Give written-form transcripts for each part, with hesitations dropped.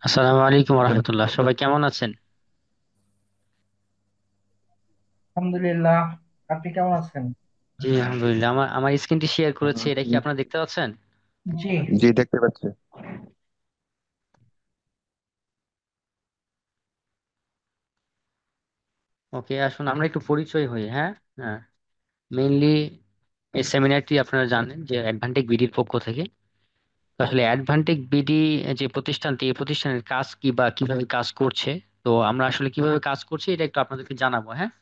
আসসালামু আলাইকুম রহমতুল্লাহ, সবাই কেমন আছেন? আলহামদুলিল্লাহ। আপনি কেমন আছেন? জি আলহামদুলিল্লাহ। আমার স্ক্রিনটি শেয়ার করেছে, এটা কি আপনারা দেখতে পাচ্ছেন? জি। জি, দেখতে পাচ্ছি। ওকে, আসুন আমরা একটু পরিচয় হই। হ্যাঁ, হ্যাঁ। মেইনলি এই সেমিনারটি আপনারা জানেন যে অ্যাডভান্টেক বিডির পক্ষ থেকে। তো আসলে অ্যাডভান্টেক বিডি যে প্রতিষ্ঠানটি, এই প্রতিষ্ঠানের কাজ কি বা কিভাবে কাজ করছে, তো আমরা আসলে কিভাবে কাজ করছি এটা একটু আপনাদেরকে জানাবো। হ্যাঁ,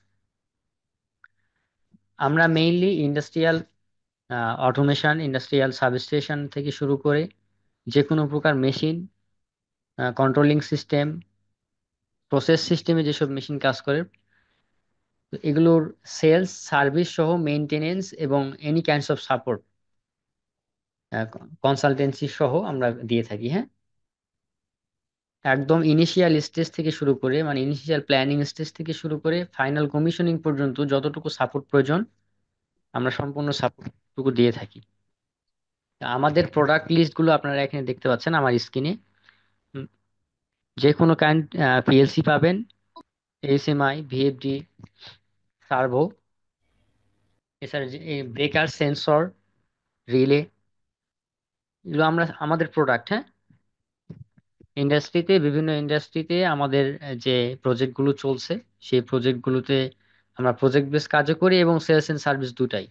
আমরা mainly industrial automation, industrial substation থেকে শুরু করে যে কোনো প্রকার মেশিন, কন্ট্রোলিং সিস্টেম, প্রসেস সিস্টেমে যেসব মেশিন কাজ করে, তো এগুলোর সেলস, সার্ভিস সহ মেইনটেনেন্স এবং any kinds of support, consultancy সহ আমরা দিয়ে থাকি। হ্যাঁ, একদম ইনিশিয়াল স্টেজ থেকে শুরু করে, মানে ইনিশিয়াল প্ল্যানিং স্টেজ থেকে শুরু করে ফাইনাল কমিশনিং পর্যন্ত যতটুকু সাপোর্ট প্রয়োজন আমরা সম্পূর্ণ সাপোর্টটুকু দিয়ে থাকি। তা আমাদের প্রোডাক্ট লিস্ট গুলো আপনারা এখানে দেখতে পাচ্ছেন আমার স্ক্রিনে। যে কোনো কাইন্ড পিএলসি পাবেন, এইচএমআই, ভিএফডি, সার্ভো, এছাড়া ব্রেকার, সেন্সর, রিলে, এগুলো আমরা আমাদের প্রোডাক্ট। হ্যাঁ, ইন্ডাস্ট্রিতে, বিভিন্ন ইন্ডাস্ট্রিতে আমাদের যে প্রজেক্টগুলো চলছে, সেই প্রজেক্টগুলোতে আমরা প্রজেক্ট বেস কাজও করি এবং সেলস এন্ড সার্ভিস দুটাই।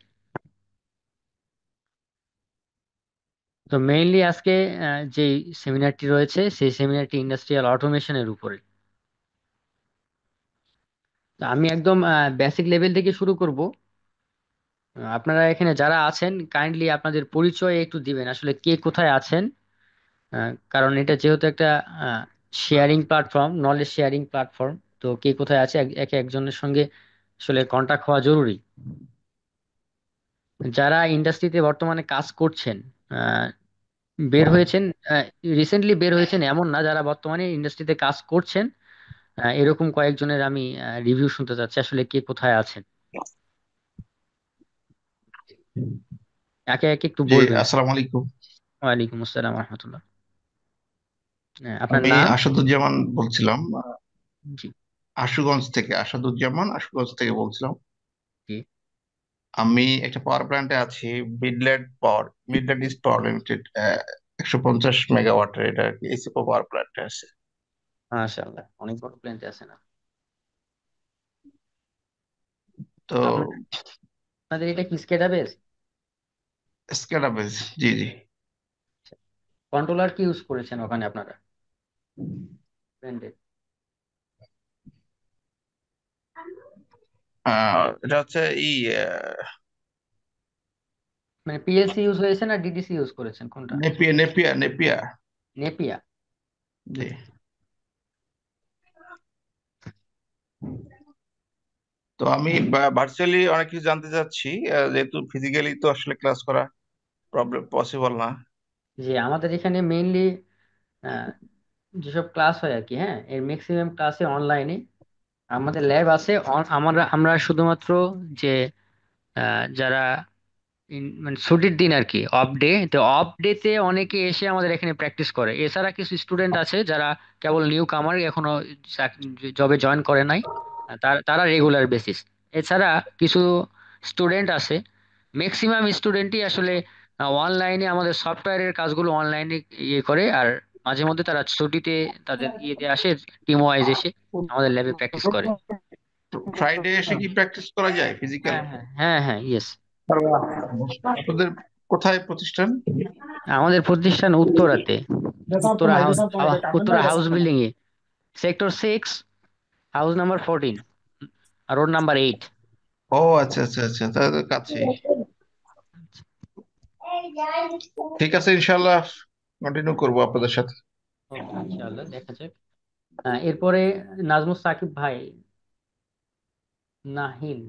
তো মেইনলি আজকে যে সেমিনারটি রয়েছে, সেই সেমিনারটি ইন্ডাস্ট্রিয়াল অটোমেশনের উপরে। তো আমি একদম বেসিক লেভেল থেকে শুরু করব। আপনারা এখানে যারা আছেন কাইন্ডলি আপনাদের পরিচয় একটু দিবেন, আসলে কে কোথায় আছেন। কারণ এটা যেহেতু একটা sharing platform, knowledge sharing platform, তো কে কোথায় আছে একে একজনের সঙ্গে আসলে কন্টাক্ট হওয়া জরুরি। যারা ইন্ডাস্ট্রিতে বর্তমানে কাজ করছেন, আহ, বের হয়েছেন, রিসেন্টলি বের হয়েছেন এমন না, যারা বর্তমানে ইন্ডাস্ট্রিতে কাজ করছেন, এরকম কয়েকজনের আমি রিভিউ শুনতে চাচ্ছি, আসলে কে কোথায় আছেন। একে একে একটু জি, বলবেন। আসসালামু আলাইকুম। ওয়ালাইকুম আসসালাম রহমতুল্লাহ। আপনার আমি নাম? আসাদুজ্জামান বলছিলাম। জি। আশুগঞ্জ থেকে বলছিলাম। জি। আমি একটা পাওয়ার প্ল্যান্টে আছি। মিডল্যান্ড ইস্ট পাওয়ার লিমিটেড। 150 মেগাওয়াটের, এটা আর কি এসি পাওয়ার প্ল্যান্টে আছে। মাশাআল্লাহ, অনেক বড় প্ল্যান্টে আছেন আপনি। তো আপনার আপনাদের এটা কি স্কেডা বেস? স্কেডা বেস। জি, জি। কন্ট্রোলার কি ইউজ করেছেন ওখানে আপনারা প্ল্যান্টে? এটা হচ্ছে মানে পিএলসি ইউজ হয়েছে না ডিডিসি ইউজ করেছেন, কোনটা? নেপিয়া। নেপিয়া। জি। তো আমি ভার্চুয়ালি অনেক কিছু জানতে চাচ্ছি, যেহেতু ফিজিক্যালি তো আসলে ক্লাস করা প্রবলেম পসিবল না। যে আমাদের এখানে মেইনলি যেসব ক্লাস হয় আর কি, হ্যাঁ, এর ম্যাক্সিমাম ক্লাসে অনলাইনে। আমাদের ল্যাব আছে, আমরা আমরা শুধুমাত্র যে যারা মানে ছুটির দিন আর কি, অফ ডে, তো অফ ডে তে অনেকে এসে আমাদের এখানে প্র্যাকটিস করে। এছাড়া কিছু স্টুডেন্ট আছে যারা কেবল নিউ কামার, এখনো জবে জয়েন করে নাই, তারা তারা রেগুলার বেসিস। এছাড়া কিছু স্টুডেন্ট আছে, ম্যাক্সিমাম স্টুডেন্টই আসলে অনলাইনে আমাদের সফটওয়্যারের কাজগুলো অনলাইনে ইয়ে করে, আর মাঝে মধ্যে তারা ছুটিতে তাদের ইয়েতে আসে, টিম ওয়াইজ এসে আমাদের ল্যাবে প্র্যাকটিস করে। ফ্রাইডে এসে কি প্র্যাকটিস করা যায় ফিজিক্যাল? হ্যাঁ, হ্যাঁ, হ্যাঁ, হ্যাঁ, ইয়েস। আপনাদের কোথায় প্রতিষ্ঠান? আমাদের প্রতিষ্ঠান উত্তরাতে, উত্তরা হাউস বিল্ডিং এ, সেক্টর 6, হাউস নাম্বার 14, আর রোড নাম্বার 8। ও, আচ্ছা, আচ্ছা, আচ্ছা, তাহলে তো কাছেই। ঠিক আছে, ইনশাল্লাহ কন্টিনিউ করবো আপনাদের সাথে। ওকে, ইনশাআল্লাহ দেখা যাক। এরপরে নাজমুস সাকিব ভাই, নাহিল,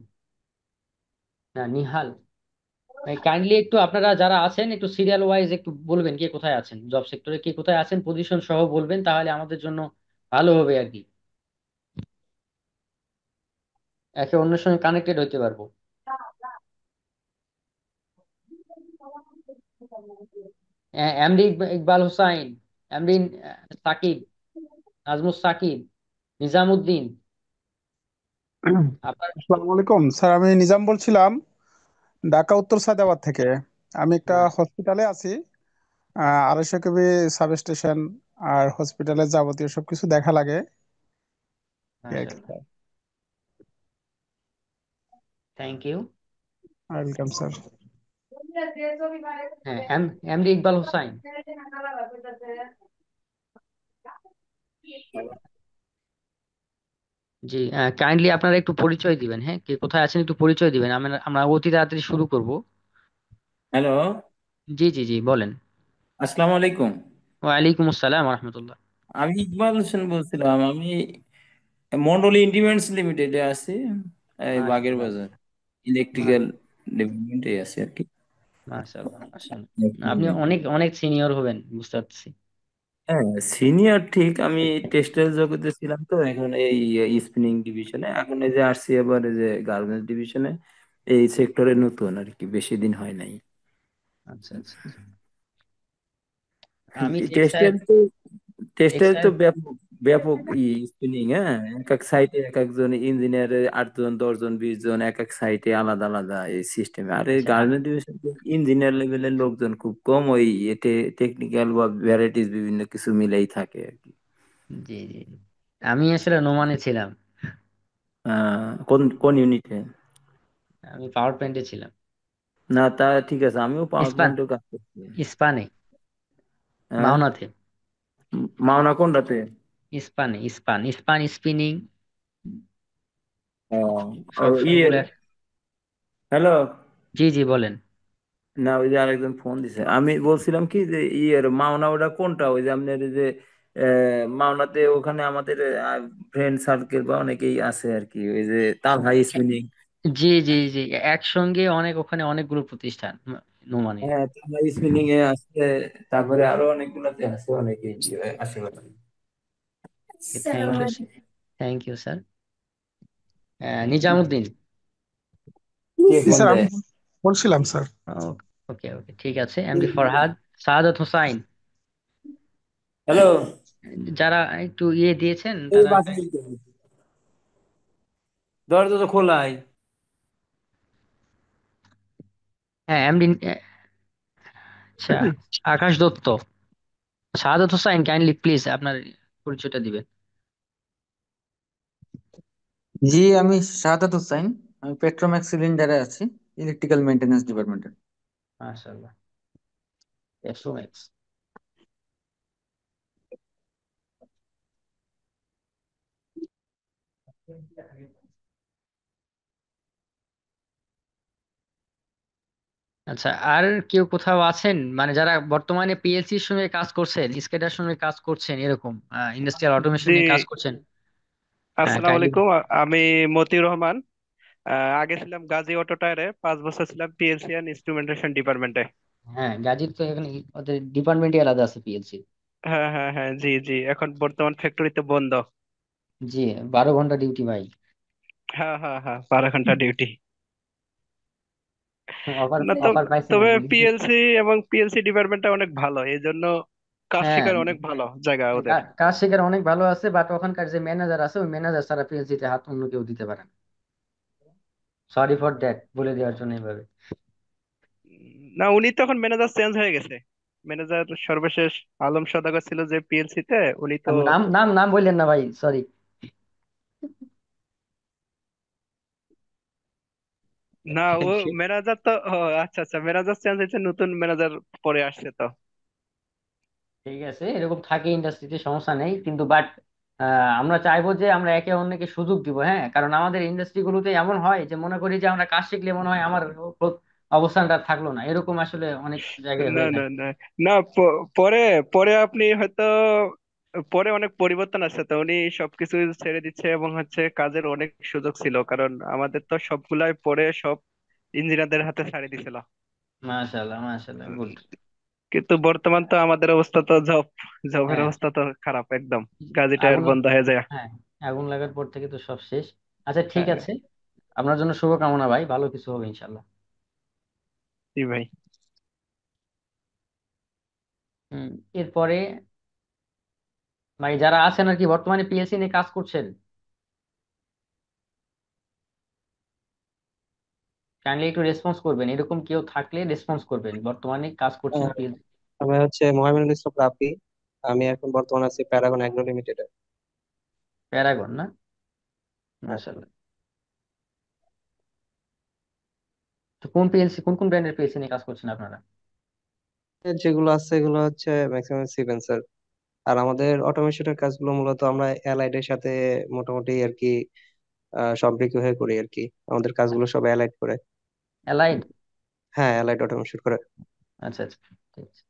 না নিহাল, কাইন্ডলি একটু আপনারা যারা আছেন একটু সিরিয়াল ওয়াইজ একটু বলবেন কে কোথায় আছেন, জব সেক্টরে কে কোথায় আছেন, পজিশন সহ বলবেন, তাহলে আমাদের জন্য ভালো হবে আর কি, একে অন্যের সঙ্গে কানেক্টেড হইতে পারবো। MD Iqbal Hossain, MD Sakib, Nazmus Sakib, Nizamuddin. আপনার আসসালামু আলাইকুম স্যার, আমি নিজাম বলছিলাম ঢাকা উত্তর সায়দাবাদ থেকে। আমি একটা হসপিটালে আছি। 250 কেবি সাব স্টেশন আর হসপিটালের যাবতীয় সবকিছু দেখা লাগে। এই আর কি মাশাআল্লাহ, sir. Thank you. Welcome sir. হ্যাঁ, এমডি ইকবাল হোসাইন। জি, কাইন্ডলি আপনারা একটু পরিচয় দিবেন, হ্যাঁ, কে কোথায় আছেন একটু পরিচয় দিবেন, আমরা আমরা অতি তাড়াতাড়ি শুরু করব। হ্যালো। জি জি জি, বলেন। আসসালামু আলাইকুম। ওয়ালাইকুম আসসালাম রহমতুল্লাহ। আমি ইকবাল হোসেন বলছিলাম। আমি মন্ডল ইন্ডিপেন্ডেন্স লিমিটেডে আছি, এই বাগের মাশাআল্লাহ, বাজার ইলেকট্রিক্যাল ডিপার্টমেন্টে আছি আর কি। মাশাআল্লাহ, মাশাআল্লাহ। আপনি অনেক এখন- অনেক সিনিয়র হবেন বুঝতে পারছি। হ্যাঁ, সিনিয়র ঠিক। আমি টেক্সটাইল জগতে ছিলাম, তো এখন এই স্পিনিং ডিভিশনে, এখন এই যে আসছি এবার এই যে গার্মেন্টস ডিভিশনে। এই সেক্টরে নতুন আর কি, বেশি দিন হয় নাই। আচ্ছা আচ্ছা আচ্ছা। আমি টেক্সটাইল, টেক্সটাইল তো টেক্সটাইল তো টেক্সটাইল। ব্যাপক ব্যাপক স্পিনিং। হ্যাঁ, এক এক সাইটে এক একজন ইঞ্জিনিয়ারের 8 জন 10 জন 20 জন, এক এক সাইটে আলাদা আলাদা এই সিস্টেমে। আর এই আচ্ছা, গার্মেন্ট ডিভিশন ইঞ্জিনিয়ার লেভেলের লোকজন খুব কম, ওই এতে টেকনিক্যাল বা ভ্যারাইটিস বিভিন্ন কিছু মিলেই থাকে আর কি। জি জি জি। আমি আসলে নোমানে ছিলাম। কোন কোন ইউনিটে? আমি পাওয়ার প্ল্যান্টে ছিলাম। না, তা ঠিক আছে, আমিও পাওয়ার ইস্পান, প্ল্যান্টেও কাজ করছি। ইস্পানে, হ্যাঁ, মাওনাতে। মাওনা কোনটাতে? ইস্পানে, ইস্পান, ইস্পান স্পিনিং, ও, সব ইয়ে, সবগুলা। হ্যালো। জি জি, বলেন। না, ওই যে আরেকজন ফোন দিছে। আমি বলছিলাম কি যে ইয়ের মাওনা ওটা কোনটা, ওই যে আপনার এই যে মাওনাতে ওখানে আমাদের ফ্রেন্ড সার্কেল বা অনেকেই আছে আর কি, ওই যে তালহা স্পিনিং। জি জি জি, একসঙ্গে অনেক, ওখানে অনেকগুলো প্রতিষ্ঠান নোমানের। হ্যাঁ, তালহা স্পিনিং এ আছে। তারপরে আরো অনেকগুলোতে আছে, অনেকেই আশেপাশে। Thank you, thank you sir. Nizamuddin. কে জি ফোন স্যার, আমি দেয়? বলছিলাম স্যার। ওকে ওকে, ঠিক আছে। এমডি ফরহাদ, সাদাত হোসাইন। হ্যালো। যারা একটু ইয়ে দিয়েছেন এই তারা। বাসে দরজা তো খোলাই। হ্যাঁ, এমডি। আচ্ছা, আকাশ দত্ত। সাদাত হোসাইন, কাইন্ডলি প্লিজ আপনার পরিচয়টা দিবেন। জি, আমি শাহাদাত হোসাইন। আমি পেট্রোম্যাক্স সিলিন্ডারে আছি, ইলেকট্রিক্যাল মেইনটেনেন্স ডিপার্টমেন্টে। মাশাআল্লাহ, এক্স। আচ্ছা, আর কেউ কোথাও আছেন মানে যারা বর্তমানে পিএলসির সঙ্গে কাজ করছেন, স্কেডার সঙ্গে কাজ করছেন, এরকম ইন্ডাস্ট্রিয়াল অটোমেশন জি, নিয়ে কাজ করছেন? হ্যাঁ, আসসালামু কাইন্ডলি। আলাইকুম। আমি মতিউর রহমান। আগে ছিলাম গাজী অটো টায়ারে, 5 বছর ছিলাম পিএলসি এন্ড ইনস্ট্রুমেন্টেশন ডিপার্টমেন্টে। হ্যাঁ, গাজীর তো এখানে ওদের ডিপার্টমেন্টই আলাদা আছে পিএলসি। হ্যাঁ হ্যাঁ হ্যাঁ, জি জি, এখন বর্তমান ফ্যাক্টরিতে বন্ধ। জি, 12 ঘন্টা ডিউটি ভাই। হ্যাঁ হ্যাঁ হ্যাঁ, 12 ঘন্টা ডিউটি। অফার, না তো, অফার পাইছেন তবে নাকি? পিএলসি এবং পিএলসি ডিপার্টমেন্টটা অনেক ভালো, এই জন্য কাজ হ্যাঁ, শেখার অনেক ভালো জায়গা ওদের। কাজ শেখার অনেক ভালো আছে, বাট ওখানকার যে ম্যানেজার আছে ওই ম্যানেজার সারা পিএলসি তে হাত অন্য কেউ দিতে পারে না। সরি ফর দ্যাট বলে দেওয়ার জন্য এইভাবে। না, উনি তো এখন ম্যানেজার চেঞ্জ হয়ে গেছে। ম্যানেজার সর্বশেষ আলম সওদাগর ছিল যে পিএলসি তে, উনি তো। নাম নাম নাম বললেন না ভাই, সরি। না, ও ম্যানেজার তো, ও, আচ্ছা আচ্ছা, ম্যানেজার চেঞ্জ হয়েছে, নতুন ম্যানেজার পরে আসছে তো। ঠিক আছে, এরকম থাকে ইন্ডাস্ট্রিতে, সমস্যা নেই কিন্তু, বাট আমরা চাইবো যে আমরা একে অন্যকে সুযোগ দিব, হ্যাঁ, কারণ আমাদের ইন্ডাস্ট্রি গুলোতে এমন হয় যে মনে করি যে আমরা কাজ শিখলে মনে হয় আমার অবস্থানটা থাকলো না, এরকম আসলে অনেক জায়গায় না হয়ে না থাকে। না না, পরে পরে আপনি হয়তো, পরে অনেক পরিবর্তন আসছে তো, উনি সবকিছু ছেড়ে দিচ্ছে এবং হচ্ছে কাজের অনেক সুযোগ ছিল, কারণ আমাদের তো সবগুলাই পরে সব ইঞ্জিনিয়ারদের হাতে ছাড়ে দিছিল। মাশাআল্লাহ, মাশাআল্লাহ, গুড। কিন্তু বর্তমান তো আমাদের অবস্থা তো জবের হ্যাঁ, অবস্থা তো খারাপ একদম। কাজী টায়ার আগুন, বন্ধ হয়ে যায়। হ্যাঁ, আগুন লাগার পর থেকে তো সব শেষ। আচ্ছা, ঠিক হ্যাঁ, আছে। আপনার জন্য শুভকামনা ভাই, ভালো কিছু হবে ইনশাল্লাহ। জি ভাই। হুম, এরপরে মানে যারা আছেন আর কি বর্তমানে পিএলসি নিয়ে কাজ করছেন, কাইন্ডলি একটু রেসপন্স করবেন, এরকম কেউ থাকলে রেসপন্স করবেন বর্তমানে কাজ করছেন আহ, পিএলসি। আমি হচ্ছে মোহাম্মদুল ইসলাম রাফি। আমি এখন বর্তমানে আছি প্যারাগন অ্যাগ্রো লিমিটেডে। প্যারাগন না? মাশাআল্লাহ। তো কোন পিএলসি, কোন কোন ব্র্যান্ডের পিএলসি নিয়ে কাজ করছেন আপনারা? যেগুলো আছে এগুলো হচ্ছে ম্যাক্সিমাম সিকোয়েন্সার। আর আমাদের অটোমেশনের কাজগুলো মূলত আমরা অ্যালাইড এর সাথে মোটামুটি আর কি সম্পৃক্ত হয়ে করি আর কি। আমাদের কাজগুলো সব অ্যালাইড করে। অ্যালাইড? হ্যাঁ, অ্যালাইড অটোমেশন করে। আচ্ছা আচ্ছা, ঠিক আছে।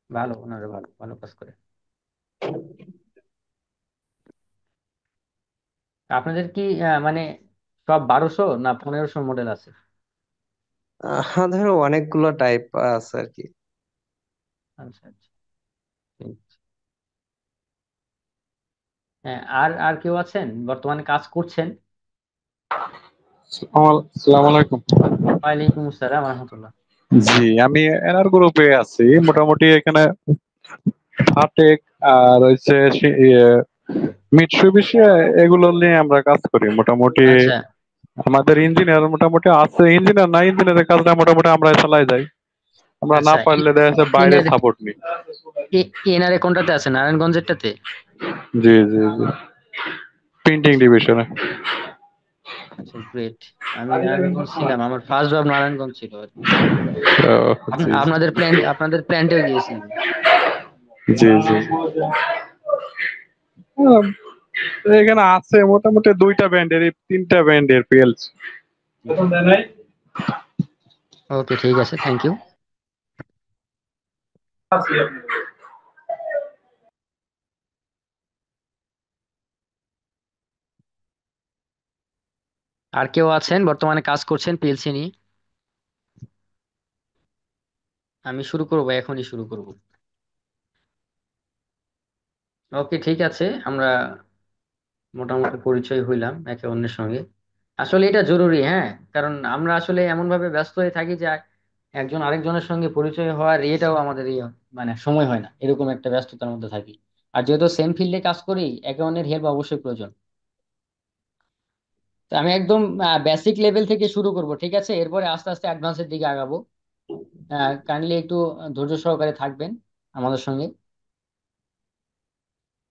ভালো, ওনারা ভালো ভালো কাজ করে। আপনাদের কি মানে সব 1200 না 1500 মডেল আছে? আমাদের অনেকগুলো টাইপ আছে আর কি। আচ্ছা আচ্ছা, ঠিক আছে। হ্যাঁ, আর আর কেউ আছেন বর্তমানে কাজ করছেন? আসসালামু আলাইকুম। ওয়ালাইকুম আসসালাম রহমতুল্লাহ। জি, আমি এনআর গ্রুপে আছি মোটামুটি। এখানে হাটেক আর হচ্ছে মিটসুবিশি এগুলো নিয়ে আমরা কাজ করি মোটামুটি। আচ্ছা আমাদের ইঞ্জিনিয়ার মোটামুটি আছে, ইঞ্জিনিয়ার না, ইঞ্জিনিয়ারের কাজটা মোটামুটি আমরা চালাই যাই। আমরা না আচ্ছা। পারলে দেখা যাচ্ছে বাইরে এনারে সাপোর্ট নিই। এনারে কোনটাতে আছে, নারায়ণগঞ্জেরটাতে? জি জি জি, প্রিন্টিং ডিভিশনে। আচ্ছা, গ্রেট। আমি নারায়ণগঞ্জ ছিলাম, আমার ফার্স্ট জব নারায়ণগঞ্জ ছিল আর কি। জি আপনাদের প্ল্যান্টেও গিয়েছি আমি। জি জি জি। আহ, এখানে আছে মোটামুটি দুইটা ব্যান্ডের, তিনটা ব্যান্ডের পিএলসি। ওকে, ঠিক আছে, থ্যাংক ইউ। আর কেউ আছেন বর্তমানে কাজ করছেন পিএলসি নিয়ে? আমি শুরু করবো, এখনই শুরু করব। ওকে, ঠিক আছে। আমরা মোটামুটি পরিচয় হইলাম একে অন্যের সঙ্গে। আসলে এটা জরুরি, হ্যাঁ। কারণ আমরা আসলে এমন ভাবে ব্যস্ত হয়ে থাকি যে একজন আরেকজনের সঙ্গে পরিচয় হওয়ার এটাও আমাদের মানে সময় হয় না, এরকম একটা ব্যস্ততার মধ্যে থাকি। আর যেহেতু সেম ফিল্ডে কাজ করি, একে অন্যের হেল্প অবশ্যই প্রয়োজন। তো আমি একদম বেসিক লেভেল থেকে শুরু করব, ঠিক আছে? এরপরে আস্তে আস্তে অ্যাডভান্সের দিকে আগাবো। কাইন্ডলি একটু ধৈর্য সহকারে থাকবেন আমাদের সঙ্গে।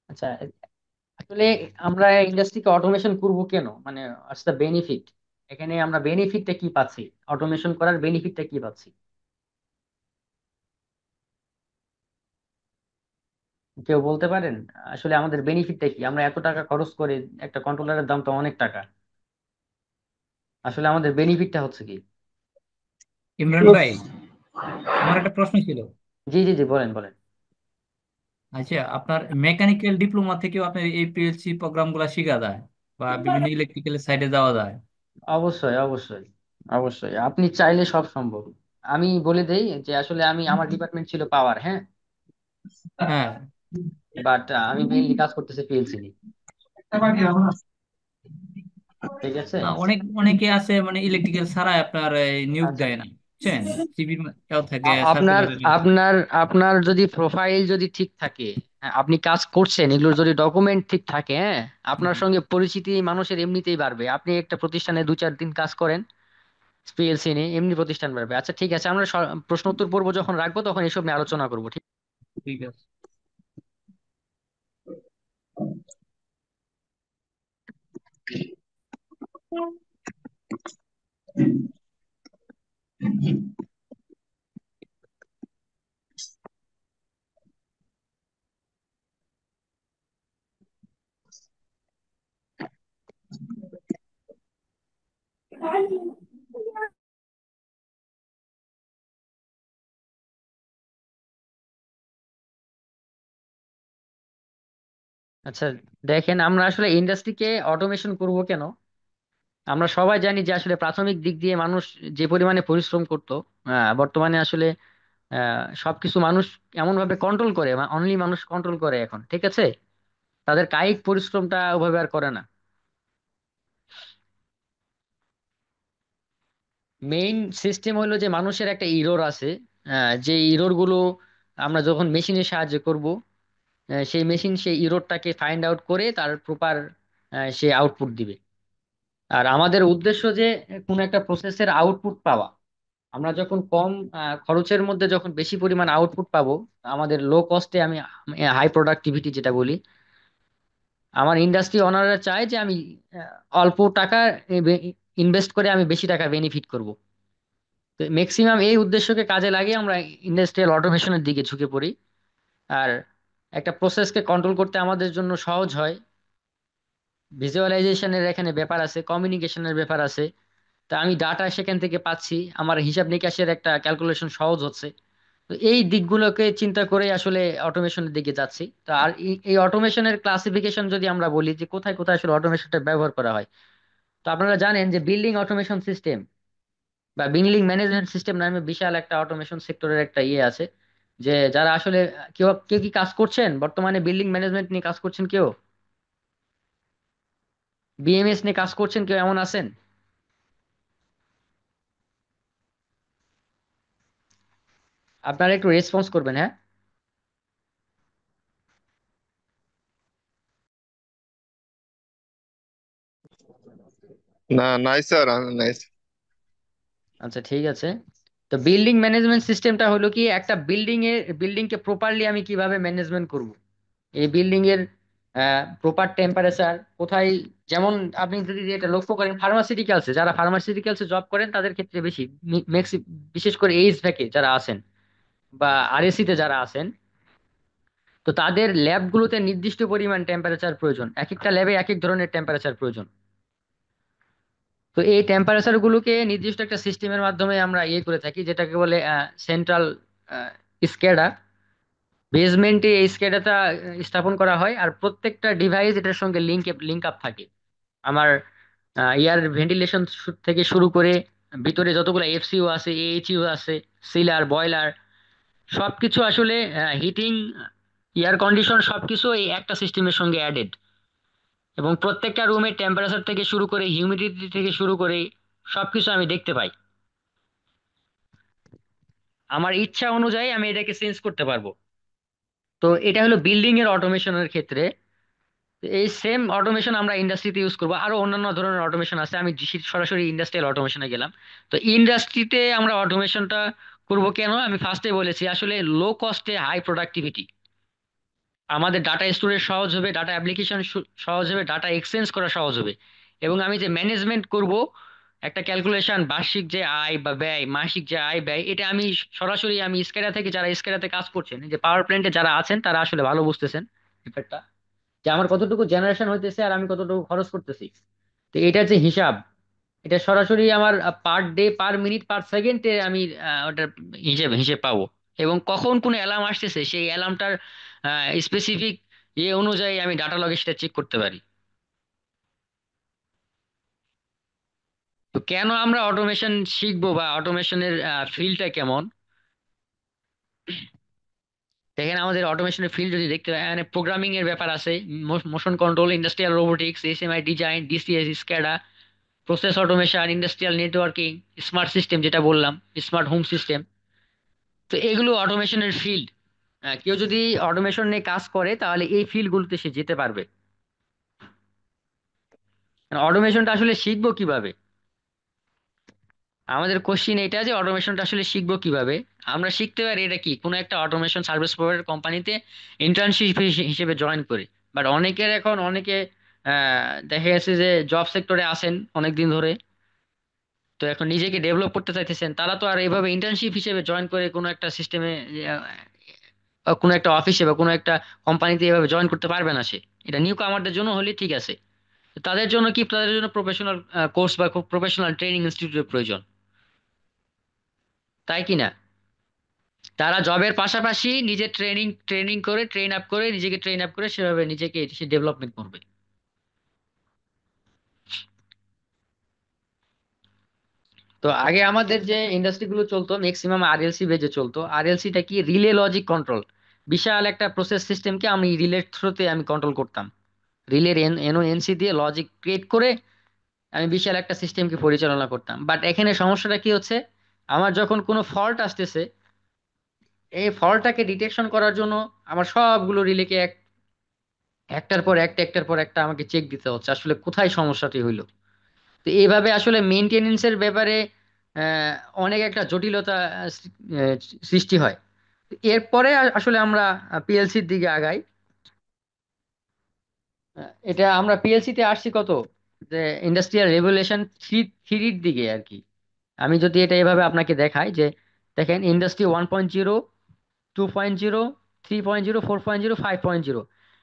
আচ্ছা, আসলে আমরা ইন্ডাস্ট্রিকে অটোমেশন করব কেন, মানে দ্য বেনিফিট, এখানে আমরা বেনিফিটটা কি পাচ্ছি, অটোমেশন করার বেনিফিটটা কি পাচ্ছি, কেউ বলতে পারেন? আসলে আমাদের বেনিফিটটা কি, আমরা এত টাকা খরচ করে, একটা কন্ট্রোলারের দাম তো অনেক টাকা, আসলে আমাদের বেনিফিটটা হচ্ছে কি? ইমরান ভাই, আমার একটা প্রশ্ন ছিল। জি জি জি, বলেন বলেন। আচ্ছা, আপনার মেকানিক্যাল ডিপ্লোমা থেকেও আপনার এই পিএলসি প্রোগ্রামগুলো শেখা যায় বা বিভিন্ন ইলেকট্রিক্যাল সাইডে যাওয়া যায়? অবশ্যই অবশ্যই অবশ্যই, আপনি চাইলে সব সম্ভব। আমি বলে দেই যে আসলে আমার ডিপার্টমেন্ট ছিল পাওয়ার, হ্যাঁ। হ্যাঁ। বাট আমি মেইনলি কাজ করতেছি পিএলসি নিয়ে, ঠিক আছে। অনেকে আছে মানে ইলেকট্রিক্যাল ছাড়াই আপনার নিয়োগ আচ্ছা, দেয় না, বুঝছেন? সিভি কেউ থাকে, আপনার সার্কুলার। আপনার আপনার যদি প্রোফাইল যদি ঠিক থাকে, হ্যাঁ, আপনি কাজ করছেন, এগুলোর যদি ডকুমেন্ট ঠিক থাকে, হ্যাঁ, আপনার সঙ্গে পরিচিতি মানুষের এমনিতেই বাড়বে। আপনি একটা প্রতিষ্ঠানে 2-4 দিন কাজ করেন পিএলসি নিয়ে, এমনি প্রতিষ্ঠান বাড়বে। আচ্ছা, ঠিক আছে, আমরা প্রশ্ন উত্তর পর্ব যখন রাখবো তখন এসব নিয়ে আলোচনা করবো, ঠিক? ঠিক আছে। আচ্ছা, দেখেন, আমরা আসলে ইন্ডাস্ট্রিকে অটোমেশন করব কেন? আমরা সবাই জানি যে আসলে প্রাথমিক দিক দিয়ে মানুষ যে পরিমাণে পরিশ্রম করতো, বর্তমানে আসলে সবকিছু মানুষ এমন ভাবে কন্ট্রোল করে, অনলি মানুষ কন্ট্রোল করে এখন, ঠিক আছে। তাদের কায়িক পরিশ্রমটা ওভাবে আর করে না। মেইন সিস্টেম হলো যে মানুষের একটা ইরর আছে, যে ইরর গুলো আমরা যখন মেশিনের সাহায্যে করব, সেই মেশিন সেই ইরোরটাকে ফাইন্ড আউট করে তার প্রপার সে আউটপুট দিবে। আর আমাদের উদ্দেশ্য যে কোনো একটা প্রসেসের আউটপুট পাওয়া। আমরা যখন কম খরচের মধ্যে যখন বেশি পরিমাণ আউটপুট পাবো, আমাদের লো কস্টে আমি হাই প্রোডাক্টিভিটি যেটা বলি, আমার ইন্ডাস্ট্রি ওনাররা চায় যে আমি অল্প টাকা ইনভেস্ট করে আমি বেশি টাকা বেনিফিট করব। তো ম্যাক্সিমাম এই উদ্দেশ্যকে কাজে লাগিয়ে আমরা ইন্ডাস্ট্রিয়াল অটোমেশনের দিকে ঝুঁকে পড়ি। আর একটা প্রসেসকে কন্ট্রোল করতে আমাদের জন্য সহজ হয়, ভিজুয়ালাইজেশনের এখানে ব্যাপার আছে, কমিউনিকেশনের ব্যাপার আছে। তা আমি ডাটা সেখান থেকে পাচ্ছি, আমার হিসাব নিকাশের একটা ক্যালকুলেশন সহজ হচ্ছে। তো এই দিকগুলোকে চিন্তা করে আসলে অটোমেশনের দিকে যাচ্ছি। তো আর এই অটোমেশনের ক্লাসিফিকেশন যদি আমরা বলি যে কোথায় কোথায় আসলে অটোমেশনটা ব্যবহার করা হয়, তো আপনারা জানেন যে বিল্ডিং অটোমেশন সিস্টেম বা বিল্ডিং ম্যানেজমেন্ট সিস্টেম নামে বিশাল একটা অটোমেশন সেক্টরের একটা ইয়ে আছে। যে যারা আসলে কেউ কেউ কি কাজ করছেন বর্তমানে বিল্ডিং ম্যানেজমেন্ট নিয়ে কাজ করছেন কেউ, বিএমএস নিয়ে কাজ করছেন কেউ এমন আছেন? আপনারা একটু রেসপন্স করবেন, হ্যাঁ। না, নাই স্যার, নাই। আচ্ছা ঠিক আছে। তো বিল্ডিং ম্যানেজমেন্ট সিস্টেমটা হলো কি, একটা বিল্ডিং কে প্রপারলি আমি কিভাবে ম্যানেজমেন্ট করব, এই বিল্ডিং এর প্রপার টেম্পারেচার কোথায়। যেমন আপনি যদি এটা লক্ষ্য করেন ফার্মাসিউটিক্যালসে, যারা ফার্মাসিউটিক্যালসে জব করেন তাদের ক্ষেত্রে বেশি বিশেষ করে এইচ ভ্যাকে যারা আছেন বা আরএসি তে যারা আছেন, তো তাদের ল্যাবগুলোতে নির্দিষ্ট পরিমাণ টেম্পারেচার প্রয়োজন, এক একটা ল্যাবে এক এক ধরনের টেম্পারেচার প্রয়োজন। তো এই টেম্পারেচার গুলোকে নির্দিষ্ট একটা সিস্টেমের মাধ্যমে আমরা ইয়ে করে থাকি, যেটাকে বলে সেন্ট্রাল স্কেডা। বেসমেন্টে এই স্কেডাটা স্থাপন করা হয়, আর প্রত্যেকটা ডিভাইস এটার সঙ্গে লিঙ্ক আপ থাকে। আমার এয়ার ভেন্টিলেশন থেকে শুরু করে ভিতরে যতগুলো এফসিও আছে, এইচইউ আছে, সিলার, বয়লার, সবকিছু আসলে হিটিং, এয়ার কন্ডিশন সবকিছু এই একটা সিস্টেমের সঙ্গে অ্যাডেড। এবং প্রত্যেকটা রুমের টেম্পারেচার থেকে শুরু করে হিউমিডিটি থেকে শুরু করে সবকিছু আমি দেখতে পাই। আমার ইচ্ছা অনুযায়ী আমি এটাকে চেঞ্জ করতে পারবো। তো এটা হলো বিল্ডিং এর অটোমেশনের ক্ষেত্রে। তো এই সেম অটোমেশন আমরা ইন্ডাস্ট্রিতে ইউজ করবো, আরো অন্যান্য ধরনের অটোমেশন আছে, আমি সরাসরি ইন্ডাস্ট্রিয়াল অটোমেশনে গেলাম। তো ইন্ডাস্ট্রিতে আমরা অটোমেশনটা করব কেন, আমি ফার্স্টে বলেছি আসলে লো কস্টে হাই প্রোডাক্টিভিটি। আমাদের ডাটা স্টোরেজ সহজ হবে, ডাটা অ্যাপ্লিকেশন সহজ হবে, ডাটা এক্সচেঞ্জ করা সহজ হবে। এবং আমি যে ম্যানেজমেন্ট করব একটা ক্যালকুলেশন, বার্ষিক যে আয় বা ব্যয়, মাসিক যে আয় ব্যয়, এটা আমি সরাসরি আমি স্কেডা থেকে, যারা স্কেডাতে কাজ করছেন, যে পাওয়ার প্ল্যান্টে যারা আছেন তারা আসলে ভালো বুঝতেছেন ব্যাপারটা, যে আমার কতটুকু জেনারেশন হইতেছে আর আমি কতটুকু খরচ করতেছি। তো এটার যে হিসাব, এটা সরাসরি আমার পার ডে, পার মিনিট, পার সেকেন্ডে আমি ওটার হিসেব হিসেব পাবো। এবং কখন কোন অ্যালার্ম আসতেছে সেই অ্যালার্মটার স্পেসিফিক ইয়ে অনুযায়ী আমি ডাটা লগে সেটা চেক করতে পারি। তো কেন আমরা অটোমেশন শিখবো বা অটোমেশনের ফিল্ডটা কেমন, দেখেন আমাদের অটোমেশনের ফিল্ড যদি দেখতে হয়, মানে প্রোগ্রামিং এর ব্যাপার আছে, motion control, industrial robotics, SMI design, DCs, SCADA, process automation, industrial networking, smart system যেটা বললাম, স্মার্ট হোম সিস্টেম। তো এগুলো অটোমেশনের ফিল্ড। কেউ যদি অটোমেশন নিয়ে কাজ করে তাহলে এই ফিল্ডগুলোতে সে যেতে পারবে। অটোমেশনটা আসলে শিখবো কিভাবে, আমাদের কোশ্চিন এটা যে অটোমেশনটা আসলে শিখবো কিভাবে। আমরা শিখতে পারি এটা কি, কোনো একটা অটোমেশন সার্ভিস প্রোভাইডার কোম্পানিতে ইন্টার্নশিপ হিসেবে জয়েন করে। বাট অনেকের এখন অনেকে দেখা গেছে যে জব সেক্টরে আছেন অনেক দিন ধরে, তো এখন নিজেকে ডেভেলপ করতে চাইতেছেন, তারা তো আর এইভাবে ইন্টার্নশিপ হিসেবে জয়েন করে কোনো একটা সিস্টেমে, কোনো একটা অফিসে বা কোনো একটা কোম্পানিতে এভাবে জয়েন করতে পারবে না সে। এটা নিউ কামারদের জন্য হলে ঠিক আছে, তো তাদের জন্য কি, তাদের জন্য প্রফেশনাল কোর্স বা প্রফেশনাল ট্রেনিং ইনস্টিটিউটের প্রয়োজন, তাই কি না? তারা জবের পাশাপাশি নিজে ট্রেনিং ট্রেনিং করে, ট্রেন আপ করে, নিজেকে ট্রেন আপ করে সেভাবে নিজেকে সে ডেভেলপমেন্ট করবে। তো আগে আমাদের যে ইন্ডাস্ট্রি গুলো চলতো ম্যাক্সিমাম আরএলসি বেজে চলতো। আরএলসিটা কি, রিলে লজিক কন্ট্রোল। বিশাল একটা প্রসেস সিস্টেমকে আমি রিলের থ্রুতে আমি কন্ট্রোল করতাম। রিলের এনওএনসি দিয়ে লজিক ক্রিয়েট করে আমি বিশাল একটা সিস্টেমকে পরিচালনা করতাম। বাট এখানে সমস্যাটা কি হচ্ছে, আমার যখন কোনো ফল্ট আসতেছে, এই ফল্টটাকে ডিটেকশন করার জন্য আমার সবগুলো রিলেকে এক একটার পর একটা আমাকে চেক দিতে হচ্ছে আসলে কোথায় সমস্যাটি হইলো। তো এইভাবে আসলে মেনটেনেন্সের ব্যাপারে আহ, অনেক একটা জটিলতা সৃষ্টি হয়। এরপরে আসলে আমরা পিএলসির দিকে আগাই। এটা আমরা পিএলসি তে আসছি কত, যে ইন্ডাস্ট্রিয়াল রেভুলেশন থ্রির দিকে আর কি। আমি যদি এটা এভাবে আপনাকে দেখাই যে দেখেন ইন্ডাস্ট্রি 1.0, 2.0, 3.0, 4.0, 5.0।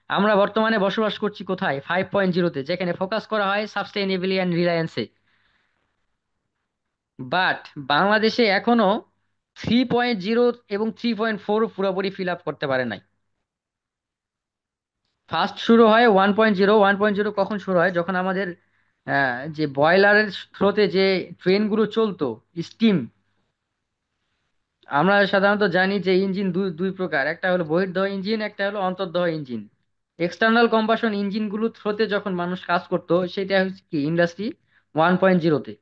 আমরা বর্তমানে বসবাস করছি কোথায়? 5.0-তে, যেখানে ফোকাস করা হয় সাস্টেইনেবলি অ্যান্ড রিলায়েন্সে। বাট বাংলাদেশে এখনো 3.0 এবং 3.4 পুরোপুরি ফিল আপ করতে পারে নাই। ফার্স্ট শুরু হয় 1.0। 1.0 কখন শুরু হয়? যখন আমাদের যে বয়লারের থ্রোতে যে ট্রেনগুলো চলতো, স্টিম। আমরা সাধারণত জানি যে ইঞ্জিন দুই দুই প্রকার, একটা হলো বহির্দহ ইঞ্জিন, একটা হলো অন্তর্দহ ইঞ্জিন। এক্সটার্নাল কম্বাসন ইঞ্জিনগুলো থ্রোতে যখন মানুষ কাজ করতো সেটা হচ্ছে কি ইন্ডাস্ট্রি 1.0-তে।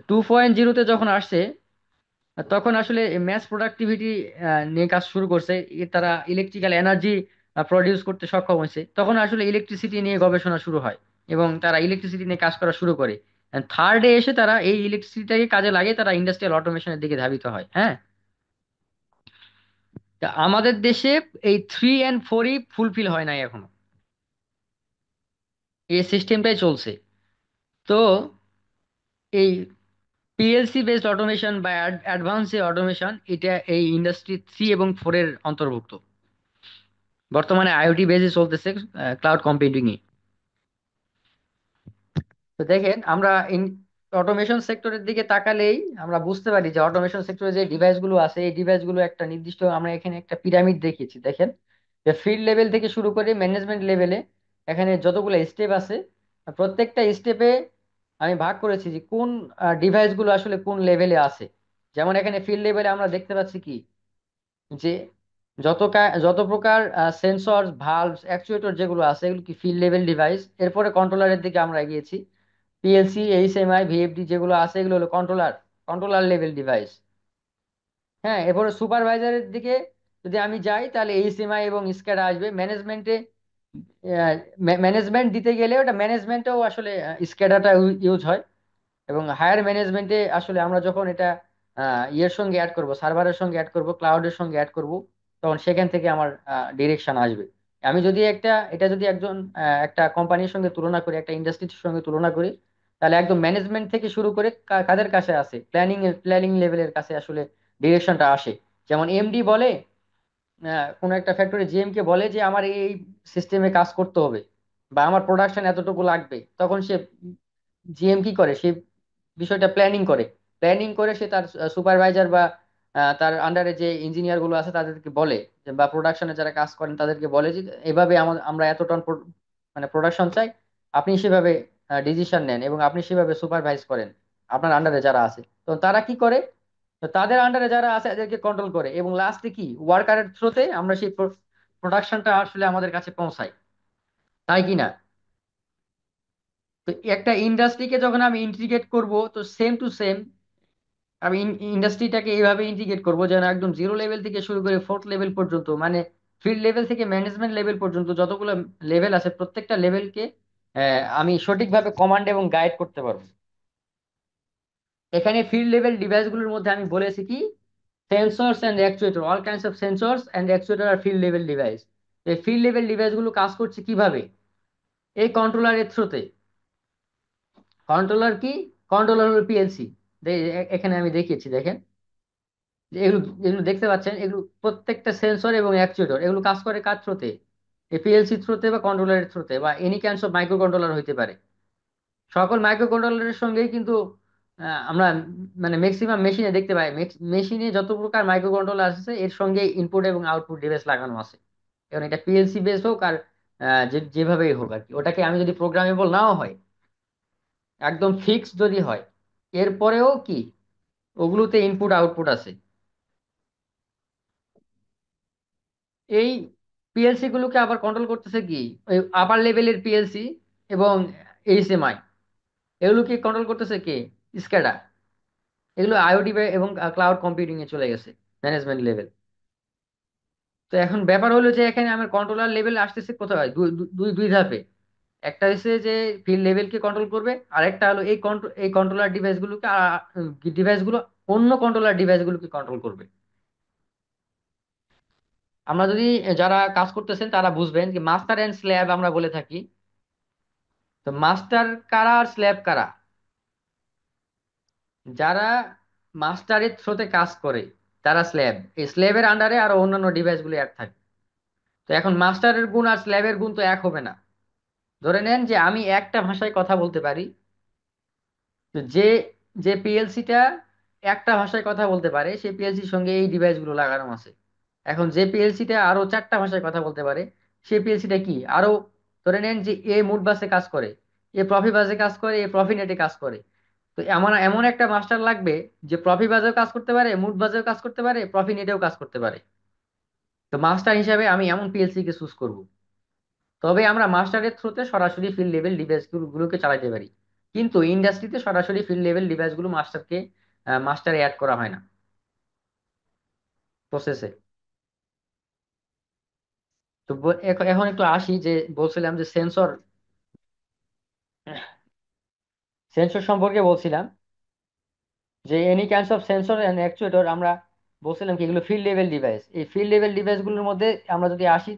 2.0-তে যখন আসছে তখন আসলে ম্যাস প্রোডাক্টিভিটি নিয়ে কাজ শুরু করছে। তারা ইলেকট্রিক্যাল এনার্জি প্রডিউস করতে সক্ষম হয়েছে, তখন আসলে ইলেকট্রিসিটি নিয়ে গবেষণা শুরু হয় এবং তারা ইলেকট্রিসিটি নিয়ে কাজ করা শুরু করে। থার্ডে এসে তারা এই ইলেকট্রিসিটিটাকে কাজে লাগিয়ে তারা ইন্ডাস্ট্রিয়াল অটোমেশনের দিকে ধাবিত হয়। হ্যাঁ, তা আমাদের দেশে এই 3 and 4ই ফুলফিল হয় নাই এখনো, এই সিস্টেমটাই চলছে। তো এই পিএলসি বেসড অটোমেশন বা অ্যাডভান্স অটোমেশন, এটা এই ইন্ডাস্ট্রি 3 এবং 4-এর অন্তর্ভুক্ত। বর্তমানে আইওটি বেসে চলতেছে, ক্লাউড কম্পিউটিং এ। তো দেখেন আমরা অটোমেশন সেক্টরের দিকে তাকালেই আমরা বুঝতে পারি যে অটোমেশন সেক্টরে যে ডিভাইস গুলো আছে এই ডিভাইস গুলো একটা নির্দিষ্ট, আমরা এখানে একটা পিরামিড দেখিয়েছি দেখেন, যে ফিল্ড লেভেল থেকে শুরু করে ম্যানেজমেন্ট লেভেলে এখানে যতগুলো স্টেপ আছে, প্রত্যেকটা স্টেপে আমি ভাগ করেছি যে কোন ডিভাইস গুলো আসলে কোন লেভেলে আছে। যেমন এখানে ফিল্ড লেভেলে আমরা দেখতে পাচ্ছি কি, যে যত প্রকার সেন্সর, ভালভস, অ্যাকচুয়েটর যেগুলো আছে এগুলো কি ফিল্ড লেভেল ডিভাইস। এরপরে কন্ট্রোলারের দিকে আমরা এগিয়েছি, পিএলসি, এইচএমআই, ভিএফডি যেগুলো আছে এগুলো হলো কন্ট্রোলার লেভেল ডিভাইস। হ্যাঁ, এরপরে সুপারভাইজারের দিকে যদি আমি যাই তাহলে এইচএমআই এবং স্ক্যাডা আসবে। ম্যানেজমেন্টে ম্যানেজমেন্ট দিতে গেলে ওটা ম্যানেজমেন্টেও আসলে স্ক্যাডাটা ইউজ হয়। এবং হায়ার ম্যানেজমেন্টে আসলে আমরা যখন এটা ইয়ের সঙ্গে অ্যাড করব, সার্ভারের সঙ্গে অ্যাড করব, ক্লাউডের সঙ্গে অ্যাড করব, তখন সেখান থেকে আমার ডিরেকশন আসবে। আমি যদি এটা যদি একটা কোম্পানির সঙ্গে তুলনা করি, একটা ইন্ডাস্ট্রির সঙ্গে তুলনা করি, তাহলে একদম ম্যানেজমেন্ট থেকে শুরু করে কাদের কাছে আসে, প্ল্যানিং লেভেলের কাছে আসলে ডিরেকশনটা আসে। যেমন এমডি বলে, কোনো একটা ফ্যাক্টরি জিএম কে বলে যে আমার এই সিস্টেমে কাজ করতে হবে বা আমার প্রোডাকশন এতটুকু লাগবে, তখন সে জিএম কি করে, সে বিষয়টা প্ল্যানিং করে সে তার সুপারভাইজার বা তার আন্ডারে যে ইঞ্জিনিয়ার গুলো আছে তাদেরকে বলে বা প্রোডাকশনে যারা কাজ করেন তাদেরকে বলে যে এভাবে আমরা এত টন মানে প্রোডাকশন চাই, আপনি সেভাবে ডিসিশন নেন এবং আপনি সেভাবে সুপারভাইজ করেন আপনার আন্ডারে যারা আছে। তো তারা কি করে, তো তাদের আন্ডারে যারা আছে এদেরকে কন্ট্রোল করে এবং লাস্টে কি ওয়ার্কারের থ্রুতে আমরা সেই প্রোডাকশনটা আসলে আমাদের কাছে পৌঁছাই, তাই কি না? তো একটা ইন্ডাস্ট্রিকে যখন আমি ইন্টিগ্রেট করব, তো সেম টু সেম আমি ইন্ডাস্ট্রিটাকে এইভাবে ইন্টিগ্রেট করবো যেন একদম জিরো লেভেল থেকে শুরু করে ফোর্থ লেভেল পর্যন্ত, মানে ফিল্ড লেভেল থেকে ম্যানেজমেন্ট লেভেল পর্যন্ত যতগুলো লেভেল আছে প্রত্যেকটা লেভেলকে আমি সঠিকভাবে কমান্ড এবং গাইড করতে পারবো। এখানে ফিল্ড লেভেল ডিভাইসগুলোর মধ্যে আমি বলেছি কি, sensors and actuator, all kinds of sensors and actuator আর ফিল্ড লেভেল ডিভাইস। এই ফিল্ড লেভেল ডিভাইসগুলো কাজ করছে কিভাবে? এই কন্ট্রোলারের থ্রুতে। কন্ট্রোলার কি? কন্ট্রোলার হলো পিএলসি। এখানে আমি দেখিয়েছি দেখেন, যে এগুলো এগুলো দেখতে পাচ্ছেন, এগুলো প্রত্যেকটা সেন্সর এবং অ্যাকচুয়েটর এগুলো কাজ করে কার থ্রুতে? পিএলসি থ্রুতে বা কন্ট্রোলারের থ্রুতে বা any kinds of micro controller হইতে পারে। সকল মাইক্রো কন্ট্রোলারের সঙ্গেই কিন্তু আমরা মানে ম্যাক্সিমাম মেশিনে দেখতে পাই, মেশিনে যত প্রকার মাইক্রো কন্ট্রোলার আছে এর সঙ্গে ইনপুট এবং আউটপুট ডিভাইস লাগানো আছে। কারণ এটা পিএলসি বেস হোক আর যেভাবেই হোক আর কি, ওটাকে আমি যদি প্রোগ্রামেবল নাও হয়, একদম ফিক্স যদি হয়, এরপরেও কি ওগুলোতে ইনপুট আউটপুট আছে। এই পিএলসি গুলোকে আবার কন্ট্রোল করতেছে কি, ওই আপার লেভেলের পিএলসি এবং এইচএমআই, এগুলোকে কন্ট্রোল করতেছে কে? স্ক্যাডা। এগুলো আইওটি এবং ক্লাউড কম্পিউটিং এ চলে গেছে ম্যানেজমেন্ট লেভেল। তো এখন ব্যাপার হলো যে এখানে আমার কন্ট্রোলার লেভেল আসতেছে কোথায়, দুই দুই দুই ধাপে। একটা হচ্ছে যে ফিল্ড লেভেলকে কন্ট্রোল করবে, আর একটা হলো এই কন্ট্রোলার ডিভাইসগুলো অন্য কন্ট্রোলার ডিভাইসগুলোকে কন্ট্রোল করবে। আমরা যদি যারা কাজ করতেছেন তারা বুঝবেন যে মাস্টার এন্ড স্ল্যাব আমরা বলে থাকি। তো মাস্টার কারা আর স্ল্যাব কারা? যারা মাস্টারের থ্রোতে কাজ করে তারা স্ল্যাব। এই স্ল্যাবের আন্ডারে আরো অন্যান্য ডিভাইসগুলো এক থাকে। তো এখন মাস্টারের গুণ আর স্ল্যাবের গুণ তো এক হবে না। ধরে নেন যে আমি একটা ভাষায় কথা বলতে পারি। তো যে যে পিএলসিটা একটা ভাষায় কথা বলতে পারে সেই পিএলসির সঙ্গে এই ডিভাইসগুলো লাগানো আছে। এখন যে পিএলসিটা আরো চারটা ভাষায় কথা বলতে পারে সেই পিএলসিটা কি আরো, ধরে নেন যে এ মুড বাসে কাজ করে, এ প্রফি বাসে কাজ করে, এ প্রফি নেটে কাজ করে। তো এমন এমন একটা মাস্টার লাগবে যে প্রফি বাজেও কাজ করতে পারে, মুড বাজেও কাজ করতে পারে, প্রফি নেটেও কাজ করতে পারে। তো মাস্টার হিসাবে আমি এমন পিএলসি কে চুজ করব। তবে আমরা মাস্টারের থ্রুতে সরাসরি ফিল্ড লেভেল ডিভাইস গুলোকে চালাতে পারি। কিন্তু ইন্ডাস্ট্রিতে সরাসরি ফিল্ড লেভেল ডিভাইস গুলো মাস্টারে অ্যাড করা হয় না প্রসেসে। তো এখন একটু আসি যে বলছিলাম যে সেন্সর সেন্সর সম্পর্কে বলছিলাম যে any kinds of sensor and actuator আমরা বলছিলাম কি এগুলো ফিল্ড লেভেল ডিভাইস। এই ফিল্ড লেভেল ডিভাইস গুলোর মধ্যে আমরা যদি আসি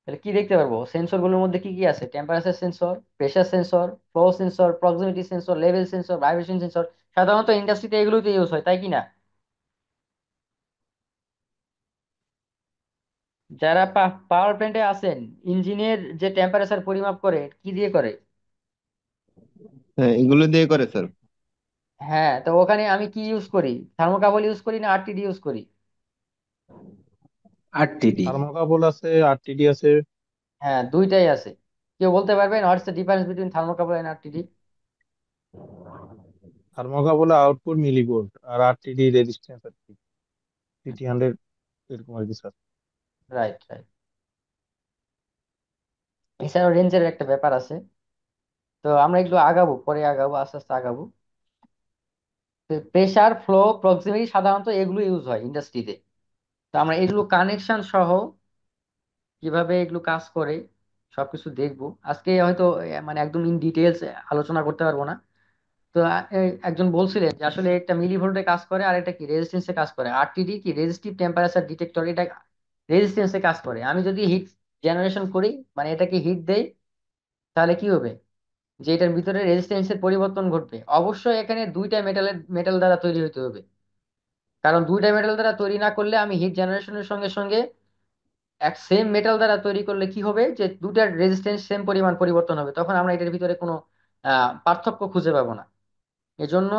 তাহলে কি দেখতে পারবো, সেন্সর গুলোর মধ্যে কি কি আছে? Temperature sensor, pressure sensor, flow sensor, proximity sensor, level sensor, vibration sensor. সাধারণত ইন্ডাস্ট্রিতে এগুলোতে ইউজ হয়, তাই কি না? যারা পাওয়ার প্ল্যান্টে আছেন, ইঞ্জিনের যে টেম্পারেচার পরিমাপ করে কি দিয়ে করে? হ্যাঁ, এগুলো দিয়ে করে স্যার। হ্যাঁ, তো ওখানে আমি কি ইউজ করি? থার্মোকাপল ইউজ করি না আরটিডি ইউজ করি? আরটিডি। থার্মোকাপল আছে, আরটিডি আছে। হ্যাঁ, দুইটাই আছে। কেউ বলতে পারবেন what's the difference between thermocouple and RTD? থার্মোকাপলে আউটপুট মিলিভোল্ট আর আরটিডি রেজিস্ট্যান্স আর কি, 300 এরকম আর কি স্যার। Right, right. এছাড়াও রেঞ্জের একটা ব্যাপার আছে। তো আমরা একটু আগাবো, পরে আগাবো, আস্তে আস্তে আগাবো। প্রেসার, ফ্লো, প্রক্সিমিটি সাধারণত এগুলো ইউজ হয় ইন্ডাস্ট্রিতে। তো আমরা এগুলো কানেকশন সহ কিভাবে এগুলো কাজ করে সবকিছু দেখবো আজকে। হয়তো মানে একদম ইন ডিটেলস আলোচনা করতে পারবো না। তো একজন বলছিলেন যে আসলে একটা মিলিভোল্টে কাজ করে আর একটা কি রেজিস্ট্যান্সে কাজ করে। আরটিডি কি রেজিস্টিভ টেম্পারেচার ডিটেক্টর, এটা রেজিস্ট্যান্সে কাজ করে। আমি যদি হিট জেনারেশন করি, মানে এটাকে হিট দেই, তাহলে কি হবে যে এটার ভিতরে রেজিস্ট্যান্সের পরিবর্তন ঘটবে। অবশ্যই এখানে দুইটা মেটাল দ্বারা তৈরি হতে হবে। কারণ দুইটা মেটাল দ্বারা তৈরি না করলে আমি হিট জেনারেশনের সঙ্গে সঙ্গে এক সেম মেটাল দ্বারা তৈরি করলে কি হবে যে দুটার রেজিস্ট্যান্স সেম পরিমাণ পরিবর্তন হবে, তখন আমরা এটার ভিতরে কোনো পার্থক্য খুঁজে পাবো না। এজন্য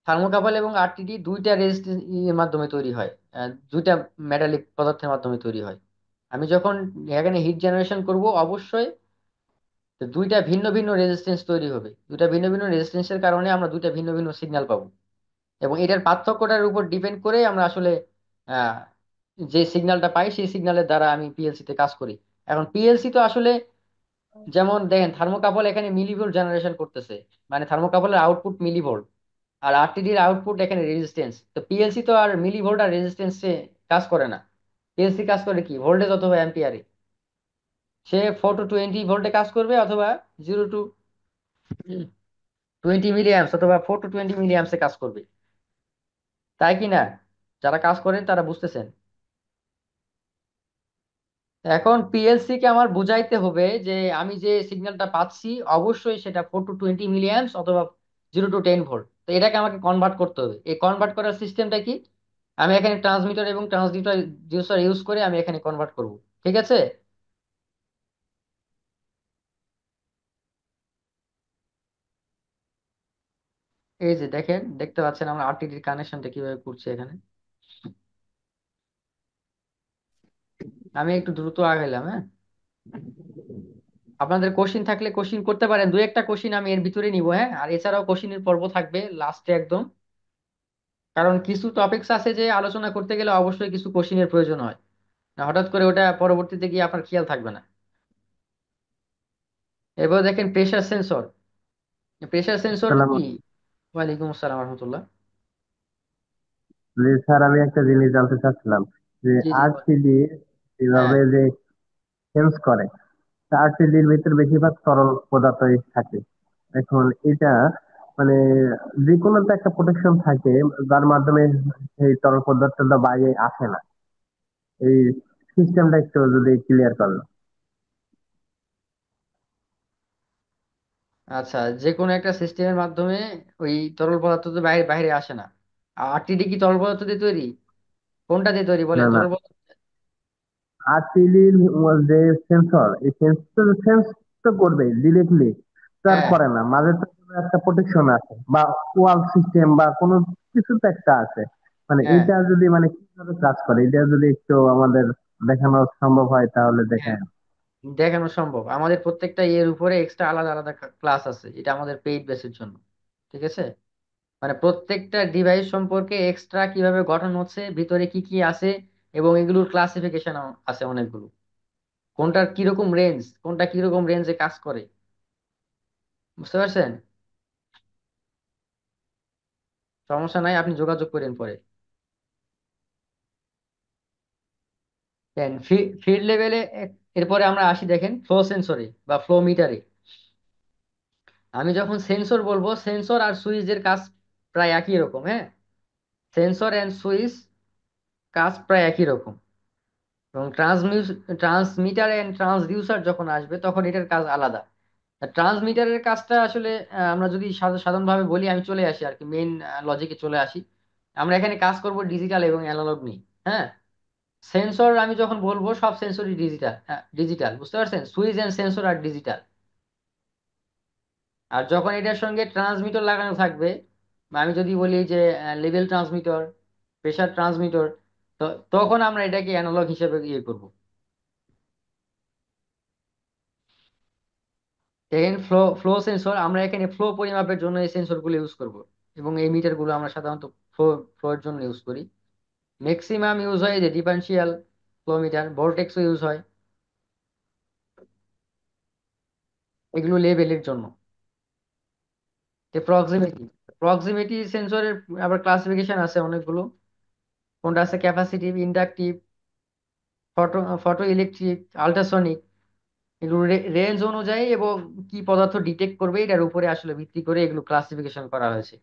থার্মোকাপল এবং আরটিডি দুইটা রেজিস্ট্যান্স এর মাধ্যমে তৈরি হয়, দুইটা মেটালিক পদার্থের মাধ্যমে তৈরি হয়। আমি যখন এখানে হিট জেনারেশন করব অবশ্যই দুইটা ভিন্ন ভিন্ন রেজিস্ট্যান্স তৈরি হবে। দুইটা ভিন্ন ভিন্ন রেজিস্ট্যান্সের কারণে আমরা দুইটা ভিন্ন ভিন্ন সিগন্যাল পাবো। এবং এটার পার্থক্যটার উপর ডিপেন্ড করে আমরা আসলে আহ, যে সিগন্যালটা পাই সেই সিগন্যালের দ্বারা আমি পিএলসি তে কাজ করি। এখন পিএলসি তো আসলে যেমন দেখেন থার্মোকাপল এখানে মিলিভোল্ট জেনারেশন করতেছে, মানে থার্মোকাপলের আউটপুট মিলিভোল্ট, আর আরটিডির আউটপুট এখানে রেজিস্ট্যান্স। তো পিএলসি তো আর মিলিভোল্ট আর রেজিস্ট্যান্সে কাজ করে না। পিএলসি কাজ করে কি ভোল্টেজ অথবা অ্যাম্পিয়ারে। সে 4 to 20 ভোল্টে কাজ করবে, অথবা 0 to 20 মিলি অ্যাম্পস, অথবা 4 to 20 মিলি অ্যাম্পসে কাজ করবে, তাই কি না? যারা কাজ করেন তারা বুঝতেছেন। এখন পিএলসি কে আমার বুঝাইতে হবে যে আমি যে সিগন্যালটা পাচ্ছি অবশ্যই সেটা 4 to 20 মিলি অ্যাম্পস অথবা 0 to 10 ভোল্ট। তো এটাকে আমাকে কনভার্ট করতে হবে। এই কনভার্ট করার সিস্টেমটা কি? আমি এখানে ট্রান্সমিটার এবং ট্রান্সডিউসার ইউজ করে আমি এখানে কনভার্ট করব। ঠিক আছে? এই যে দেখেন, দেখতে পাচ্ছেন আমরা আরটিডির কানেকশনটা কিভাবে করছি এখানে। আমি একটু দ্রুত আগাইলাম, হ্যাঁ। আপনাদের কোশ্চিন থাকলে কোশ্চিন করতে পারেন, দু একটা কোশ্চিন আমি এর ভিতরে নিব, হ্যাঁ। আর এছাড়াও কোশ্চিনের পর্ব থাকবে লাস্টে একদম। কারণ কিছু টপিকস আছে যে আলোচনা করতে গেলে অবশ্যই কিছু কোশ্চিনের প্রয়োজন হয়, না হঠাৎ করে ওটা পরবর্তীতে গিয়ে আপনার খেয়াল থাকবে না। এবার দেখেন প্রেসার সেন্সর। প্রেসার সেন্সর সালাম। কি? ওয়ালাইকুম আসসালাম রহমতুল্লাহ। জি স্যার, আমি একটা জিনিস জানতে চাচ্ছিলাম যে জি জি, বলেন। আরটিডি হ্যাঁ এইভাবে যে সেন্স করে, 4 সিলির ভিতরে বেশিরভাগ তরল পদার্থই থাকে। এখন এটা মানে যে কোনো তো একটা প্রোটেকশন থাকে যার মাধ্যমে এই তরল পদার্থটা বাইরে আসে না। এই সিস্টেমটা একটু যদি ক্লিয়ার করেন। আচ্ছা, যে কোনো একটা সিস্টেমের মাধ্যমে ওই তরল পদার্থ তো বাইরে বাইরে আসে না। আরটিডি কি তরল পদার্থ দিয়ে তৈরি? কোনটা দিয়ে তৈরি না বলেন না, তরল পদার্থ? 8 সিলির যে সেন্সর, এই সেন্স তো করবে ডিরেক্টলি, তো আর হ্যাঁ করে না, মাঝে তো কোনো একটা প্রোটেকশন আছে বা ওয়াল সিস্টেম বা কোনো কিছু তো একটা আছে। মানে হ্যাঁ এইটা যদি মানে কিভাবে কাজ করে এটা যদি একটু আমাদের দেখানো সম্ভব হয় তাহলে হ্যাঁ, দেখেন। দেখানো সম্ভব। আমাদের প্রত্যেকটা ইয়ের উপরে এক্সট্রা আলাদা আলাদা ক্লাস আছে, এটা আমাদের পেইড বেসের জন্য। ঠিক আছে, মানে প্রত্যেকটা ডিভাইস সম্পর্কে এক্সট্রা কিভাবে গঠন হচ্ছে, ভিতরে কি কি আছে, এবং এগুলোর ক্লাসিফিকেশন আছে অনেকগুলো। কোনটার কিরকম রেঞ্জ, কোনটা কিরকম রেঞ্জে কাজ করে, বুঝতে পারছেন? সমস্যা নাই, আপনি যোগাযোগ করেন পরে। দেন ফিল্ড লেভেলে এরপরে আমরা আসি, দেখেন ফ্লো সেন্সরে বা ফ্লো মিটারে। আমি যখন সেন্সর বলবো, সেন্সর আর সুইচের কাজ প্রায় একই রকম। হ্যাঁ, সেন্সর এন্ড সুইচ কাজ প্রায় একই রকম। এবং ট্রান্সমিটার এন্ড ট্রান্সডিউসার যখন আসবে তখন এটার কাজ আলাদা। ট্রান্সমিটারের কাজটা আসলে আমরা যদি সাধারণভাবে বলি, আমি চলে আসি আর কি মেইন লজিকে চলে আসি। আমরা এখানে কাজ করব ডিজিটাল এবং অ্যানালগ নিয়ে। হ্যাঁ, সেন্সর আমি যখন বলবো সব সেন্সরই ডিজিটাল, ডিজিটাল, বুঝতে পারছেন? সুইচ এন্ড সেন্সর আর ডিজিটাল। আর যখন এটার সঙ্গে ট্রান্সমিটার লাগানো থাকবে, বা আমি যদি বলি যে লেভেল ট্রান্সমিটার, প্রেসার ট্রান্সমিটার, তো তখন আমরা এটাকে অ্যানালগ হিসেবে ইয়ে করব। দেখেন ফ্লো ফ্লো সেন্সর, আমরা এখানে ফ্লো পরিমাপের জন্য এই সেন্সরগুলো ইউজ করব। এবং এই মিটারগুলো আমরা সাধারণত ফ্লো ফ্লোর জন্য ইউজ করি। ম্যাক্সিমাম ইউজ হয় যে ডিফারেন্সিয়াল ফ্লো মিটার, ভোল্টেক্সও ইউজ হয়, এগুলো লেভেলের জন্য। প্রক্সিমিটি প্রক্সিমিটি সেন্সরের আবার ক্লাসিফিকেশন আছে অনেকগুলো। কোনটা আছে capacitive, inductive, photo electric, ultrasonic. এগুলো রেঞ্জ অনুযায়ী এবং কি পদার্থ ডিটেক্ট করবে এটার উপরে আসলে ভিত্তি করে এগুলো ক্লাসিফিকেশন করা হয়েছে।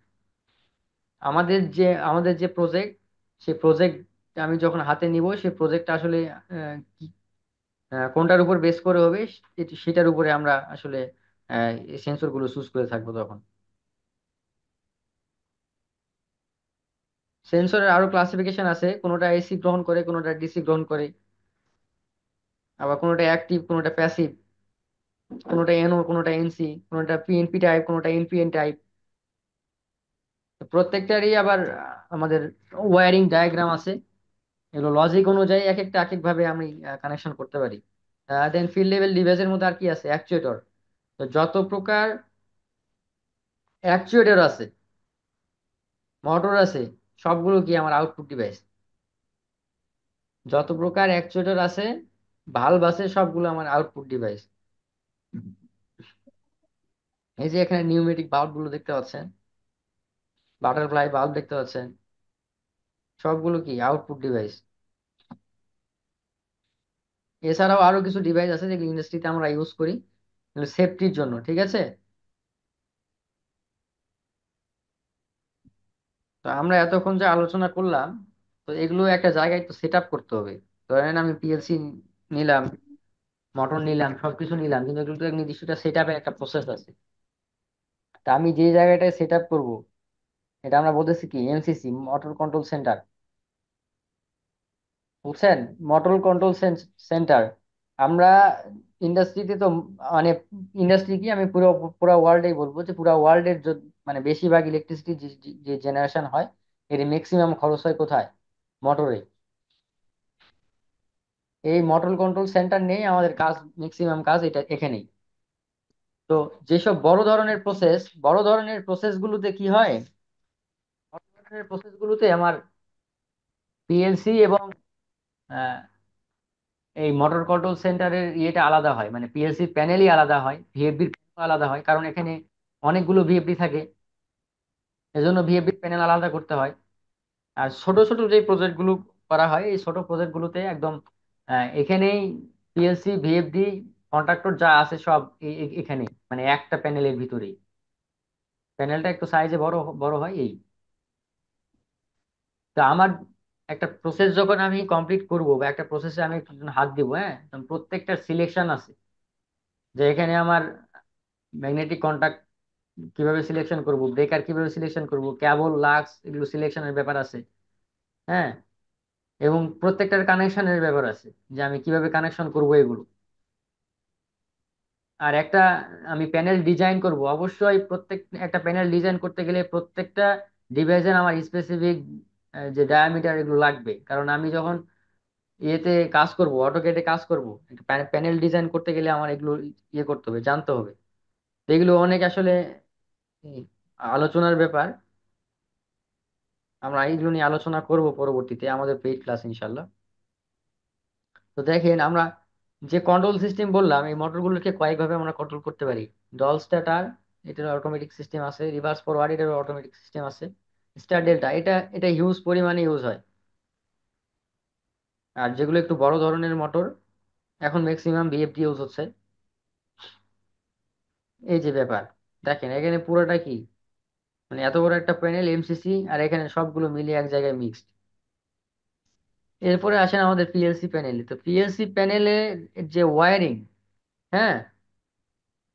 আমাদের যে প্রজেক্ট, সেই প্রজেক্ট আমি যখন হাতে নিব, সেই প্রজেক্টটা আসলে কোনটার উপর বেস করে হবে, সেটার উপরে আমরা আসলে সেন্সর গুলো চুজ করে থাকবো তখন। সেন্সরের আরো ক্লাসিফিকেশন আছে, কোনোটা এসি গ্রহণ করে, কোনোটা ডিসি গ্রহণ করে, আবার কোনোটা অ্যাক্টিভ, কোনোটা প্যাসিভ, কোনোটা এনও, কোনোটা এনসি, কোনোটা পিএনপি টাইপ, কোনোটা এনপিএন টাইপ। প্রত্যেকটারই আবার আমাদের ওয়্যারিং ডায়াগ্রাম আছে। এগুলো লজিক অনুযায়ী এক একটা এক এক ভাবে আমি কানেকশন করতে পারি। দেন ফিল্ড লেভেল ডিভাইসের মধ্যে আর কি আছে, অ্যাকচুয়েটর। তো যত প্রকার অ্যাকচুয়েটর আছে, মোটর আছে, সবগুলো কি আমার আউটপুট ডিভাইস। যত প্রকার অ্যাকচুয়েটর আছে, ভালভ আছে, সবগুলো আমার আউটপুট ডিভাইস। এই যে এখানে নিউমেটিক ভালভ গুলো দেখতে পাচ্ছেন, বাটারফ্লাই ভালভ দেখতে পাচ্ছেন, সবগুলো কি আউটপুট ডিভাইস। এছাড়াও আরো কিছু ডিভাইস আছে যেগুলো ইন্ডাস্ট্রিতে আমরা ইউজ করি সেফটির জন্য। ঠিক আছে, তো আমরা এতক্ষণ যে আলোচনা করলাম, তো এগুলো একটা জায়গায় তো সেট আপ করতে হবে। ধরেন আমি পিএলসি নিলাম, মোটর নিলাম, সবকিছু নিলাম, কিন্তু এগুলো তো এক নির্দিষ্ট সেট আপের একটা প্রসেস আছে। তা আমি যে জায়গাটায় সেট আপ করবো, এটা আমরা বলতেছি কি এমসিসি, মোটর কন্ট্রোল সেন্টার, বুঝছেন? Motor control centre. আমরা ইন্ডাস্ট্রিতে তো মানে ইন্ডাস্ট্রি কি, আমি পুরো পুরো ওয়ার্ল্ডেই বলবো যে পুরো ওয়ার্ল্ডের মানে বেশিরভাগ ইলেকট্রিসিটি যে জেনারেশন হয়, এর ম্যাক্সিমাম খরচ হয় কোথায়? মোটরে। এই মোটর কন্ট্রোল সেন্টার নেই আমাদের কাজ, ম্যাক্সিমাম কাজ এটা এখানেই। তো যেসব বড় ধরনের প্রসেস গুলোতে কি হয়, বড় ধরনের প্রসেস গুলোতে আমার পিএলসি এবং আহ, এই মোটর কন্ট্রোল সেন্টারের ইয়েটা আলাদা হয়, মানে পিএলসি প্যানেলই আলাদা হয়, ভিএফডির আলাদা হয়, কারণ এখানে অনেকগুলো ভিএফডি থাকে, এজন্য ভিএফডি প্যানেল আলাদা করতে হয়। আর ছোট ছোট যে প্রজেক্ট গুলো করা হয়, এই ছোট প্রজেক্ট গুলোতে একদম এখানেই পিএলসি ভিএফডি কন্ট্রাক্টর যা আছে সব এখানে, মানে একটা প্যানেলের ভিতরেই। প্যানেলটা একটু সাইজে বড় বড় হয় এই। তো আমার একটা প্রসেস যখন আমি কমপ্লিট করব বা একটা প্রসেসে আমি যখন হাত দিব, হ্যাঁ, তখন প্রত্যেকটা সিলেকশন আছে, যে এখানে আমার ম্যাগনেটিক কন্ট্যাক্ট কিভাবে সিলেকশন করব, ব্রেকার কিভাবে সিলেকশন করব, কেবল লাক্স এগুলো সিলেকশনের ব্যাপার আছে। হ্যাঁ, এবং প্রত্যেকটার কানেকশনের ব্যাপার আছে, যে আমি কিভাবে কানেকশন করব এগুলো। আর একটা আমি প্যানেল ডিজাইন করব, অবশ্যই প্রত্যেক একটা প্যানেল ডিজাইন করতে গেলে প্রত্যেকটা ডিভাইসের আমার স্পেসিফিক যে ডায়ামিটার এগুলো লাগবে, কারণ আমি যখন ইয়েতে কাজ করব, অটোকেটে কাজ করব, একটা প্যানেল ডিজাইন করতে গেলে আমার এগুলো ইয়ে করতে হবে, জানতে হবে। তো এগুলো অনেক আসলে এই, আলোচনার ব্যাপার। আমরা এইগুলো নিয়ে আলোচনা করব পরবর্তীতে আমাদের পেইড ক্লাস ইনশাল্লাহ। তো দেখেন, আমরা যে কন্ট্রোল সিস্টেম বললাম, এই মোটরগুলোকে কয়েকভাবে আমরা কন্ট্রোল করতে পারি। ডল স্টার্টার, এটার অটোমেটিক সিস্টেম আছে। রিভার্স ফরওয়ার্ড, এটার অটোমেটিক সিস্টেম আছে। স্টার ডেল্টা, এটা এটা হিউজ পরিমাণে ইউজ হয়। আর যেগুলো একটু বড় ধরনের মোটর, এখন ম্যাক্সিমাম বিএফডি ইউজ হচ্ছে। এই যে ব্যাপার, দেখেন এখানে পুরোটা কি, মানে এত বড় একটা প্যানেল এমসিসি, আর এখানে সবগুলো মিলিয়ে এক জায়গায় মিক্সড। এরপরে আসেন আমাদের পিএলসি প্যানেলে। তো পিএলসি প্যানেলে যে ওয়্যারিং, হ্যাঁ,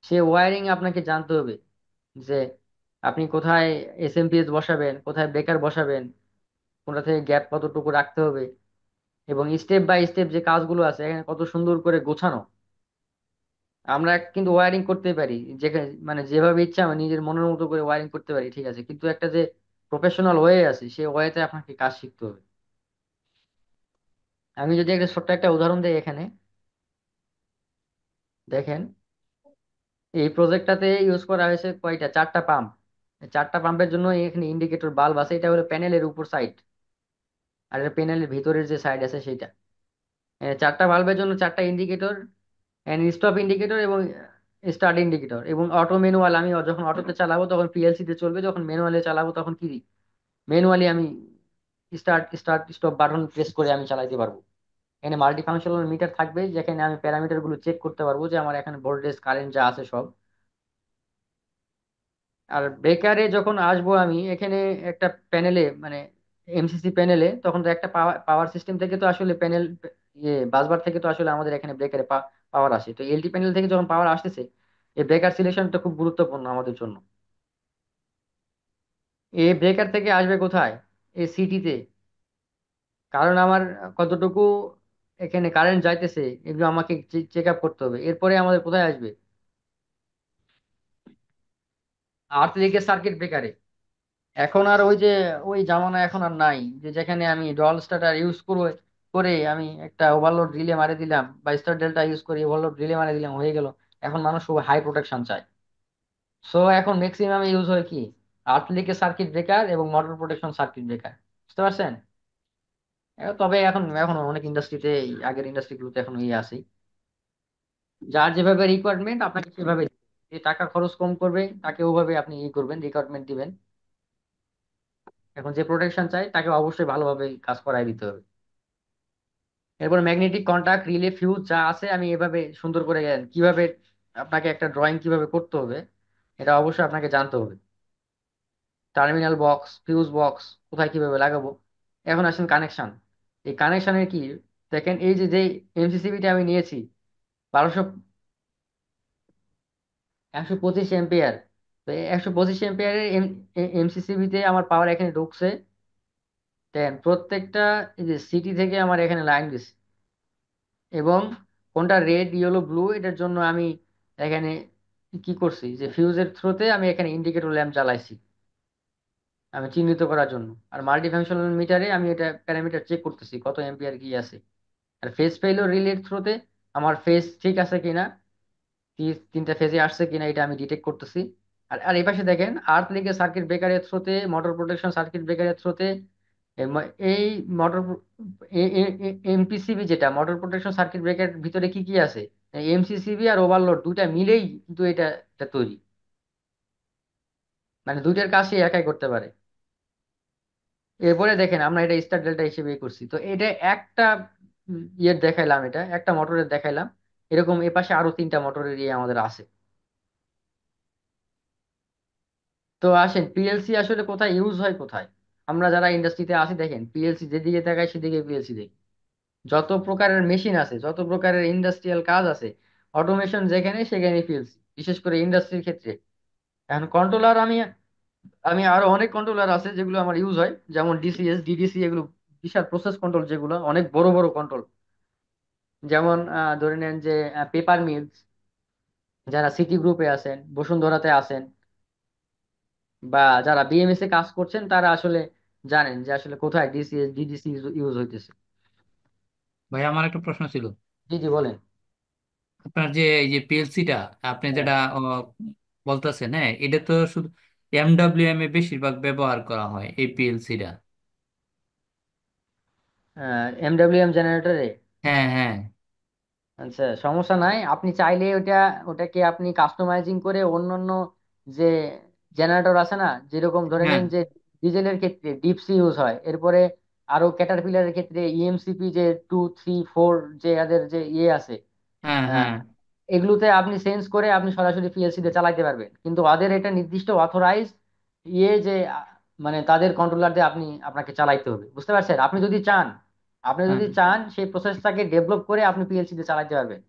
সে ওয়্যারিং আপনাকে জানতে হবে, যে আপনি কোথায় এসএমপিএস বসাবেন, কোথায় ব্রেকার বসাবেন, কোনটা থেকে গ্যাপ কতটুকু রাখতে হবে, এবং স্টেপ বাই স্টেপ যে কাজগুলো আছে এখানে কত সুন্দর করে গোছানো। আমরা কিন্তু ওয়্যারিং করতে পারি যেখানে, মানে যেভাবে ইচ্ছা আমি নিজের মনের মতো করে ওয়্যারিং করতে পারি, ঠিক আছে, কিন্তু একটা যে প্রফেশনাল ওয়ে আছে সেই ওয়েতে আপনাকে কাজ শিখতে হবে। আমি যদি একটা ছোট্ট একটা উদাহরণ দিই এখানে, দেখেন এই প্রজেক্টটাতে ইউজ করা হয়েছে কয়টা, চারটা পাম্প। চারটা পাম্পের জন্য এখানে ইন্ডিকেটর বাল্ব আছে, এটা হলো প্যানেলের উপর সাইড, আর এটা প্যানেলের ভিতরের যে সাইড আছে সেটা। চারটা বাল্বের জন্য চারটা ইন্ডিকেটর, স্টপ ইন্ডিকেটর এবং স্টার্ট ইন্ডিকেটর, এবং অটো ম্যানুয়াল। আমি যখন অটোতে চালাবো তখন পিএলসি তে চলবে, যখন ম্যানুয়ালে চালাবো তখন কি ম্যানুয়ালি আমি start start stop button press করে আমি চালাতে পারবো। এখানে মাল্টি ফাংশনাল মিটার থাকবে, যেখানে আমি প্যারামিটার গুলো চেক করতে পারবো, যে আমার এখানে ভোল্টেজ কারেন্ট যা আছে সব। আর ব্রেকারে যখন আসবো আমি এখানে একটা প্যানেলে, মানে এমসিসি প্যানেলে, তখন তো একটা পাওয়ার সিস্টেম থেকে তো আসলে প্যানেল, বাসবার থেকে তো আসলে আমাদের এখানে ব্রেকারে পাওয়ার আসে। তো এলটি প্যানেল থেকে যখন পাওয়ার আসতেছে, এই ব্রেকার সিলেকশনটা খুব গুরুত্বপূর্ণ আমাদের জন্য। এই ব্রেকার থেকে আসবে কোথায়, এই সিটিতে, কারণ আমার কতটুকু এখানে কারেন্ট যাইতেছে এগুলো আমাকে চেক আপ করতে হবে। এরপরে আমাদের কোথায় আসবে, আর্থ লিকেজ সার্কিট ব্রেকারে। এখন আর ওই যে ওই জামানা এখন আর নাই, যে যেখানে আমি ডল স্টার্টার ইউজ করে আমি একটা ওভারলোড রিলে মারি দিলাম, বা স্টার ডেল্টা ইউজ করে ওভারলোড রিলে মারি দিলাম, হয়ে গেল। এখন মানুষ খুব হাই প্রোটেকশন চায়। সো এখন ম্যাক্সিমাম ইউজ হয় কি, আর্থ লিকেজ সার্কিট ব্রেকার এবং মোটর প্রোটেকশন সার্কিট ব্রেকার। বুঝতে পারছেন? তবে এখন এখন অনেক ইন্ডাস্ট্রিতে, আগের ইন্ডাস্ট্রিগুলোতে এখন ইয়ে আছে, যার যেভাবে রিকোয়ারমেন্ট আপনাকে সেভাবে যে টাকা খরচ কম করবে তাকে ওভাবে আপনি ই করবেন, রিকোয়ারমেন্ট দিবেন। এখন যে প্রোটেকশন চাই তাকে অবশ্যই ভালোভাবে কাজ করাই দিতে হবে। এরপর ম্যাগনেটিক কন্টাক্ট, রিলে, ফিউজ যা আছে আমি এভাবে সুন্দর করে কিভাবে আপনাকে একটা ড্রয়িং কিভাবে করতে হবে এটা অবশ্যই আপনাকে জানতে হবে। টার্মিনাল বক্স, ফিউজ বক্স কোথায় কিভাবে লাগাবো। এখন আসেন কানেকশন। এই কানেকশনের কি, দেখেন এই যে যে এমসিসিবিটা আমি নিয়েছি 1200, 125 এম্পিয়ার। তো 125 এম্পিয়ারের এমসিসিবিতে আমার পাওয়ার এখানে ঢুকছে 10। প্রত্যেকটা এই যে সিটি থেকে আমার এখানে লাইন দিচ্ছে, এবং কোনটা রেড, ইয়েলো, ব্লু, এটার জন্য আমি এখানে কি করছি, যে ফিউজের থ্রোতে আমি এখানে ইন্ডিকেটর ল্যাম্প জ্বালাইছি আমি চিহ্নিত করার জন্য। আর মাল্টি ফাংশনাল মিটারে আমি এটা প্যারামিটার চেক করতেছি কত এম্পিয়ার কি আছে। আর ফেজ ফেইলিওর রিলের থ্রোতে আমার ফেজ ঠিক আছে কিনা, তিনটা ফেজে আসছে কিনা এটা আমি ডিটেক্ট করতেছি। আর আর এই পাশে দেখেন আর্থ লিগে সার্কিট ব্রেকারের থ্রোতে, মোটর প্রোটেকশন সার্কিট ব্রেকারের থ্রোতে, এই মোটর এমপিসিবি যেটা মোটর প্রোটেকশন সার্কিট ব্রেকারের ভিতরে কি কি আছে, এমসিসিবি আর ওভারলোড দুইটা মিলেই কিন্তু এটা এটা তৈরি, মানে দুইটার কাজ সে একাই করতে পারে। এরপরে দেখেন আমরা এটা স্টার ডেল্টা হিসেবে করছি, তো এটা একটা ইয়ের দেখাইলাম, এটা একটা মোটরের দেখাইলাম, এরকম এ পাশে আরো 3টা মোটরের ইয়ে আমাদের আছে। তো আসেন, পিএলসি আসলে কোথায় ইউজ হয় কোথায়? আমরা যারা ইন্ডাস্ট্রিতে আছি দেখেন, পিএলসি যেদিকে তাকাই সেদিকে পিএলসি দেখি। যত প্রকারের মেশিন আছে, যত প্রকারের ইন্ডাস্ট্রিয়াল কাজ আছে, অটোমেশন যেখানে সেখানে পিএলসি, বিশেষ করে ইন্ডাস্ট্রির ক্ষেত্রে। এখন কন্ট্রোলার, আমি আমি আরো অনেক কন্ট্রোলার আছে যেগুলো আমার ইউজ হয়, যেমন ডিসিএস, ডিডিসি, এগুলো বিশাল প্রসেস কন্ট্রোল, যেগুলো অনেক বড় বড় কন্ট্রোল। যেমন ধরে নেন যে পেপার মিলস, যারা সিটি গ্রুপে আছেন, বসুন্ধরাতে আছেন, বা যারা বিএমএস এ কাজ করছেন, তারা আসলে জানেন যে আসলে কোথায় ডিসিএস, ডিডিসি ইউজ হইতেছে। ভাই আমার একটা প্রশ্ন ছিল। জি জি, বলেন। আপনার যে এই যে পিএলসিটা আপনি হ্যাঁ, যেটা বলতেছেন, হ্যাঁ, এটা তো শুধু এমডব্লিউএম এ বেশিরভাগ ব্যবহার করা হয় এই পিএলসিটা। এমডব্লিউএম জেনারেটরে। হ্যাঁ হ্যাঁ আচ্ছা, সমস্যা নাই, আপনি চাইলে ওটাকে আপনি কাস্টমাইজিং করে অন্যান্য যে জেনারেটর আছে না, যেরকম ধরে হ্যাঁ নেন যে ডিজেলের ক্ষেত্রে ডিপসি ইউজ হয়, এরপরে আরো ক্যাটারপিলারের ক্ষেত্রে ইএমসিপি যে 2, 3, 4, যে এদের যে ইয়ে আছে, হ্যাঁ আহ, হ্যাঁ। এগুলোতে আপনি চেঞ্জ করে আপনি সরাসরি পিএলসি তে চালাতে পারবেন, কিন্তু ওদের এটা নির্দিষ্ট অথরাইজ ইয়ে যে মানে তাদের কন্ট্রোলার দিয়ে আপনাকে চালাইতে হবে, বুঝতে পারছেন? হ্যাঁ। আপনি যদি চান সেই প্রসেসটাকে ডেভেলপ করে আপনি পিএলসি তে চালাতে পারবেন।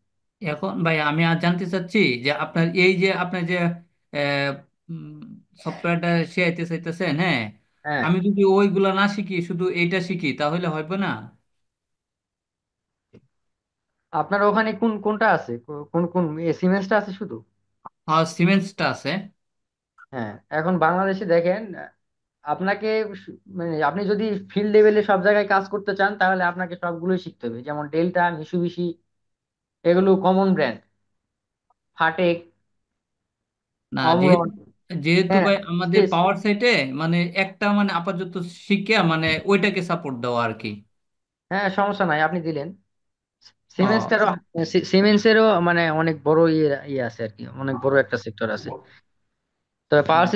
এখন ভাই আমি আর জানতে চাচ্ছি যে আপনার এই যে আপনার যে সফটওয়্যারটা শিখাইতে চাইতেছেন, হ্যাঁ, হ্যাঁ, আমি যদি ওইগুলা না শিখি শুধু এইটা শিখি তাহলে হবে না? আপনার ওখানে কোনটা আছে, কোন কোন সিমেন্সটা আছে শুধু? আর সিমেন্সটা আছে। হ্যাঁ, এখন বাংলাদেশে দেখেন, আপনাকে মানে আপনি যদি ফিল্ড লেভেলে সব জায়গায় কাজ করতে চান, তাহলে আপনাকে সবগুলোই শিখতে হবে, যেমন ডেল্টা, মিশুবিশি, এগুলো কমন ব্র্যান্ড, ফাটেক, না, যেহেতু অমরন। যেহেতু হ্যাঁ, ভাই আমাদের yes, পাওয়ার সাইটে মানে একটা মানে আপাতত শিখে মানে ওইটাকে সাপোর্ট দেওয়া আর কি। হ্যাঁ, সমস্যা নাই, আপনি দিলেন। সিমেন্সটারও ও সিমেন্সেরও মানে অনেক বড় ইয়ে আছে আর কি, অনেক বড় একটা সেক্টর আছে। তবে পাওয়ার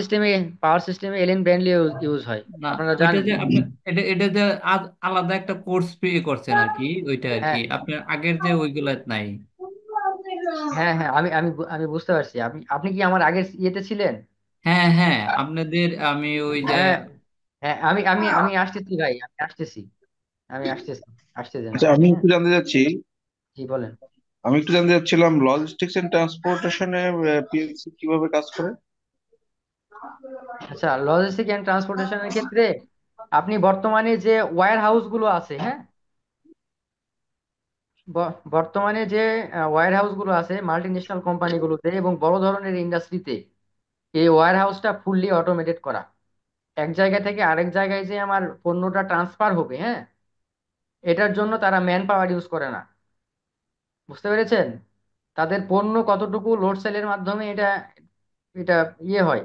সিস্টেমে এলিন ব্র্যান্ডলি ইউজ হয়, না, আপনারা ওইটা জানেন। যে আপনি এটা যে আলাদা একটা কোর্স পে করছেন আর কি, ওইটা আর কি হ্যাঁ আপনার আগের যে ওইগুলা নাই। হ্যাঁ হ্যাঁ, আমি বুঝতে পারছি, আপনি কি আমার আগের ইয়েতে ছিলেন? হ্যাঁ হ্যাঁ, আপনাদের আমি ওই যে হ্যাঁ হ্যাঁ, আমি আসতেছি ভাই, আমি আসতেছি, আসতেছেন আচ্ছা, আপনি, আমি হ্যাঁ। একটু জানতে চাচ্ছি, জি, বলেন। আমি একটু জানতে চাচ্ছিলাম লজিস্টিক্স এন্ড ট্রান্সপোর্টেশনে পিএলসি কিভাবে কাজ করে? আচ্ছা, লজিস্টিক এন্ড ট্রান্সপোর্টেশনের ক্ষেত্রে আপনি বর্তমানে যে ওয়্যার হাউস গুলো আছে, হ্যাঁ, বর্তমানে যে ওয়্যার হাউস গুলো আছে মাল্টি ন্যাশনাল কোম্পানিগুলোতে এবং বড় ধরনের ইন্ডাস্ট্রিতে, এই ওয়্যার হাউসটা ফুললি অটোমেটেড করা। এক জায়গা থেকে আরেক জায়গায় যে আমার পণ্যটা ট্রান্সফার হবে, হ্যাঁ, এটার জন্য তারা ম্যান পাওয়ার ইউজ করে না, বুঝতে পেরেছেন? তাদের পণ্য কতটুকু লোড সেলের মাধ্যমে এটা এটা ইয়ে হয়,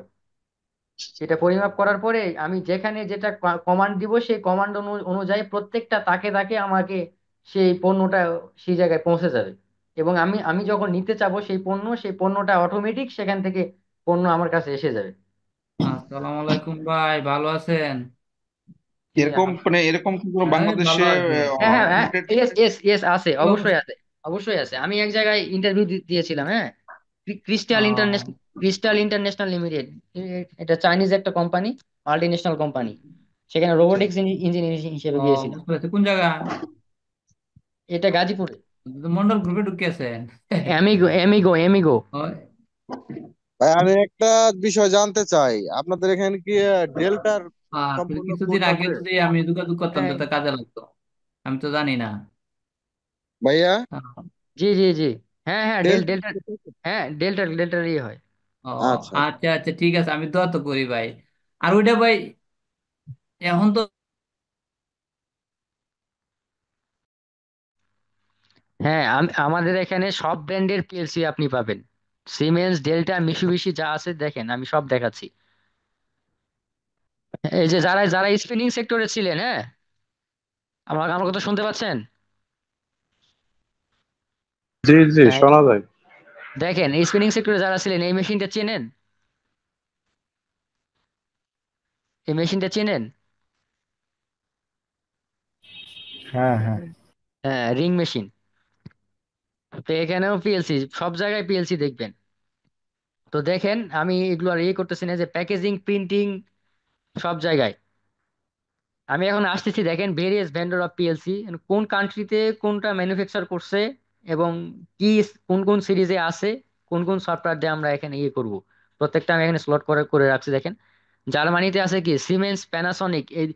এটা পরিমাপ করার পরে আমি যেখানে যেটা কমান্ড দিব, সেই কমান্ড অনুযায়ী প্রত্যেকটা তাকে তাকে আমাকে সেই পণ্যটা সেই জায়গায় পৌঁছে যাবে। এবং আমি আমি যখন নিতে চাবো সেই পণ্যটা অটোমেটিক সেখান থেকে পণ্য আমার কাছে এসে যাবে। আসসালামু আলাইকুম ভাই, ভালো আছেন? জি, এরকম মানে এরকম কি কোনো হ্যাঁ বাংলাদেশে ভালো আছি। হ্যাঁ হ্যাঁ হ্যাঁ, অটোমেটেড? ইয়েস ইয়েস ইয়েস, আছে, কি অবশ্যই অবস্থা? আছে, অবশ্যই আছে। আমি এক জায়গায় ইন্টারভিউ দিয়েছিলাম, হ্যাঁ, ও ক্রিস্টাল ইন্টারন্যাশনাল লিমিটেড, এটা চাইনিজ একটা কোম্পানি, মাল্টি ন্যাশনাল কোম্পানি, সেখানে রোবোটিক্স ইঞ্জিনিয়ার হিসেবে ও, গিয়েছিলাম। বুঝতে পারছি কোন জায়গা। এটা গাজীপুরে। মন্ডল গ্রুপে ঢুকিয়েছেন? এমিগো এমিগো এমিগো। ও, ভাই আমি একটা বিষয় জানতে চাই, আপনাদের এখানে কি ডেল্টার সম্পূর্ণ কিছুদিন কোর্স আগে আছে? যদি আমি যোগাযোগ করতাম হ্যাঁ, তো তা কাজে লাগতো। আমি তো জানি না। ভাইয়া হ্যাঁ। জি জি জি, হ্যাঁ হ্যাঁ, ডেল্টা ডেল্টা, হ্যাঁ, ডেল্টার ইয়ে হয়। ও আচ্ছা। আচ্ছা আচ্ছা, ঠিক আছে, আমি দোয়া তো করি ভাই। আর ওইটা ভাই এখন তো হ্যাঁ, আমাদের এখানে সব ব্র্যান্ডের পিএলসি আপনি পাবেন, সিমেন্স, ডেল্টা, মিশুবিশি যা আছে দেখেন, আমি সব দেখাচ্ছি। এই যে যারা যারা স্পিনিং সেক্টরে ছিলেন, হ্যাঁ, আমার আমার কথা শুনতে পাচ্ছেন? জি জি, হ্যাঁ, শোনা যায়। দেখেন, স্পিনিং সেক্টরে যারা ছিলেন, এই মেশিনটা চেনেন? এই মেশিনটা চেনেন? হ্যাঁ হ্যাঁ। হ্যাঁ, রিং মেশিন। তো এখানেও পিএলসি, সব জায়গায় পিএলসি দেখবেন। তো দেখেন আমি এগুলো আর ইয়ে করতেছি না, যে প্যাকেজিং, প্রিন্টিং, সব জায়গায়। আমি এখন আসতেছি, দেখেন ভেরিয়াস ভেন্ডর অফ পিএলসি, কোন কান্ট্রিতে কোনটা ম্যানুফ্যাকচার করছে, এবং কি কোন কোন সিরিজে আছে, কোন কোন সফটওয়্যার দিয়ে আমরা এখানে ইয়ে করব। প্রত্যেকটা আমি এখানে স্লট করে করে রাখছি। দেখেন জার্মানিতে আছে কি সিমেন্স, প্যানাসনিক, এই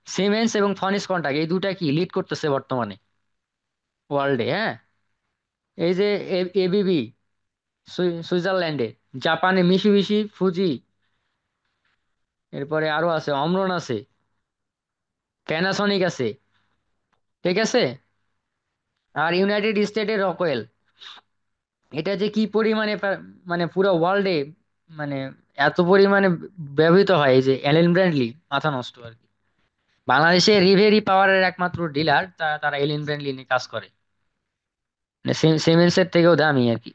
সিমেন্স এবং ফনিক্স, এই দুটা কি লিড করতেছে বর্তমানে ওয়ার্ল্ডে। হ্যাঁ, এই যে এবিবি সুইজারল্যান্ডে, জাপানে মিশুবিশি, ফুজি, এরপরে আরো আছে অমরন আছে, প্যানাসনিক আছে, ঠিক আছে। আর ইউনাইটেড স্টেটের রকওয়েল। এটা যে কি পরিমাণে মানে পুরো ওয়ার্ল্ডে, মানে এত পরিমাণে ব্যবহৃত হয়, এই যে এলেন ব্র্যান্ডলি, মাথা নষ্ট আর কি। বাংলাদেশে রিভেরি পাওয়ারের একমাত্র ডিলার, তারা এলেন ব্র্যান্ডলি নিয়ে কাজ করে, মানে সিমেন্সের থেকেও দামি আর কি।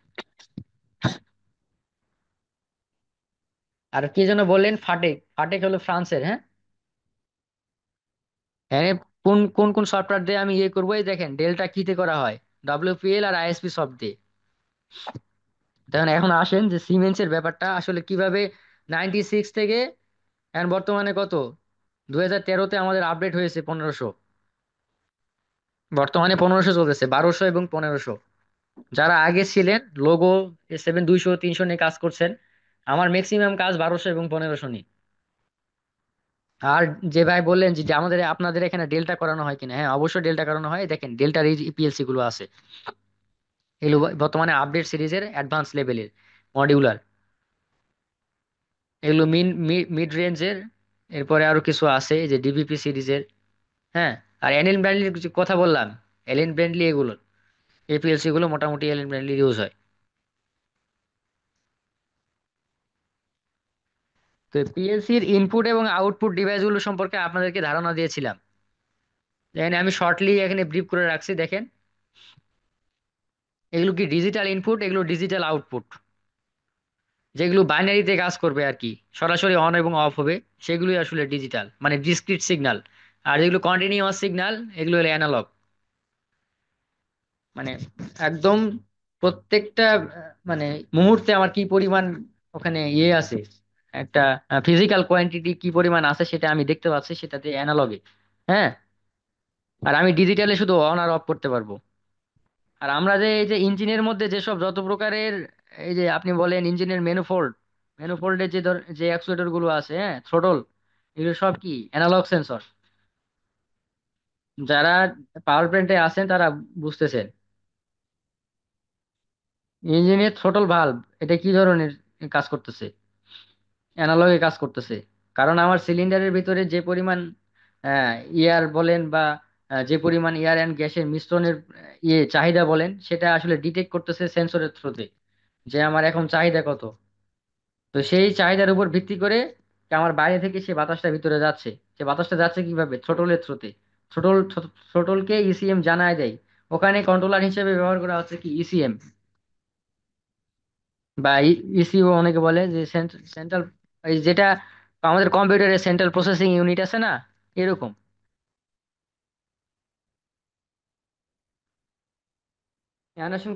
আর কি যেন বললেন, ফাটেক, ফাটেক হলো ফ্রান্সের। হ্যাঁ, হ্যাঁ, কোন কোন কোন সফটওয়্যার দিয়ে আমি ইয়ে করবো, এই দেখেন ডেলটা কিতে করা হয়, ডব্লিউপিএল আর আইএসপি সফট দিয়ে। দেখেন এখন আসেন যে সিমেন্সের ব্যাপারটা আসলে কিভাবে 96 থেকে এখন বর্তমানে কত, 2013-তে আমাদের আপডেট হয়েছে 1500, বর্তমানে 1500 চলতেছে, 1200 এবং 1500। যারা আগে ছিলেন লোগো S7 200 300 নিয়ে কাজ করছেন, আমার ম্যাক্সিমাম কাজ 1200 এবং 1500 নিয়ে। আর যে ভাই বললেন যে যে আমাদের আপনাদের এখানে ডেল্টা করানো হয় কিনা, হ্যাঁ অবশ্যই ডেল্টা করানো হয়। দেখেন ডেল্টার এই পিএলসি গুলো আছে, এগুলো বর্তমানে আপডেট সিরিজের অ্যাডভান্স লেভেলের মডিউলার, এগুলো মিড রেঞ্জের। এরপরে আরো কিছু আছে এই যে ডিবিপি সিরিজের। হ্যাঁ, আর এলেন ব্র্যান্ডলির কিছু কথা বললাম, এলেন ব্র্যান্ডলি এগুলো, এপিএলসি গুলো মোটামুটি এলেন ব্র্যান্ডলি ইউজ হয়। তো পিএলসির ইনপুট এবং আউটপুট ডিভাইসগুলো সম্পর্কে আপনাদেরকে ধারণা দিয়েছিলাম। এখানে আমি শর্টলি এখানে ব্রিফ করে রাখছি। দেখেন এগুলো কি ডিজিটাল ইনপুট, এগুলো ডিজিটাল আউটপুট। যেগুলো বাইনারিতে কাজ করবে আর কি, সরাসরি অন এবং অফ হবে, সেগুলোই আসলে ডিজিটাল, মানে ডিসক্রিট সিগন্যাল। আর যেগুলো কন্টিনিউয়াস সিগন্যাল, এগুলো হলো অ্যানালগ। মানে একদম প্রত্যেকটা মানে মুহূর্তে আমার কি পরিমাণ ওখানে ইয়ে আছে, একটা ফিজিক্যাল কোয়ান্টিটি কি পরিমাণ আছে সেটা আমি দেখতে পাচ্ছি, সেটাতে অ্যানালগে। হ্যাঁ, আর আমি ডিজিটালে শুধু অন আর অফ করতে পারবো। আর আমরা যে এই যে ইঞ্জিনের মধ্যে যেসব যত প্রকারের, এই যে আপনি বলেন ইঞ্জিনের ম্যানুফোল্ডের যে অ্যাকচুয়েটর গুলো আছে, হ্যাঁ থ্রোটল, এগুলো সব কি অ্যানালগ সেন্সর। যারা পাওয়ার প্ল্যান্টে আছেন তারা বুঝতেছেন। ইঞ্জিনের থ্রোটল ভালভ, এটা কি ধরনের কাজ করতেছে, অ্যানালগে কাজ করতেছে। কারণ আমার সিলিন্ডারের ভিতরে যে পরিমাণ ইয়ার বলেন বা যে পরিমাণ এয়ার অ্যান্ড গ্যাসের মিশ্রণের ইয়ে চাহিদা বলেন, সেটা আসলে ডিটেক্ট করতেছে সেন্সরের থ্রুতে, যে আমার এখন চাহিদা কত। তো সেই চাহিদার উপর ভিত্তি করে আমার বাইরে থেকে সে বাতাসটা ভিতরে যাচ্ছে। সে বাতাসটা যাচ্ছে কিভাবে, থ্রোটলের থ্রুতে। থ্রোটল থ্রোটলকে ইসিএম জানায় দেয়। ওখানে কন্ট্রোলার হিসেবে ব্যবহার করা হচ্ছে কি ইসিএম, বা ইসিও অনেকে বলে, যে সেন্ট্রাল, যেটা আমাদের কম্পিউটারের সেন্ট্রাল প্রসেসিং ইউনিট আছে না, এরকম।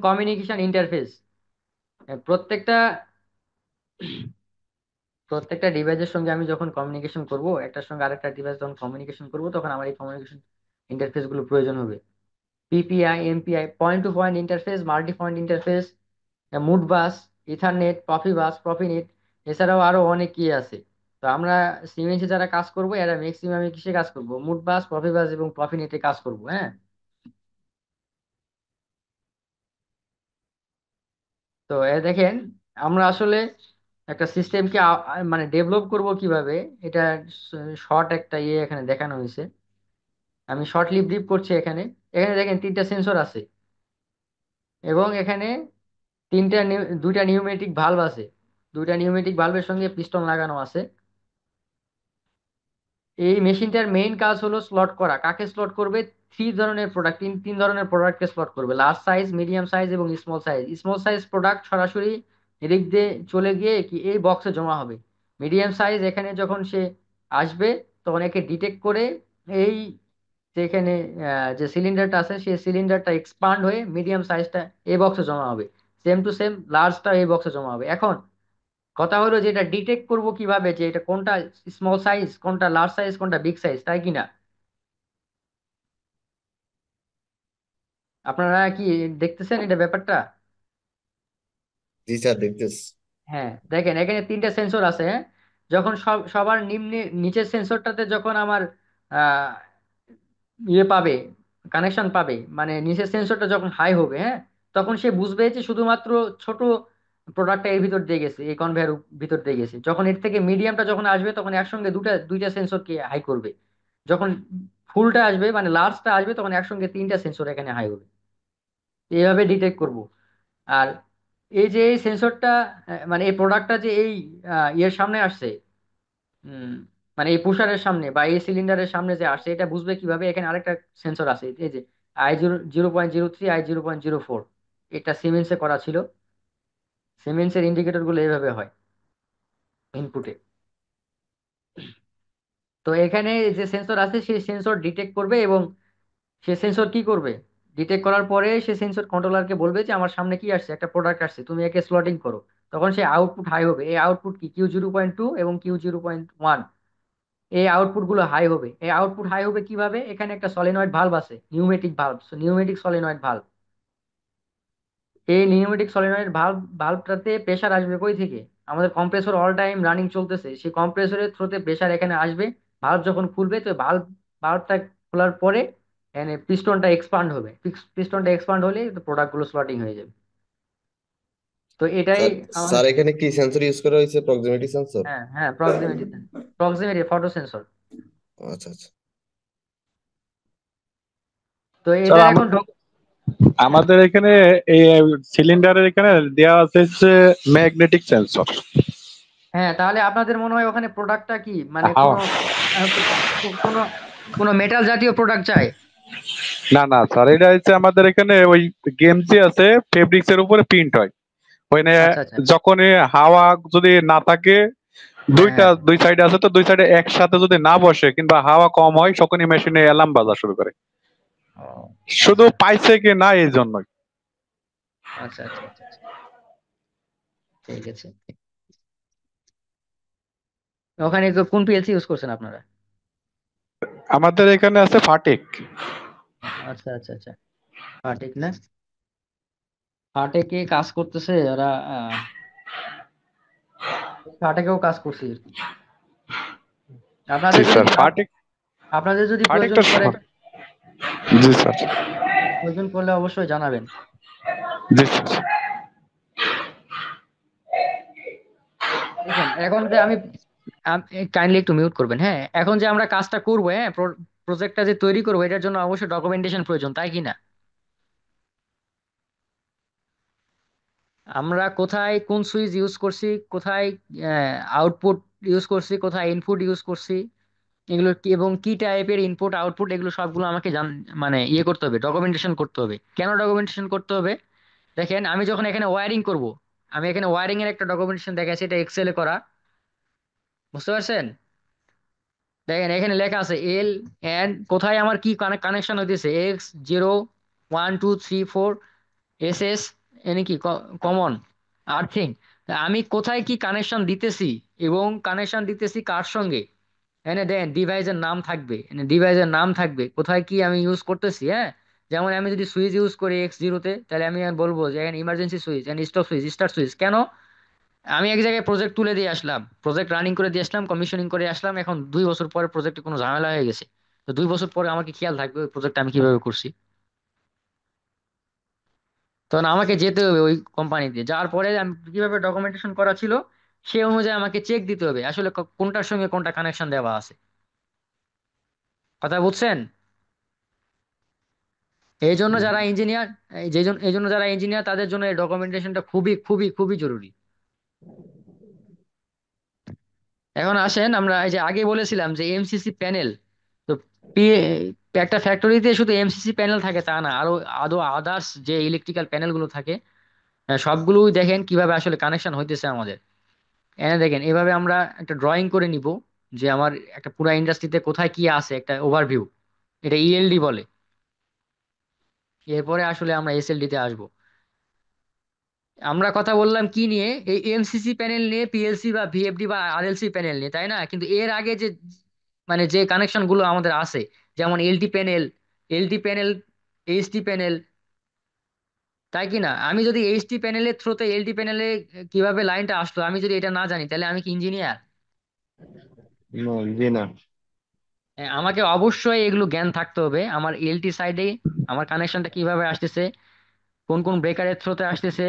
Communication interface. প্রত্যেকটা প্রত্যেকটা ডিভাইসের সঙ্গে আমি যখন কমিউনিকেশন করব, একটার সঙ্গে আরেকটা ডিভাইস যখন কমিউনিকেশন করব, তখন আমার এই কমিউনিকেশন ইন্টারফেস গুলো প্রয়োজন হবে। PPI, MPI, point to point interface, multi point interface, Modbus, Ethernet, Profibus, Profinet, এছাড়াও আরো অনেক কি আছে। তো আমরা সিমেন্সে যারা কাজ করব, এরা ম্যাক্সিমাম কিসে কাজ করব, মুড বাস, প্রফিবাস এবং প্রফিনেটে কাজ করব। হ্যাঁ, তো দেখেন আমরা আসলে একটা সিস্টেমকে মানে ডেভেলপ করব কিভাবে, এটা শর্ট একটা ইয়ে এখানে দেখানো হয়েছে। আমি শর্টলি ব্রিফ করছি। এখানে এখানে দেখেন তিনটা সেন্সর আছে, এবং এখানে দুইটা নিউমেটিক ভালভ আছে। দুইটা নিউমেটিক ভালভের সঙ্গে পিস্টন লাগানো আছে। এই মেশিনটার মেইন কাজ হলো স্লট করা। কাকে স্লট করবে, থ্রি ধরনের প্রোডাক্ট, তিন তিন ধরনের প্রোডাক্টকে স্লট করবে: লার্জ সাইজ, মিডিয়াম সাইজ এবং small size. Small size product সরাসরি এদিক দিয়ে চলে গিয়ে কি এই বক্সে জমা হবে। মিডিয়াম সাইজ এখানে যখন সে আসবে, তখন একে ডিটেক্ট করে এই সেখানে যে সিলিন্ডারটা আছে সেই সিলিন্ডারটা এক্সপান্ড হয়ে মিডিয়াম সাইজটা এই বক্সে জমা হবে, সেম টু সেম লার্জটা এই বক্সে জমা হবে। এখন কথা হলো যে এটা ডিটেক্ট করব কিভাবে যে এটা কোনটা স্মল সাইজ, কোনটা লার্জ সাইজ, কোনটা বিগ সাইজ, তাই কি না? আপনারা কি দেখতেছেন এটা ব্যাপারটা? জি স্যার, দেখতেছি। হ্যাঁ, দেখেন এখানে তিনটা সেন্সর আছে, হ্যাঁ। যখন সবার নিম্নে নিচের সেন্সরটাতে যখন আমার আহ ইয়ে পাবে, কানেকশন পাবে, মানে নিচের সেন্সরটা যখন হাই হবে, হ্যাঁ, তখন সে বুঝবে যে শুধুমাত্র ছোট প্রোডাক্টটা এর ভিতর দিয়ে গেছে, এই কনভেয়ার ভিতর দিয়ে গেছে। যখন এর থেকে মিডিয়ামটা যখন আসবে তখন একসঙ্গে দুইটা সেন্সরকে হাই করবে। যখন ফুলটা আসবে মানে লার্জটা আসবে তখন একসঙ্গে তিনটা সেন্সর এখানে হাই হবে। এইভাবে ডিটেক্ট করব। আর এই যে এই সেন্সরটা মানে এই প্রোডাক্টটা যে এই ইয়ের সামনে আসছে, উম, মানে এই পুষারের সামনে বা এই সিলিন্ডারের সামনে যে আসছে, এটা বুঝবে কিভাবে? এখানে আরেকটা সেন্সর আছে, এই যে I0.03, I0.04, এটা সিমেন্সে করা ছিল। সিমেন্সের ইন্ডিকেটর গুলো এইভাবে হয় ইনপুটে। তো এখানে যে সেন্সর আছে সেই সেন্সর ডিটেক্ট করবে, এবং সে সেন্সর কি করবে, ডিটেক্ট করার পরে সে সেন্সর কন্ট্রোলারকে বলবে যে আমার সামনে কি আসছে, একটা প্রোডাক্ট আসছে, তুমি একে স্লটিং করো। তখন সে আউটপুট হাই হবে। এই আউটপুট কি Q0.2 এবং Q0.1, এই আউটপুট গুলো হাই হবে। এই আউটপুট হাই হবে কিভাবে? এখানে একটা সলিনয়েড ভালভ আছে, pneumatic valve, pneumatic solenoid valve. এই নিউমেটিক সলিনয়েড ভালভটাতে প্রেসার আসবে কই থেকে? আমাদের কম্প্রেসর অল টাইম রানিং চলতেছে, সেই কম্প্রেসরের থ্রুতে প্রেসার এখানে আসবে। ভালভ যখন খুলবে তো ভালভটা খোলার পরে এখানে পিস্টনটা এক্সপান্ড হবে। পিস্টনটা এক্সপান্ড হলে প্রোডাক্ট গুলো স্লটিং হয়ে যাবে। তো এটাই স্যার, আমাদের। স্যার এখানে কি সেন্সর ইউজ করা হয়েছে? Proximity sensor? হ্যাঁ হ্যাঁ, প্রক্সিমিটি, প্রক্সিমিটি ফটো সেন্সর। আচ্ছা আচ্ছা। তো স্যার এটা এখন হ্যাঁ আমাদের এখানে এই সিলিন্ডারের এখানে দেওয়া আছে হচ্ছে ম্যাগনেটিক সেন্সর। হ্যাঁ, তাহলে আপনাদের মনে হয় ওখানে প্রোডাক্টটা কি, মানে হাওয়া। কোনো আহ, কোনো কোনো মেটাল জাতীয় প্রোডাক্ট চাই? না না স্যার, এটা হচ্ছে আমাদের এখানে ওই গেম যে আছে ফেব্রিক্স এর উপরে প্রিন্ট হয় ওখানে। আচ্ছা আচ্ছা। যখনই হাওয়া যদি না থাকে, হ্যাঁ হ্যাঁ। দুই সাইডে আছে, তো দুই সাইডে একসাথে যদি না বসে কিংবা হাওয়া কম হয়, তখনই মেশিনে অ্যালার্ম বাজা শুরু করে। ও শুধু আচ্ছা পাইছে কি না এই জন্যই। আচ্ছা আচ্ছা আচ্ছা আচ্ছা, ঠিক আছে। ওখানে তো কোন পিএলসি ইউজ করছেন আপনারা? আমাদের এখানে আছে ফাটেক। আচ্ছা আচ্ছা আচ্ছা, ফাটেক না? ফাটেকে কাজ করতেছে ওরা, ফাটেকেও কাজ করছে আর কি। জি আপনাদের যদি স্যার, ফাটেক। আপনাদের যদি প্রয়োজন ফাটেকটা পড়ে, জি স্যার। প্রয়োজন পড়লে অবশ্যই জানাবেন। জি স্যার। দেখেন এখন যে আমি, কাইন্ডলি একটু মিউট করবেন, হ্যাঁ। এখন যে আমরা কাজটা করবো, হ্যাঁ, প্রজেক্টটা যে তৈরি করবো, এটার জন্য অবশ্যই ডকুমেন্টেশন প্রয়োজন, তাই কি না? আমরা কোথায় কোন সুইচ ইউজ করছি, কোথায় আউটপুট ইউজ করছি, কোথায় ইনপুট ইউজ করছি, এগুলো কি এবং কি টাইপের ইনপুট আউটপুট, এগুলো সবগুলো আমাকে মানে ইয়ে করতে হবে, ডকুমেন্টেশন করতে হবে। কেন ডকুমেন্টেশন করতে হবে? দেখেন আমি যখন এখানে ওয়্যারিং করব, আমি এখানে ওয়্যারিং এর একটা ডকুমেন্টেশন দেখাচ্ছি, এটা এক্সেল এ করা, বুঝতে পারছেন? দেখেন এখানে লেখা আছে এল এন্ড কোথায় আমার কি কানেকশন হইতেছে, X0 1 2 3 4 SS, এনে কি কমন আর্থিং। আমি কোথায় কি কানেকশন দিতেছি এবং কানেকশন দিতেছি কার সঙ্গে, এনে দেন ডিভাইসের নাম থাকবে, এনে ডিভাইসের নাম থাকবে, কোথায় কি আমি ইউজ করতেছি, হ্যাঁ। যেমন আমি যদি সুইচ ইউজ করি X0-তে, তাহলে আমি বলবো যে এখানে emergency switch and stop switch, start switch. কেন? আমি এক জায়গায় প্রজেক্ট তুলে দিয়ে আসলাম, প্রজেক্ট রানিং করে দিয়ে আসলাম, কমিশনিং করে আসলাম, এখন 2 বছর পরে প্রজেক্টে কোনো ঝামেলা হয়ে গেছে। তো 2 বছর পরে আমাকে খেয়াল থাকবে ওই প্রজেক্ট আমি কিভাবে করছি। তখন আমাকে যেতে হবে ওই কোম্পানিতে, যাওয়ার পরে আমি কিভাবে ডকুমেন্টেশন করা ছিল সে অনুযায়ী আমাকে চেক দিতে হবে আসলে কোনটার সঙ্গে কোনটা কানেকশন দেওয়া আছে। কথা বুঝছেন? এই জন্য যারা ইঞ্জিনিয়ার, এই জন্য যারা ইঞ্জিনিয়ার তাদের জন্য এই ডকুমেন্টেশনটা খুবই খুবই খুবই জরুরি। এখন আসেন আমরা এই যে আগে বলেছিলাম যে এমসিসি প্যানেল, তো একটা ফ্যাক্টরিতে শুধু এমসিসি প্যানেল থাকে তা না, আরো আদৌ আদার্স যে ইলেকট্রিক্যাল প্যানেল গুলো থাকে, সবগুলোই দেখেন কিভাবে আসলে কানেকশন হইতেছে আমাদের। এনে দেখেন এভাবে আমরা একটা ড্রয়িং করে নিব যে আমার একটা পুরো ইন্ডাস্ট্রিতে কোথায় কি আছে, একটা ওভারভিউ। এটা ইএলডি বলে। এরপরে আসলে আমরা এসএলডি তে আসবো। আমরা কথা বললাম কি নিয়ে, এই এমসিসি প্যানেল নিয়ে, পিএলসি বা ভিএফডি বা আরএলসি প্যানেল নিয়ে, তাই না? কিন্তু এর আগে যে মানে যে কানেকশন গুলো আমাদের আছে, যেমন এলটি প্যানেল, এইচটি প্যানেল, তাই কি না? আমি যদি এইচটি প্যানেলের থ্রুতে এলটি প্যানেলে কিভাবে লাইনটা আসলো আমি যদি এটা না জানি, তাহলে আমি কি ইঞ্জিনিয়ার? জি না। আমাকে অবশ্যই এগুলো জ্ঞান থাকতে হবে। আমার এলটি সাইডে আমার কানেকশনটা কিভাবে আসতেছে, কোন কোন ব্রেকারের থ্রোতে আসতেছে,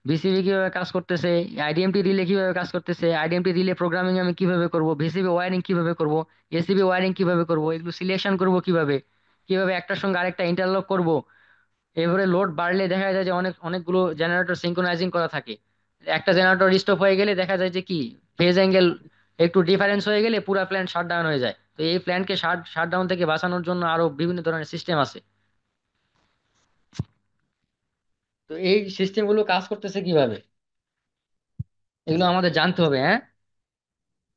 ভিসিবি কিভাবে কাজ করতেছে, আইডিএমটি রিলে কিভাবে কাজ করতেছে, আইডিএমটি রিলে প্রোগ্রামিং আমি কিভাবে করব, ভিসিবি ওয়্যারিং কিভাবে করব, এসিবি ওয়্যারিং কিভাবে করব, এগুলো সিলেকশন করব কিভাবে, কিভাবে একটার সঙ্গে আরেকটা ইন্টারলক করব। এবারে লোড বাড়লে দেখা যায় যে অনেকগুলো জেনারেটর সিঙ্ক্রোনাইজিং করা থাকে। একটা জেনারেটর স্টপ হয়ে গেলে দেখা যায় যে কি, ফেজ অ্যাঙ্গেল একটু ডিফারেন্স হয়ে গেলে পুরো প্ল্যান্ট শাটডাউন হয়ে যায়। তো এই প্ল্যান্টকে শাটডাউন থেকে বাঁচানোর জন্য আরো বিভিন্ন ধরনের সিস্টেম আছে। তো এই সিস্টেমগুলো কাজ করতেছে কিভাবে, এগুলো আমাদের জানতে হবে, হ্যাঁ।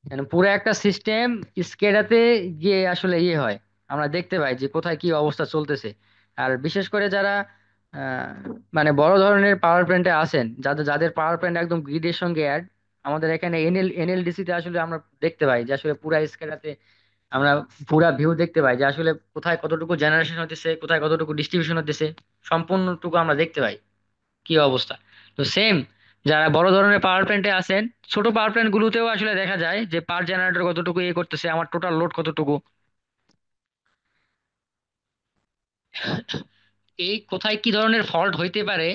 মানে পুরো একটা সিস্টেম স্কেডাতে গিয়ে আসলে ইয়ে হয়, আমরা দেখতে পাই যে কোথায় কি অবস্থা চলতেছে। আর বিশেষ করে যারা আহ, মানে বড় ধরনের পাওয়ার প্ল্যান্টে আছেন, যাদের যাদের পাওয়ার প্ল্যান্ট একদম গ্রিডের সঙ্গে অ্যাড, আমাদের এখানে এনএলডিসি তে আসলে আমরা দেখতে পাই যে আসলে পুরা স্কেডাতে আমরা পুরা ভিউ দেখতে পাই যে আসলে কোথায় কতটুকু জেনারেশন হতেছে, কোথায় কতটুকু ডিস্ট্রিবিউশন হতেছে, সম্পূর্ণটুকু আমরা দেখতে পাই কি অবস্থা। তো সেম, যারা বড় ধরনের পাওয়ার প্ল্যান্টে আছেন, ছোট পাওয়ার প্ল্যান্ট গুলোতেও আসলে দেখা যায় যে পার জেনারেটর কতটুকু ইয়ে করতেছে, আমার টোটাল লোড কতটুকু, এই কোথায় কি ধরনের ফল্ট হইতে পারে,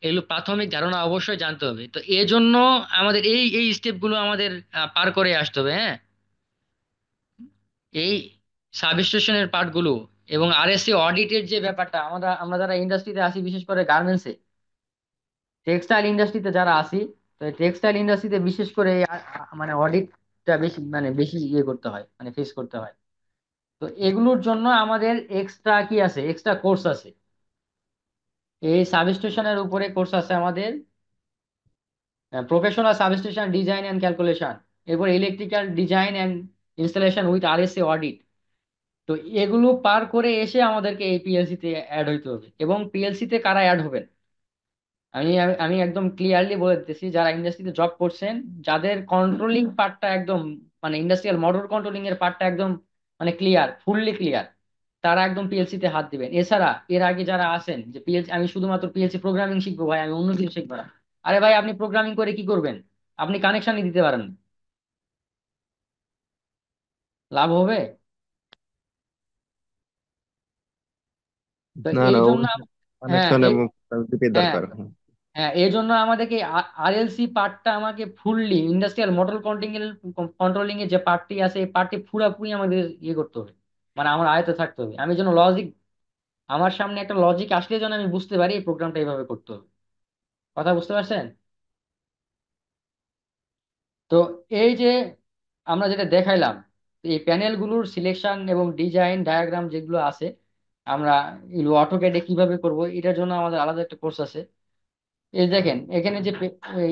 এগুলো প্রাথমিক ধারণা অবশ্যই জানতে হবে। তো এই জন্য আমাদের এই এই স্টেপ গুলো আমাদের পার করে আসতে হবে, হ্যাঁ। এই সাবস্টেশনের পার্ট গুলো এবং আরএসসি অডিটের যে ব্যাপারটা, আমরা আমরা যারা ইন্ডাস্ট্রিতে আছি, বিশেষ করে গার্মেন্টসে, টেক্সটাইল ইন্ডাস্ট্রিতে যারা আছি, তো টেক্সটাইল ইন্ডাস্ট্রিতে বিশেষ করে এই মানে অডিটটা বেশি মানে বেশি ইয়ে করতে হয়, মানে ফেস করতে হয়। তো এগুলোর জন্য আমাদের এক্সট্রা কি আছে, এক্সট্রা কোর্স আছে। এই সাবস্টেশনের উপরে কোর্স আছে আমাদের, professional substation design and calculation, এরপর electrical design and installation with RSC audit. তো এগুলো পার করে এসে আমাদেরকে এই পিএলসি তে অ্যাড হইতে হবে। এবং পিএলসি তে কারা অ্যাড হবেন, আমি আমি আমি একদম ক্লিয়ারলি বলে দিতেছি, যারা ইন্ডাস্ট্রিতে জব করছেন, যাদের কন্ট্রোলিং পার্টটা একদম মানে ইন্ডাস্ট্রিয়াল মোটর কন্ট্রোলিং এর পার্টটা একদম মানে ক্লিয়ার, ফুললি ক্লিয়ার, তারা একদম পিএলসি তে হাত দিবেন। এছাড়া এর আগে যারা আছেন যে পিএলসি, আমি শুধুমাত্র পিএলসি প্রোগ্রামিং শিখবো ভাই, আমি অন্য কিছু শিখবো না। আরে ভাই, আপনি প্রোগ্রামিং করে কি করবেন? আপনি কানেকশনই দিতে পারেন না। লাভ হবে? তো না না, এই জন্য অবশ্যই হ্যাঁ কানেকশন এবং কানেক্টিভিটি হ্যাঁ দরকার। হ্যাঁ, এই জন্য আমাদেরকে আরএলসি পার্টটা আমাকে ফুললি ইন্ডাস্ট্রিয়াল মোটর কন্ট্রোলিং এর যে পার্টটি আছে, এই পার্টটি পুরোপুরি আমাদের ইয়ে করতে হবে, মানে আমার আয়ত্তে থাকতে হবে। আমি যেন লজিক, আমার সামনে একটা লজিক আসলে যেন আমি বুঝতে পারি এই প্রোগ্রামটা এইভাবে করতে হবে। কথা বুঝতে পারছেন? তো এই যে আমরা যেটা দেখাইলাম, এই প্যানেলগুলোর সিলেকশন এবং ডিজাইন ডায়াগ্রাম যেগুলো আছে, আমরা এগুলো অটোক্যাডে কিভাবে করব, এটার জন্য আমাদের আলাদা একটা কোর্স আছে। এই দেখেন এখানে যে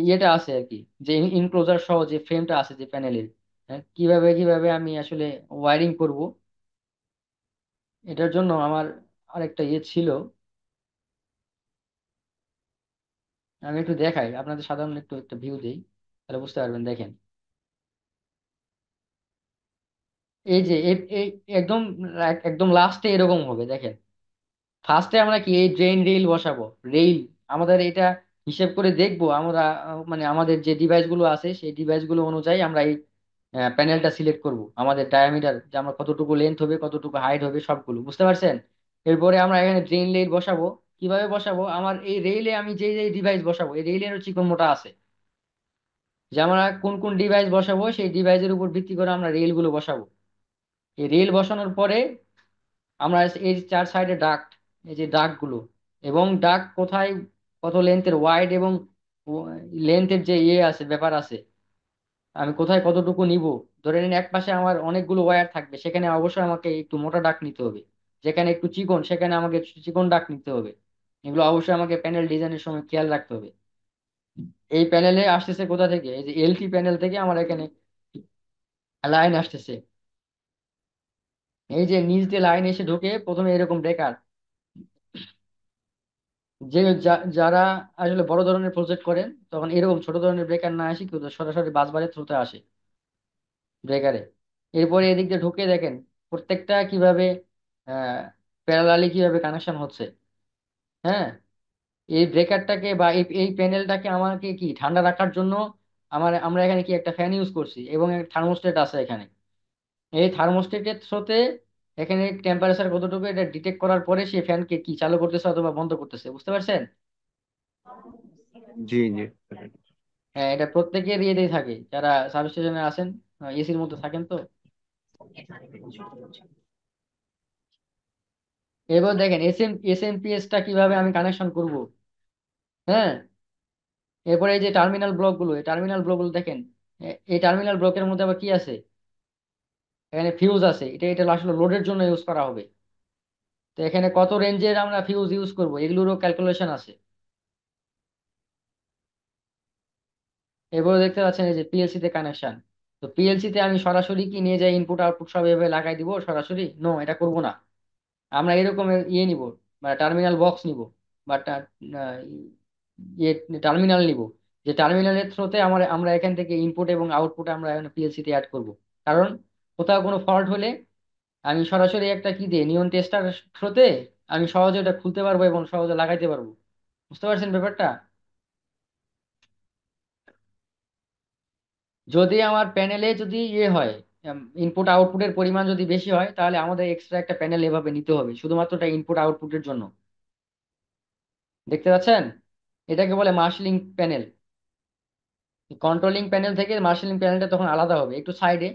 ইয়েটা আছে আর কি, যে ইনক্লোজার সহ যে ফ্রেমটা আছে যে প্যানেলের, কিভাবে কিভাবে আমি আসলে ওয়ারিং করব, এটার জন্য আমার আরেকটা ইয়ে ছিল। আমি একটু দেখাই আপনাদের, সাধারণ একটু একটা ভিউ দেই, তাহলে বুঝতে পারবেন। দেখেন এই যে একদম একদম লাস্টে এরকম হবে, দেখেন। ফার্স্টে আমরা কি এই ড্রেন রেল বসাবো, রেল আমাদের এটা হিসেব করে দেখবো আমরা, মানে আমাদের যে ডিভাইস গুলো আছে সেই ডিভাইস গুলো অনুযায়ী আমরা এই প্যানেলটা সিলেক্ট করব, আমাদের ডায়ামিটার যে আমরা কতটুকু লেন্থ হবে, কতটুকু হাইট হবে, সবগুলো বুঝতে পারছেন। এরপরে আমরা এখানে ড্রেন রেল বসাবো। কিভাবে বসাবো, আমার এই রেলে আমি যে যে ডিভাইস বসাবো, এই রেলের চিকন মোটা আছে, যে আমরা কোন কোন ডিভাইস বসাবো সেই ডিভাইসের উপর ভিত্তি করে আমরা রেল গুলো বসাবো। এই রেল বসানোর পরে আমরা এই চার সাইডে ডাক্ট, এই যে ডাক্ট গুলো, এবং ডাক্ট কোথায় কত লেন্থের ওয়াইড এবং লেন্থের যে ইয়ে আছে ব্যাপার আছে, আমি কোথায় কতটুকু নিব। ধরে নিন এক পাশে আমার অনেকগুলো ওয়্যার থাকবে, সেখানে অবশ্যই আমাকে একটু মোটা ডাক্ট নিতে হবে, যেখানে একটু চিকন সেখানে আমাকে চিকন ডাক্ট নিতে হবে। এগুলো অবশ্যই আমাকে প্যানেল ডিজাইনের সময় খেয়াল রাখতে হবে। এই প্যানেলে আসতেছে কোথা থেকে, এই যে এলটি প্যানেল থেকে আমার এখানে লাইন আসতেছে। এই যে নিচ দিয়ে লাইন এসে ঢুকে প্রথমে এরকম ব্রেকার, যে যারা আসলে বড় ধরনের প্রজেক্ট করেন তখন এরকম ছোট ধরনের ব্রেকার না আসে, কিন্তু সরাসরি বাসবারের থ্রুতে আসে ব্রেকারে। এরপরে এদিক দিয়ে ঢুকে দেখেন প্রত্যেকটা কিভাবে আহ প্যারালালি কিভাবে কানেকশন হচ্ছে। হ্যাঁ, এই ব্রেকারটাকে বা এই প্যানেলটাকে আমাকে কি ঠান্ডা রাখার জন্য আমরা এখানে কি একটা ফ্যান ইউজ করছি এবং থার্মোস্টেট আছে এখানে। এই থার্মোস্টেটের থ্রোতে এখানে টেম্পারেচার কতটুকু এটা ডিটেক্ট করার পরে সেই ফ্যানকে কি চালু করতেছে অথবা বন্ধ করতেছে, বুঝতে পারছেন? জি জি। হ্যাঁ, এটা প্রত্যেকের ইয়েতেই থাকে যারা সাবস্টেশনে আছেন, এসির মধ্যে থাকেন তো। এবার দেখেন এসএমপিএস টা কিভাবে আমি কানেকশন করব। হ্যাঁ, এরপরে এই যে টার্মিনাল ব্লক গুলো, এই টার্মিনাল ব্লক গুলো দেখেন, এই টার্মিনাল ব্লকের মধ্যে আবার কি আছে, এখানে ফিউজ আছে। এটা এটা আসলে লোডের জন্য ইউজ করা হবে। তো এখানে কত রেঞ্জের আমরা ফিউজ ইউজ করব এগুলোরও ক্যালকুলেশন আছে। এরপরে দেখতে পাচ্ছেন এই যে পিএলসি তে কানেকশন। তো পিএলসি তে আমি সরাসরি কি নিয়ে যাই ইনপুট আউটপুট সব এভাবে লাগাই দিব সরাসরি? নো, এটা করব না। আমরা এরকম ইয়ে নিব, মানে টার্মিনাল বক্স নিব, বা ইয়ে টার্মিনাল নিব, যে টার্মিনালের থ্রোতে আমরা এখান থেকে ইনপুট এবং আউটপুট আমরা পিএলসি তে অ্যাড করব। কারণ কোথাও কোনো ফল্ট হলে আমি সরাসরি একটা কি দিয়ে নিয়ন টেস্টার থ্রোতে আমি সহজে ওটা খুলতে পারবো এবং সহজে লাগাইতে পারবো। বুঝতে পারছেন ব্যাপারটা? যদি আমার প্যানেলে যদি ইয়ে হয়, ইনপুট আউটপুটের পরিমাণ যদি বেশি হয়, তাহলে আমাদের এক্সট্রা একটা প্যানেল এভাবে নিতে হবে শুধুমাত্র ইনপুট আউটপুটের জন্য। দেখতে পাচ্ছেন, এটাকে বলে মার্শালিং প্যানেল। কন্ট্রোলিং প্যানেল থেকে মার্শালিং প্যানেলটা তখন আলাদা হবে একটু সাইডে।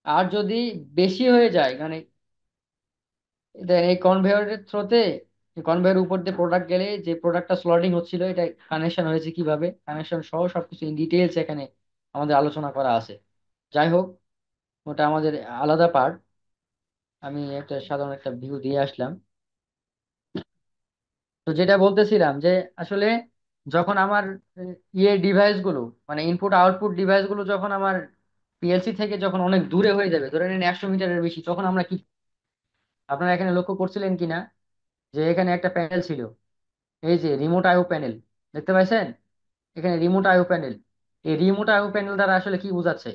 আর যদি বেশি হয়ে যায় মানে দেন এই কনভেয়রের থ্রোতে, কনভেয়র উপর দিয়ে প্রোডাক্ট গেলে যে প্রোডাক্টটা স্লটিং হচ্ছিল এটা কানেকশন হয়েছে কিভাবে, কানেকশন সহ সবকিছু ইন ডিটেলস এখানে আমাদের আলোচনা করা আছে। যাই হোক, ওটা আমাদের আলাদা পার্ট। আমি একটা সাধারণ একটা ভিউ দিয়ে আসলাম। তো যেটা বলতেছিলাম যে আসলে যখন আমার ইয়ে ডিভাইস গুলো, মানে ইনপুট আউটপুট ডিভাইস গুলো যখন আমার পিএলসি থেকে যখন অনেক দূরে হয়ে যাবে, ধরে নিন 100 মিটারের বেশি, তখন আমরা কি, আপনারা এখানে লক্ষ্য করছিলেন কিনা যে এখানে একটা প্যানেল ছিল, এই যে রিমোট আইও প্যানেল, দেখতে পাইছেন? এখানে রিমোট আইও প্যানেল। এই রিমোট আইও প্যানেল দ্বারা আসলে কি বোঝাচ্ছে?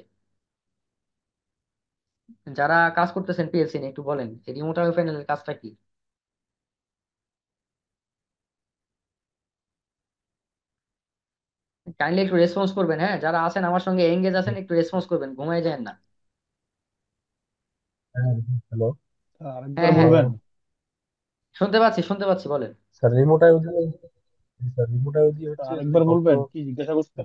যারা কাজ করতেছেন পিএলসি নিয়ে একটু বলেন এই রিমোট আইও প্যানেলের কাজটা কি। কাইন্ডলি একটু রেসপন্স করবেন, হ্যাঁ যারা আছেন আমার সঙ্গে এঙ্গেজ আছেন একটু রেসপন্স করবেন, ঘুমাই যায় না। হ্যাঁ, হ্যালো। আরেকবার হ্যাঁ হ্যাঁ, বলবেন? শুনতে পাচ্ছি শুনতে পাচ্ছি, বলেন। স্যার রিমোট আইও দিয়ে, স্যার রিমোট আইও দিয়ে হচ্ছে যদি আরেকবার কখনো বলবেন কি জিজ্ঞাসা করছেন?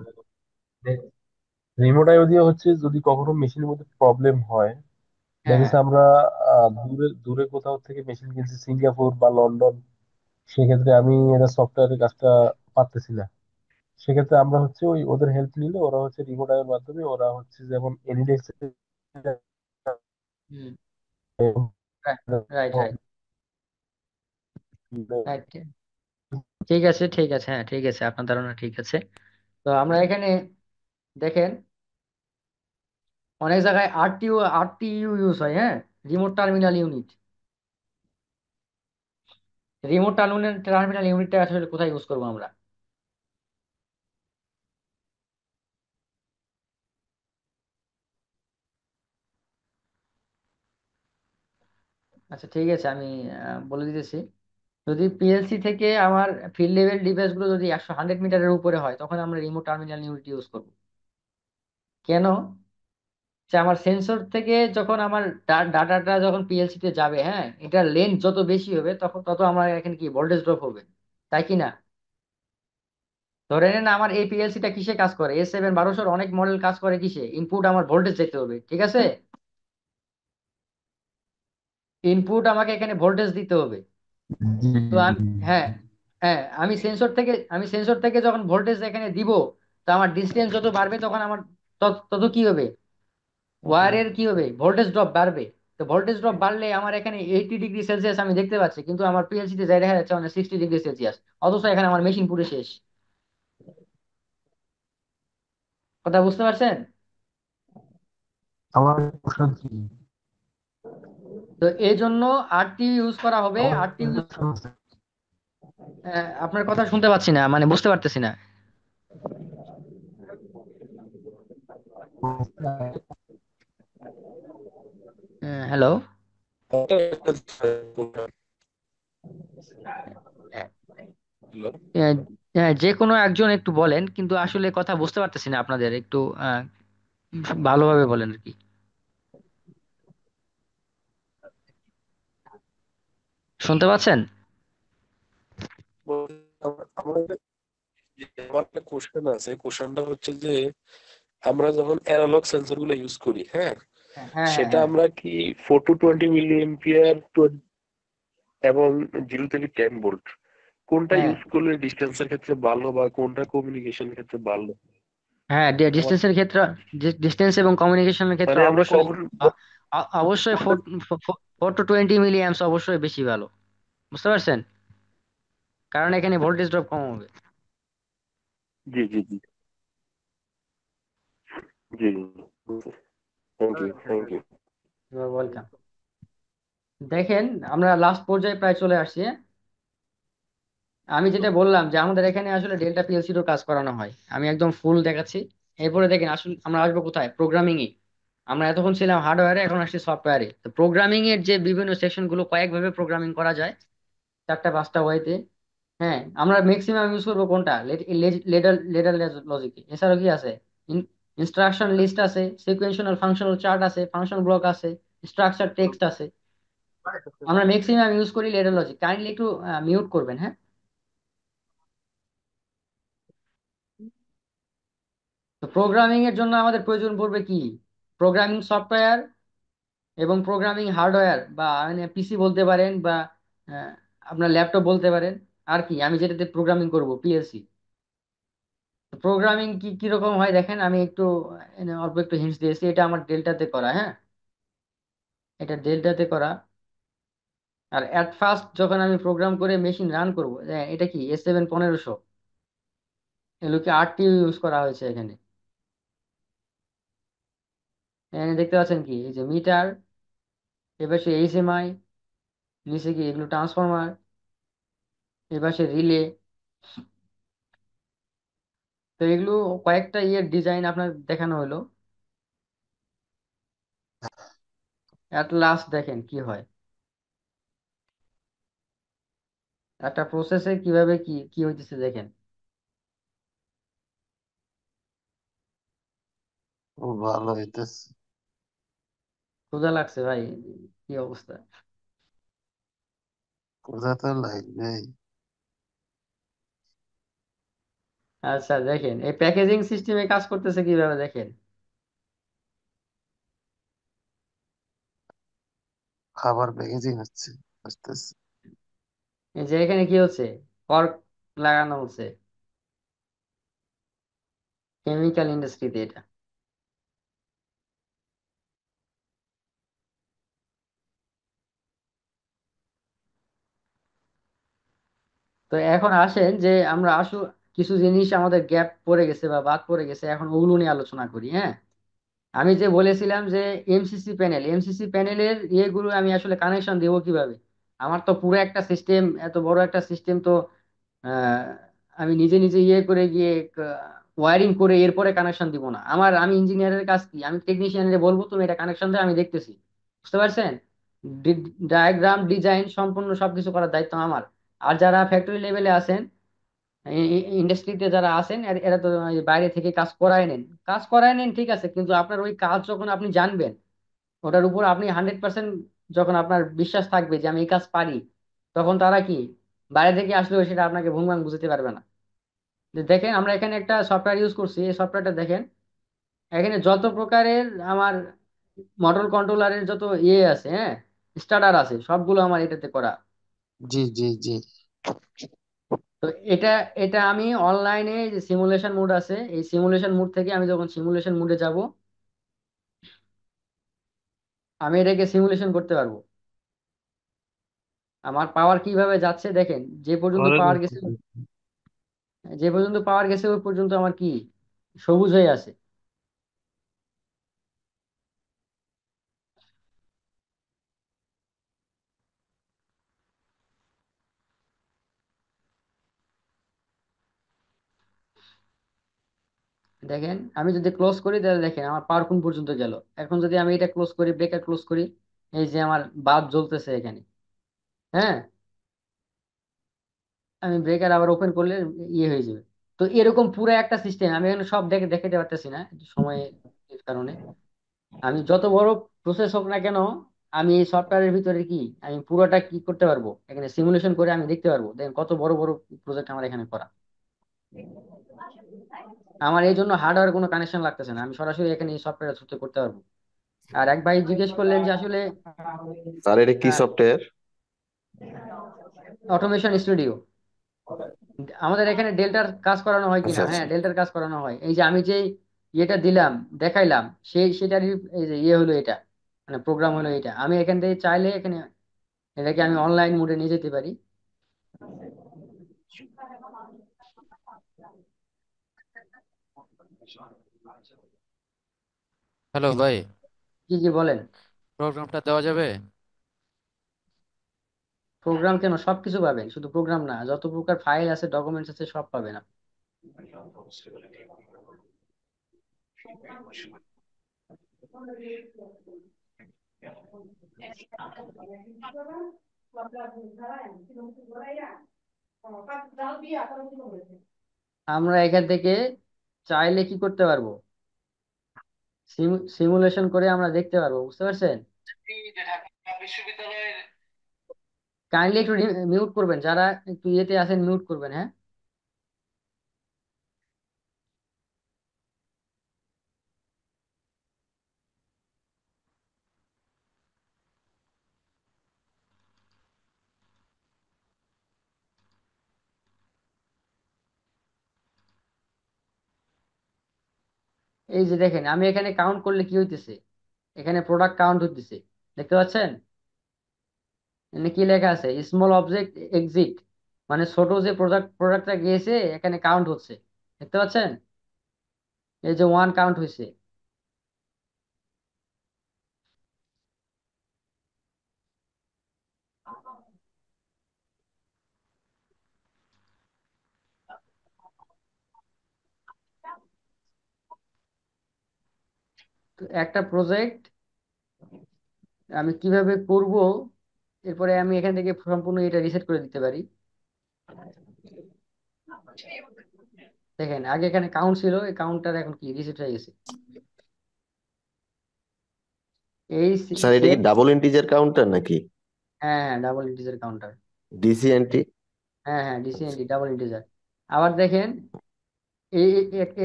রিমোট আইও দিয়ে হচ্ছে যদি কখনো মেশিনের মধ্যে প্রবলেম হয়, হ্যাঁ দেখেছি হ্যাঁ। আমরা দূরে দূরে কোথাও থেকে মেশিন কিনছি, সিঙ্গাপুর বা লন্ডন, সেক্ষেত্রে আমি এটা সফটওয়্যারের কাজটা পারতেছি না। সেক্ষেত্রে আমরা হচ্ছে ওই ওদের হেল্প নিলে ওরা হচ্ছে রিমোট আইওর মাধ্যমে ওরা হচ্ছে যেমন এনিডেক্স হুম, রাইট রাইট রাইট। ঠিক আছে ঠিক আছে, হ্যাঁ ঠিক আছে, আপনার ধারণা ঠিক আছে। তো আমরা এখানে দেখেন অনেক জায়গায় আরটিইউ ইউজ হয়, হ্যাঁ, remote terminal unit. Remote terminal ইউনিটটা আসলে কোথায় ইউজ করবো আমরা? আচ্ছা ঠিক আছে, আমি বলে দিতেছি। যদি পিএলসি থেকে আমার ফিল্ড লেভেল ডিভাইস গুলো যদি 100 মিটারের উপরে হয়, তখন আমরা রিমোট টার্মিনাল ইউনিট ইউজ করবো। কেন? যে আমার সেন্সর থেকে যখন আমার ডাটাটা যখন পিএলসি তে যাবে, হ্যাঁ, এটার লেন্থ যত বেশি হবে তখন তত আমার এখানে কি ভোল্টেজ ড্রপ হবে, তাই কি না? ধরে নেন আমার এই পিএলসিটা কিসে কাজ করে, S7 1200 অনেক মডেল কাজ করে কিসে, ইনপুট আমার ভোল্টেজ যেতে হবে, ঠিক আছে? ইনপুট আমাকে এখানে ভোল্টেজ দিতে হবে। তো আমি, হ্যাঁ হ্যাঁ, আমি সেন্সর থেকে যখন ভোল্টেজ এখানে দিব, তো আমার ডিস্টেন্স যত বাড়বে তখন আমার তত তত কি হবে, ওয়্যারের কি হবে, ভোল্টেজ ড্রপ বাড়বে। তো ভোল্টেজ ড্রপ বাড়লে আমার এখানে 80 ডিগ্রি সেলসিয়াস আমি দেখতে পাচ্ছি, কিন্তু আমার পিএলসি তে যাই দেখা যাচ্ছে মানে 60 ডিগ্রি সেলসিয়াস। অথচ এখানে আমার মেশিন পুরো শেষ। কথা বুঝতে পারছেন? আমার কোশ্চেন কি? তো এই জন্য আরটি ইউজ করা হবে। আমার আরটি ইউজ, question আছে। আপনার কথা শুনতে পাচ্ছি না, মানে বুঝতে পারতেছি না। হ্যালো। যে কোনো একজন একটু বলেন, কিন্তু আসলে কথা বুঝতে পারতেছি না আপনাদের, একটু ভালোভাবে বলেন আর কি। শুনতে পাচ্ছেন? আমার আমার একটা কোশ্চেন আছে, কোশ্চেনটা হচ্ছে যে আমরা যখন অ্যানালগ সেন্সর গুলো ইউজ করি, হ্যাঁ, হ্যাঁ হ্যাঁ সেটা হ্যাঁ। আমরা কি 4 to 20 মিলি এম্পিয়ার এবং 0 থেকে 10 ভোল্ট কোনটা হ্যাঁ ইউজ করলে ডিস্টেন্সের ক্ষেত্রে ভালো বা কোনটা কমিউনিকেশনের ক্ষেত্রে ভালো? হ্যাঁ, আমার ডিস্টেন্সের ক্ষেত্রে, ডিস্টেন্স এবং কমিউনিকেশনের ক্ষেত্রে মানে আমরা অবশ্যই কখন অবশ্যই 4 to 20 মিলি অ্যাম্পস অবশ্যই বেশি ভালো। বুঝতে পারছেন? কারণ এখানে ভোল্টেজ ড্রপ কম হবে। জি জি জি জি thank you thank you. Welcome. দেখেন, আমরা লাস্ট পর্যায়ে প্রায় চলে আসছি, হ্যাঁ? আমি যেটা বললাম যে আমাদের এখানে আসলে ডেল্টা পিএলসিরও কাজ করানো হয়, আমি একদম ফুল দেখাচ্ছি। এরপরে দেখেন, আসলে আমরা আসবো কোথায়, প্রোগ্রামিং এ। আমরা এতক্ষণ ছিলাম হার্ডওয়্যারে, এখন আসছি সফটওয়্যারে। তো প্রোগ্রামিং এর যে বিভিন্ন সেকশন গুলো কয়েকভাবে প্রোগ্রামিং করা যায়, 4টা 5টা ওয়েতে। হ্যাঁ, আমরা ম্যাক্সিমাম ইউজ করবো কোনটা, লেডার লেডার লজিকে। এছাড়াও কি আছে, ইনস্ট্রাকশন লিস্ট আছে, সিকুয়েন্সিয়াল ফাংশনাল চার্ট আছে, ফাংশন ব্লক আছে, স্ট্রাকচার টেক্সট আছে। আমরা ম্যাক্সিমাম ইউজ করি লেডার লজিক। কাইন্ডলি একটু মিউট করবেন, হ্যাঁ? তো প্রোগ্রামিং এর জন্য আমাদের প্রয়োজন পড়বে কি, প্রোগ্রামিং সফটওয়্যার এবং প্রোগ্রামিং হার্ডওয়্যার, বা মানে পিসি বলতে পারেন, বা আহ, আপনার ল্যাপটপ বলতে পারেন। আর কি, আমি যেটাতে প্রোগ্রামিং করব, পিএলসি। প্রোগ্রামিং কি কিরকম হয় দেখেন, আমি একটু অল্প একটু হিন্টস দিয়েছি। এটা আমার ডেল্টাতে করা, হ্যাঁ, এটা ডেল্টাতে করা। আর অ্যাট ফার্স্ট যখন আমি প্রোগ্রাম করে মেশিন রান করব, এটা কি S7 1500, এগুলোকে আরটি ইউজ করা হয়েছে এখানে। এখানে দেখতে পাচ্ছেন কি, এই যে মিটার, এবার সে এইচএমআই, নিচে কি এগুলো ট্রান্সফরমার, এবার সে রিলে। তো এগুলো কয়েকটা ইয়ের ডিজাইন আপনার দেখানো হলো। অ্যাট লাস্ট দেখেন কি হয়, একটা প্রসেসে কিভাবে কি কি হইতেছে দেখেন। ও ভালো হইতেছে। ক্ষুধা লাগছে ভাই, কি অবস্থা। কোথা তো লাগবেই। আচ্ছা দেখেন, এই প্যাকেজিং সিস্টেমে কাজ করতেছে কিভাবে দেখেন। খাবার প্যাকেজিং হচ্ছে, বুঝতেছি। এই যে এখানে কি হচ্ছে, কর্ক লাগানো হচ্ছে কেমিক্যাল ইন্ডাস্ট্রিতে এটা। তো এখন আসেন যে আমরা কিছু জিনিস আমাদের গ্যাপ পড়ে গেছে বা বাদ পড়ে গেছে, এখন ওগুলো নিয়ে আলোচনা করি, হ্যাঁ? আমি যে বলেছিলাম যে এমসিসি প্যানেলের ইয়েগুলো আমি আসলে কানেকশন দেবো কিভাবে। আমার তো পুরো একটা সিস্টেম, এত বড় একটা সিস্টেম তো আহ, আমি নিজে নিজে ইয়ে করে গিয়ে ওয়ারিং করে এরপরে কানেকশন দিব না। আমি ইঞ্জিনিয়ারের কাজ কি, আমি টেকনিশিয়ানরে বলবো তুমি এটা কানেকশন দাও, আমি দেখতেছি। বুঝতে পারছেন? ডায়াগ্রাম ডিজাইন সম্পূর্ণ সবকিছু করার দায়িত্ব আমার। আর যারা ফ্যাক্টরি লেভেলে আছেন, ইন্ডাস্ট্রিতে যারা আছেন, এরা তো এই বাইরে থেকে কাজ করায় নেন, ঠিক আছে, কিন্তু আপনার ওই কাজ যখন আপনি জানবেন, ওটার উপর আপনি 100% যখন আপনার বিশ্বাস থাকবে যে আমি এই কাজ পারি, তখন তারা কি, বাইরে থেকে আসলেও সেটা আপনাকে ভুংভাং বুঝতে পারবে না। দেখেন, আমরা এখানে একটা সফটওয়্যার ইউজ করছি, এই সফটওয়্যারটা দেখেন। এখানে যত প্রকারের আমার মোটর কন্ট্রোলারের যত ইয়ে আছে, হ্যাঁ, স্টার্টার আছে, সবগুলো আমার এটাতে করা। জি জি জি। তো এটা এটা আমি অনলাইনে যে সিমুলেশন মোড আছে, এই সিমুলেশন মোড থেকে আমি যখন সিমুলেশন মোডে যাব, আমি এটাকে সিমুলেশন করতে পারবো। আমার পাওয়ার কিভাবে যাচ্ছে দেখেন, করে নিচ্ছি। যে পর্যন্ত পাওয়ার গেছে ওই পর্যন্ত আমার কি সবুজ হয়ে আছে। দেখেন আমি যদি ক্লোজ করি তাহলে দেখেন আমার পাওয়ার কোন পর্যন্ত গেল। এখন যদি আমি এটা ক্লোজ করি, ব্রেকার ক্লোজ করি, এই যে আমার বাল্ব জ্বলতেছে এখানে। হ্যাঁ, আমি ব্রেকার আবার ওপেন করলে ইয়ে হয়ে যাবে। তো এরকম পুরো একটা সিস্টেম আমি এখানে সব দেখাতে পারতেছি না একটু সময়ের কারণে। আমি যত বড় প্রসেস হোক না কেন, আমি এই সফটওয়্যারের ভিতরে কি আমি পুরোটা কি করতে পারবো, এখানে সিমুলেশন করে আমি দেখতে পারবো। দেখেন কত বড় বড় প্রজেক্ট আমার এখানে করা। আমার এই জন্য হার্ডওয়্যার কোনো কানেকশন লাগতেছে না, আমি সরাসরি এখানে এই সফটওয়্যার থ্রুতে করতে পারবো। আর এক ভাই জিজ্ঞেস করলেন যে আসলে স্যার এটা কি সফটওয়্যার? Automation studio. আমাদের এখানে ডেল্টার কাজ করানো হয় আচ্ছা কিনা, আচ্ছা। হ্যাঁ ডেল্টার কাজ করানো হয়। এই যে আমি যে ইয়েটা দিলাম, দেখাইলাম, সেটারই এই যে ইয়ে হলো এটা, মানে প্রোগ্রাম হলো এটা। আমি এখান থেকে চাইলে এখানে এটাকে আমি অনলাইন মোডে নিয়ে যেতে পারি। হ্যালো ভাই, কি কি বলেন? প্রোগ্রামটা দেওয়া যাবে? প্রোগ্রাম কেন, সবকিছু পাবেন, শুধু প্রোগ্রাম না, যত প্রকার ফাইল আছে ডকুমেন্টস আছে সব পাবেন আপনি। আমরা এখান থেকে চাইলে কি করতে পারবো, সিমুলেশন করে আমরা দেখতে পারবো, বুঝতে পারছেন? কাইন্ডলি একটু মিউট করবেন, যারা একটু ইয়েতে আছেন মিউট করবেন, হ্যাঁ। এই যে দেখেন আমি এখানে কাউন্ট করলে কি হইতেছে, এখানে প্রোডাক্ট কাউন্ট হইতেছে, দেখতে পাচ্ছেন? এখানে কি লেখা আছে, স্মল অবজেক্ট এক্সিট, মানে ছোট যে প্রোডাক্টটা গিয়েছে এখানে কাউন্ট হচ্ছে, দেখতে পাচ্ছেন? এই যে ওয়ান কাউন্ট হয়েছে। তো একটা প্রজেক্ট আমি কিভাবে করব, এরপরে আমি এখান থেকে সম্পূর্ণ এটা রিসেট করে দিতে পারি। দেখেন আগে এখানে কাউন্ট ছিল, এই কাউন্টটা এখন কি রিসেট হয়ে গেছে। এই স্যার এটা কি সেম। ডাবল ইন্টিজার কাউন্টার নাকি? হ্যাঁ হ্যাঁ, ডাবল ইন্টিজার কাউন্টার। ডিসিএনটি? হ্যাঁ হ্যাঁ, ডিসিএনটি ডাবল ইন্টিজার। আবার দেখেন এই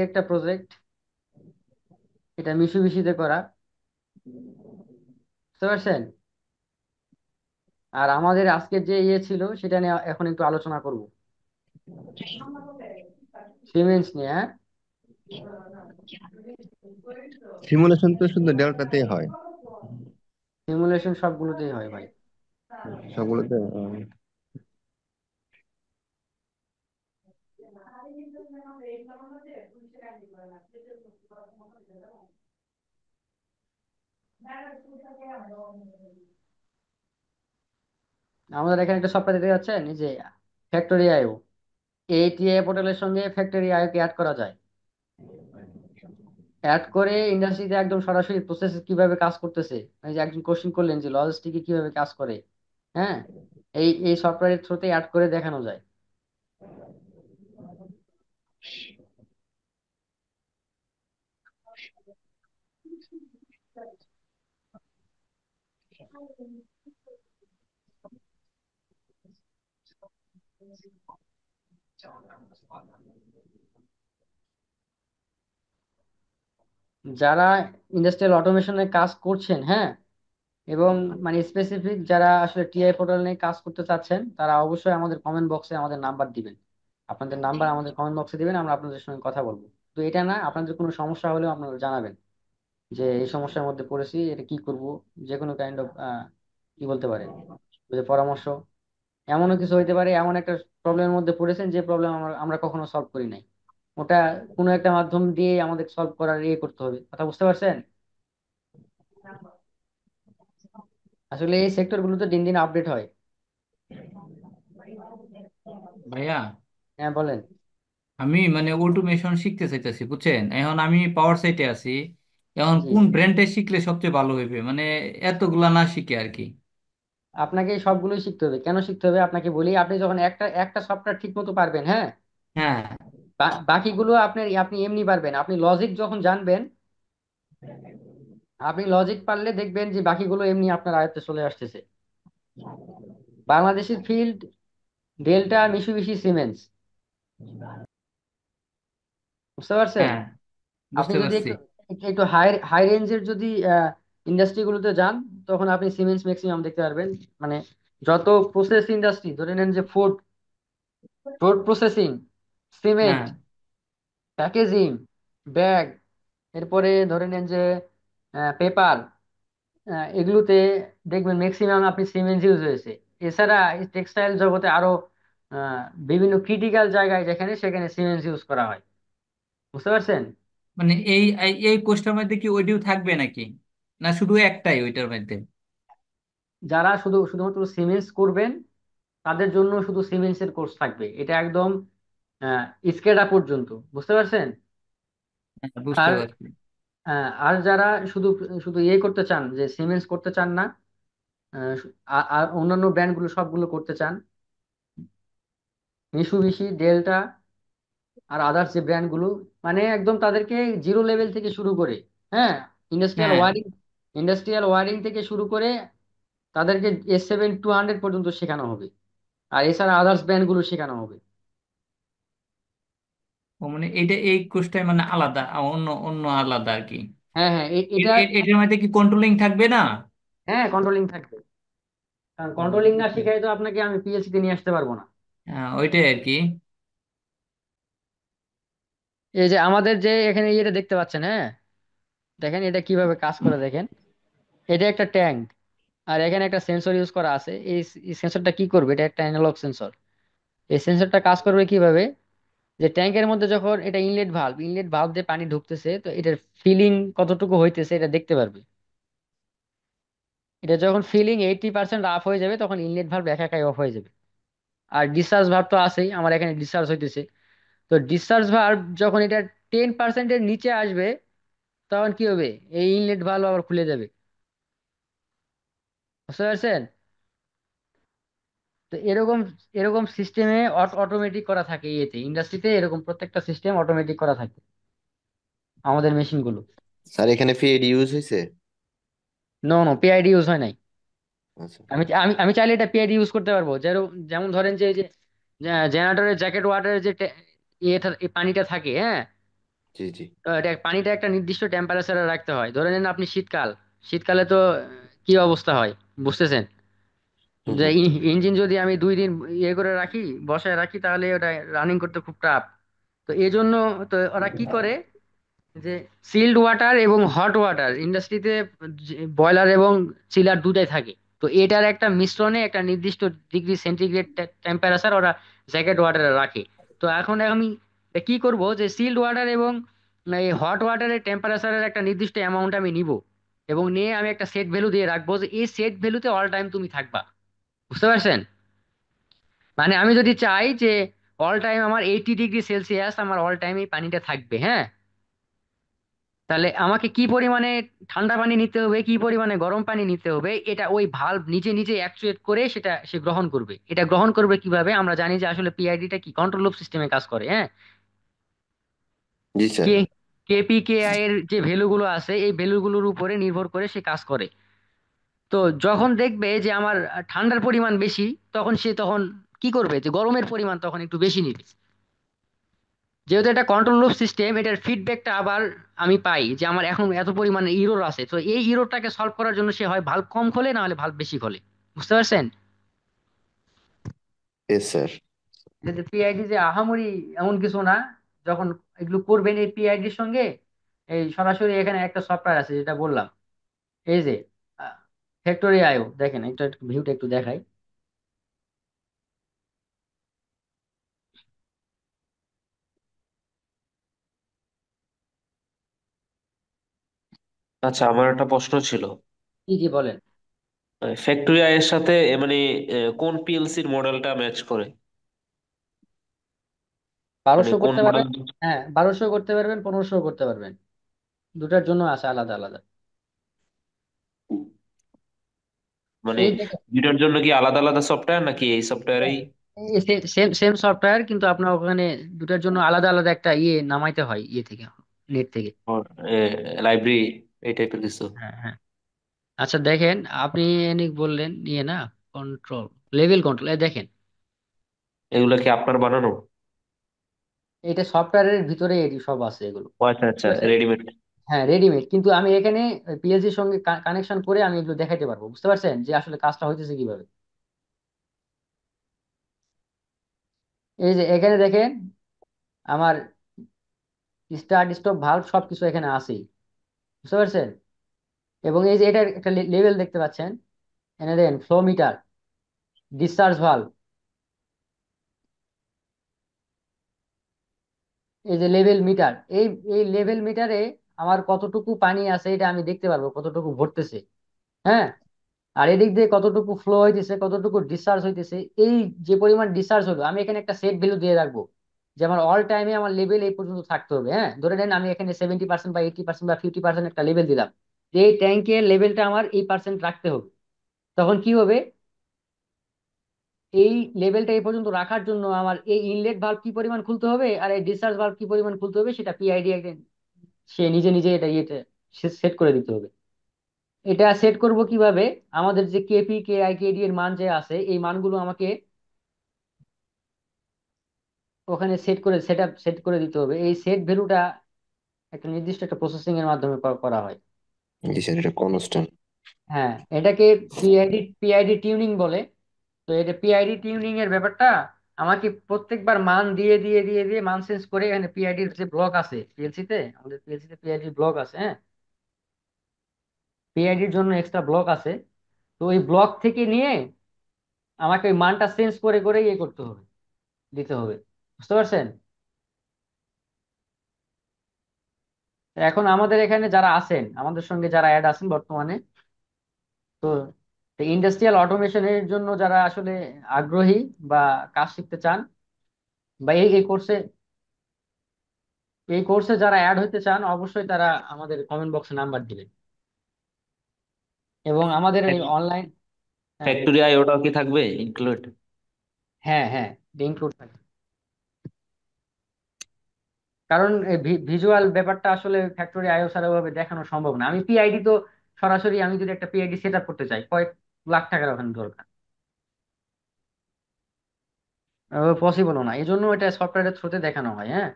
একটা প্রজেক্ট, এটা মিশুবিশিতে করা, বুঝতে পারছেন? আর আমাদের আজকের যে ইয়ে ছিল সেটা নিয়ে এখন একটু আলোচনা করব, সিমেন্স নিয়ে, হ্যাঁ। সিমুলেশন তো শুধু ডেল্টাতেই হয়, সিমুলেশন সবগুলোতেই হয় ভাই। সবগুলোতে। আমাদের এখানে একটা সফটওয়্যার দিতে যাচ্ছেন, এই যে ফ্যাক্টরি আইও, এই টিআই পোর্টালের সঙ্গে ফ্যাক্টরি আইও কে অ্যাড করা যায়। অ্যাড করে ইন্ডাস্ট্রিতে একদম সরাসরি প্রসেস কিভাবে কাজ করতেছে, এই যে একজন কোশ্চেন করলেন যে লজিস্টিকে কিভাবে কাজ করে, হ্যাঁ, এই সফটওয়্যারের থ্রুতে অ্যাড করে দেখানো যায়। যারা ইন্ডাস্ট্রিয়াল অটোমেশনে কাজ করছেন, হ্যাঁ, এবং মানে স্পেসিফিক যারা আসলে টিআই পোর্টাল নিয়ে কাজ করতে চাচ্ছেন, তারা অবশ্যই আমাদের কমেন্ট বক্সে আমাদের নাম্বার দিবেন। আপনাদের নাম্বার আমাদের কমেন্ট বক্সে দিবেন, আমরা আপনাদের সঙ্গে কথা বলবো। তো এটা না, আপনাদের কোনো সমস্যা হলেও আপনারা জানাবেন যে এই সমস্যার মধ্যে পড়েছি, এটা কি করব, যে কোনো কাইন্ড অফ কি বলতে পারেন, ওই যে পরামর্শ। এমনও কিছু হইতে পারে, এমন একটা প্রবলেমের মধ্যে পড়েছেন যে প্রবলেম আমরা আমরা কখনো সলভ করি নাই, ওটা কোনো একটা মাধ্যম দিয়ে আমাদের সলভ করার ইয়ে করতে হবে, কথা বুঝতে পারছেন? আসলে এই সেক্টর গুলো তো দিন দিন আপডেট হয়। ভাইয়া, হ্যাঁ বলেন। আমি মানে অটোমেশন শিখতে চাইতেছি, বুঝছেন? এখন আমি পাওয়ার সাইটে আছি। এখন জি কোন জি, ব্র্যান্ডে শিখলে সবচেয়ে ভালো হইবে, মানে এতগুলা না শিখে আর কি। আপনাকে সবগুলোই শিখতে হবে। কেন শিখতে হবে আপনাকে বলি, আপনি যখন একটা একটা সফটওয়্যার ঠিক মতো পারবেন, হ্যাঁ, হ্যাঁ, বাকিগুলো আপনি আপনি এমনি পারবেন। আপনি লজিক যখন জানবেন, আপনি লজিক পারলে দেখবেন যে বাকিগুলো এমনি আপনার আয়ত্তে চলে আসতেছে। বাংলাদেশের ফিল্ড ডেল্টা, মিশুবিশি, সিমেন্স, বুঝতে পারছেন? হ্যাঁ, আপনি বুঝতে যদি পারছি। একটু একটু হাই হাই রেঞ্জের যদি ইন্ডাস্ট্রিগুলোতে যান, তখন আপনি সিমেন্স ম্যাক্সিমাম দেখতে পারবেন। মানে যত প্রসেস ইন্ডাস্ট্রি, ধরে নেন যে ফুড ফুড প্রসেসিং, হ্যাঁ, সিমেন্ট, প্যাকেজিং, ব্যাগ, এরপরে ধরে নেন যে পেপার, এগুলোতে দেখবেন ম্যাক্সিমাম আপনি সিমেন্স ইউজ হয়েছে। এছাড়া টেক্সটাইল জগতে আরো বিভিন্ন ক্রিটিক্যাল জায়গায় যেখানে সেখানে সিমেন্স ইউজ করা হয়, বুঝতে পারছেন? মানে এই এই এই কোর্সটার মধ্যে কি ওইটিও থাকবে নাকি, না শুধু একটাই ওইটার মধ্যে? যারা শুধুমাত্র সিমেন্স করবেন, তাদের জন্য শুধু সিমেন্স এর কোর্স থাকবে। এটা একদম স্কেডা পর্যন্ত, বুঝতে পারছেন? হ্যাঁ, বুঝতে আর পারছি। আর যারা শুধু শুধু ইয়ে করতে চান, যে সিমেন্স করতে চান না, আর অন্যান্য ব্র্যান্ডগুলো সবগুলো করতে চান, মিশুবিশি, ডেল্টা আর আদার্স যে ব্র্যান্ডগুলো, মানে একদম তাদেরকে জিরো লেভেল থেকে শুরু করে, হ্যাঁ, ইন্ডাস্ট্রিয়াল হ্যাঁ, ওয়ারিং ইন্ডাস্ট্রিয়াল ওয়ারিং থেকে শুরু করে তাদেরকে S7-200 পর্যন্ত শেখানো হবে। আর এছাড়া আদার্স ব্র্যান্ডগুলো শেখানো হবে। ও মানে এইটা এই কোর্সটাই মানে আলাদা, অন্য অন্য আলাদা আর কি। হ্যাঁ হ্যাঁ, এটা এটার মধ্যে কি কন্ট্রোলিং থাকবে না? হ্যাঁ, কন্ট্রোলিং থাকবে। কারণ কন্ট্রোলিং না শিখাই তো আপনাকে আমি পিএলসি তে নিয়ে আসতে পারবো না। হ্যাঁ, ওইটাই আর কি। এই যে আমাদের যে এখানে ইয়েটা দেখতে পাচ্ছেন, হ্যাঁ, দেখেন এটা কিভাবে কাজ করে দেখেন। এটা একটা ট্যাঙ্ক, আর এখানে একটা সেন্সর ইউজ করা আছে। এই সেন্সরটা কি করবে, এটা একটা অ্যানালগ সেন্সর। এই সেন্সরটা কাজ করবে কিভাবে, যে ট্যাঙ্কের মধ্যে যখন এটা ইনলেট ভালভ দিয়ে পানি ঢুকতেছে, তো এটার ফিলিং কতটুকু হইতেছে এটা দেখতে পারবে। এটা যখন ফিলিং 80% আপ হয়ে যাবে, তখন ইনলেট ভালভ একা একাই অফ হয়ে যাবে। আর ডিসচার্জ ভালভ তো আছেই, আমার এখানে ডিসচার্জ হইতেছে। তো ডিসচার্জ ভালভ যখন এটা 10%-এর নিচে আসবে, তখন কি হবে, এই ইনলেট ভালভ আবার খুলে যাবে, বুঝতে পারছেন? তো এরকম এরকম সিস্টেমে অটোমেটিক করা থাকে, ইয়েতে ইন্ডাস্ট্রিতে এরকম প্রত্যেকটা সিস্টেম অটোমেটিক করা থাকে আমাদের মেশিনগুলো। স্যার এখানে ফিড ইউজ হয়েছে? নো নো, পিআইডি ইউজ হয় নাই। আচ্ছা। আমি আমি আমি চাইলে এটা পিআইডি ইউজ করতে পারবো। যেমন ধরেন যে এই যে জেনারেটরের জ্যাকেট ওয়াটারের যে এই পানিটা থাকে, হ্যাঁ, জি জি। তো এটা পানিটা একটা নির্দিষ্ট টেম্পারেচারে রাখতে হয়। ধরে নিন আপনি শীতকালে তো কি অবস্থা হয়, বুঝতেছেন? হুম যে হুম। ইঞ্জিন যদি আমি 2 দিন ইয়ে করে রাখি, বসায় রাখি, তাহলে ওটা রানিং করতে খুব টাফ। তো এই জন্য তো ওরা কি করে, যে চিল্ড ওয়াটার এবং হট ওয়াটার ইন্ডাস্ট্রিতে, বয়লার এবং চিলার দুটাই থাকে। তো এটার একটা মিশ্রণে একটা নির্দিষ্ট ডিগ্রি সেন্টিগ্রেড টেম্পারেচার ওরা জ্যাকেট ওয়াটারে রাখে। তো এখন আমি কি করব, যে চিল্ড ওয়াটার এবং এই হট ওয়াটারের টেম্পারেচারের একটা নির্দিষ্ট অ্যামাউন্ট আমি নিব, এবং নিয়ে আমি একটা সেট ভ্যালু দিয়ে রাখবো, যে এই সেট ভ্যালুতে অল টাইম তুমি থাকবা, বুঝতে পারছেন? মানে আমি যদি চাই যে অল টাইম আমার 80°C আমার অল টাইম এই পানিটা থাকবে, হ্যাঁ, তাহলে আমাকে কি পরিমাণে ঠান্ডা পানি নিতে হবে, কি পরিমাণে গরম পানি নিতে হবে, এটা ওই ভালভ নিজে নিজে অ্যাকচুয়েট করে সেটা সে গ্রহণ করবে। এটা গ্রহণ করবে কিভাবে, আমরা জানি যে আসলে পিআইডিটা কি কন্ট্রোল লুপ সিস্টেমে কাজ করে, হ্যাঁ। জি sir. K KP K I এর যে ভ্যালুগুলো আছে, এই ভ্যালুগুলোর উপরে নির্ভর করে সে কাজ করে। তো যখন দেখবে যে আমার ঠান্ডার পরিমাণ বেশি, তখন কি করবে, যে গরমের পরিমাণ তখন একটু বেশি নিবে। যেহেতু এটা কন্ট্রোল লুপ সিস্টেম, এটার ফিডব্যাকটা আবার আমি পাই যে আমার এখন এত পরিমাণে ইরোর আছে, তো এই ইরোরটাকে সলভ করার জন্য সে হয় ভাল্ব কম খোলে, না হলে ভাল্ব বেশি খোলে, বুঝতে পারছেন? S sir. যে পিআইডি যে আহামরি এমন কিছু না। যখন এগুলো করবেন এই পিআইডির সঙ্গে, এই সরাসরি এখানে একটা সফটওয়্যার আছে যেটা বললাম, এই যে ফ্যাক্টরি আইও, দেখেন একটা ভিউটা একটু দেখাই। আচ্ছা, আমার একটা প্রশ্ন ছিল। কি জি বলেন। ফ্যাক্টরি আই এর সাথে মানে কোন পিএলসির মডেলটা ম্যাচ করে? মানে 1200 কোন করতে মডেল? পারবেন। হ্যাঁ, 1200 করতে পারবেন, 1500 করতে পারবেন। দুটার জন্য আছে আলাদা আলাদা। মানে এই দেখেন, দুইটার জন্য কি আলাদা আলাদা সফটওয়্যার নাকি এই সফটওয়্যারেই? সেম সেম সফটওয়্যার, কিন্তু আপনার ওখানে দুটার জন্য আলাদা আলাদা একটা ইয়ে নামাইতে হয় ইয়ে থেকে, নেট থেকে। লাইব্রেরি এই টাইপের কিছু? হ্যাঁ হ্যাঁ। আচ্ছা দেখেন, আপনি এনিক বললেন ইয়ে না, কন্ট্রোল, লেভেল কন্ট্রোল, এই দেখেন, এগুলা কি আপনার বানানো? এটা সফটওয়্যারের ভিতরে এটি সব আছে এগুলো। ও আচ্ছা আচ্ছা, রেডিমেড। হ্যাঁ রেডিমেড, কিন্তু আমি এখানে পিএলসির সঙ্গে কানেকশন করে আমি এগুলো দেখাইতে পারবো, বুঝতে পারছেন যে আসলে কাজটা হইতেছে কিভাবে। এই যে এখানে দেখেন, আমার স্টার্ট স্টপ ভালভ সবকিছু এখানে আছেই, বুঝতে পারছেন। এবং এই যে এটার একটা লেভেল দেখতে পাচ্ছেন, এনে দেন ফ্লো মিটার, ডিসচার্জ ভালভ, এই যে লেভেল মিটার, এই এই লেভেল মিটারে আমার কতটুকু পানি আছে এটা আমি দেখতে পারবো, কতটুকু ভরতেছে। হ্যাঁ, আর এদিক দিয়ে কতটুকু ফ্লো হইতেছে, কতটুকু ডিসচার্জ হইতেছে। এই যে পরিমাণ ডিসচার্জ হলো, আমি এখানে একটা সেট ভ্যালু দিয়ে রাখবো যে আমার অল টাইমে আমার লেভেল এই পর্যন্ত থাকতে হবে। হ্যাঁ, ধরে নেন আমি এখানে 70% বা 80% বা 50% একটা লেভেল দিলাম, যে এই ট্যাঙ্কের লেভেলটা আমার এই পার্সেন্ট রাখতে হবে। তখন কি হবে, এই লেভেলটা এই পর্যন্ত রাখার জন্য আমার এই ইনলেট ভালভ কি পরিমাণ খুলতে হবে আর এই ডিসচার্জ ভালভ কি পরিমাণ খুলতে হবে, সেটা পিআইডি সে নিজে নিজে এটা ইয়েতে সেট করে দিতে হবে। এটা সেট করব কিভাবে, আমাদের যে KP K I K D এর মান যে আছে, এই মানগুলো আমাকে ওখানে সেট করে দিতে হবে। এই সেট ভ্যালুটা একটা নির্দিষ্ট একটা প্রসেসিং এর মাধ্যমে করা হয়। জি স্যার, এটা কনস্ট্যান্ট। হ্যাঁ, এটাকে পিআইডি টিউনিং বলে। তো এটা পিআইডি টিউনিং এর ব্যাপারটা আমাকে প্রত্যেকবার মান দিয়ে দিয়ে দিয়ে দিয়ে মান চেঞ্জ করে, এখানে পিআইডির যে ব্লক আছে পিএলসি তে, আমাদের পিএলসি তে পিআইডির ব্লক আছে। হ্যাঁ, পিআইডির জন্য এক্সট্রা ব্লক আছে। তো ওই ব্লক থেকে নিয়ে আমাকে ওই মানটা চেঞ্জ করে করে ইয়ে করতে হবে, দিতে হবে, বুঝতে পারছেন। এখন আমাদের এখানে যারা আছেন, আমাদের সঙ্গে যারা অ্যাড আছেন বর্তমানে, তো ইন্ডাস্ট্রিয়াল অটোমেশনের জন্য যারা আসলে আগ্রহী বা কাজ শিখতে চান, বা এই কোর্সে যারা অ্যাড হইতে চান, অবশ্যই তারা আমাদের কমেন্ট বক্সে নাম্বার দিবেন। এবং আমাদের এই অনলাইন। হ্যাঁ ফ্যাক্টরি আই ওটাও কি থাকবে ইনক্লুড? হ্যাঁ হ্যাঁ, ইনক্লুড থাকে। কারণ ভিজুয়াল ব্যাপারটা আসলে ফ্যাক্টরি আইও ছাড়া ওভাবে দেখানো সম্ভব না। আমি পিআইডি তো সরাসরি, আমি যদি একটা পিআইডি সেট আপ করতে চাই, কয়েক লাখ টাকার ওখানে দরকার, পসিবলও না। এই জন্য এটা সফটওয়্যারের থ্রুতে দেখানো হয়। হ্যাঁ,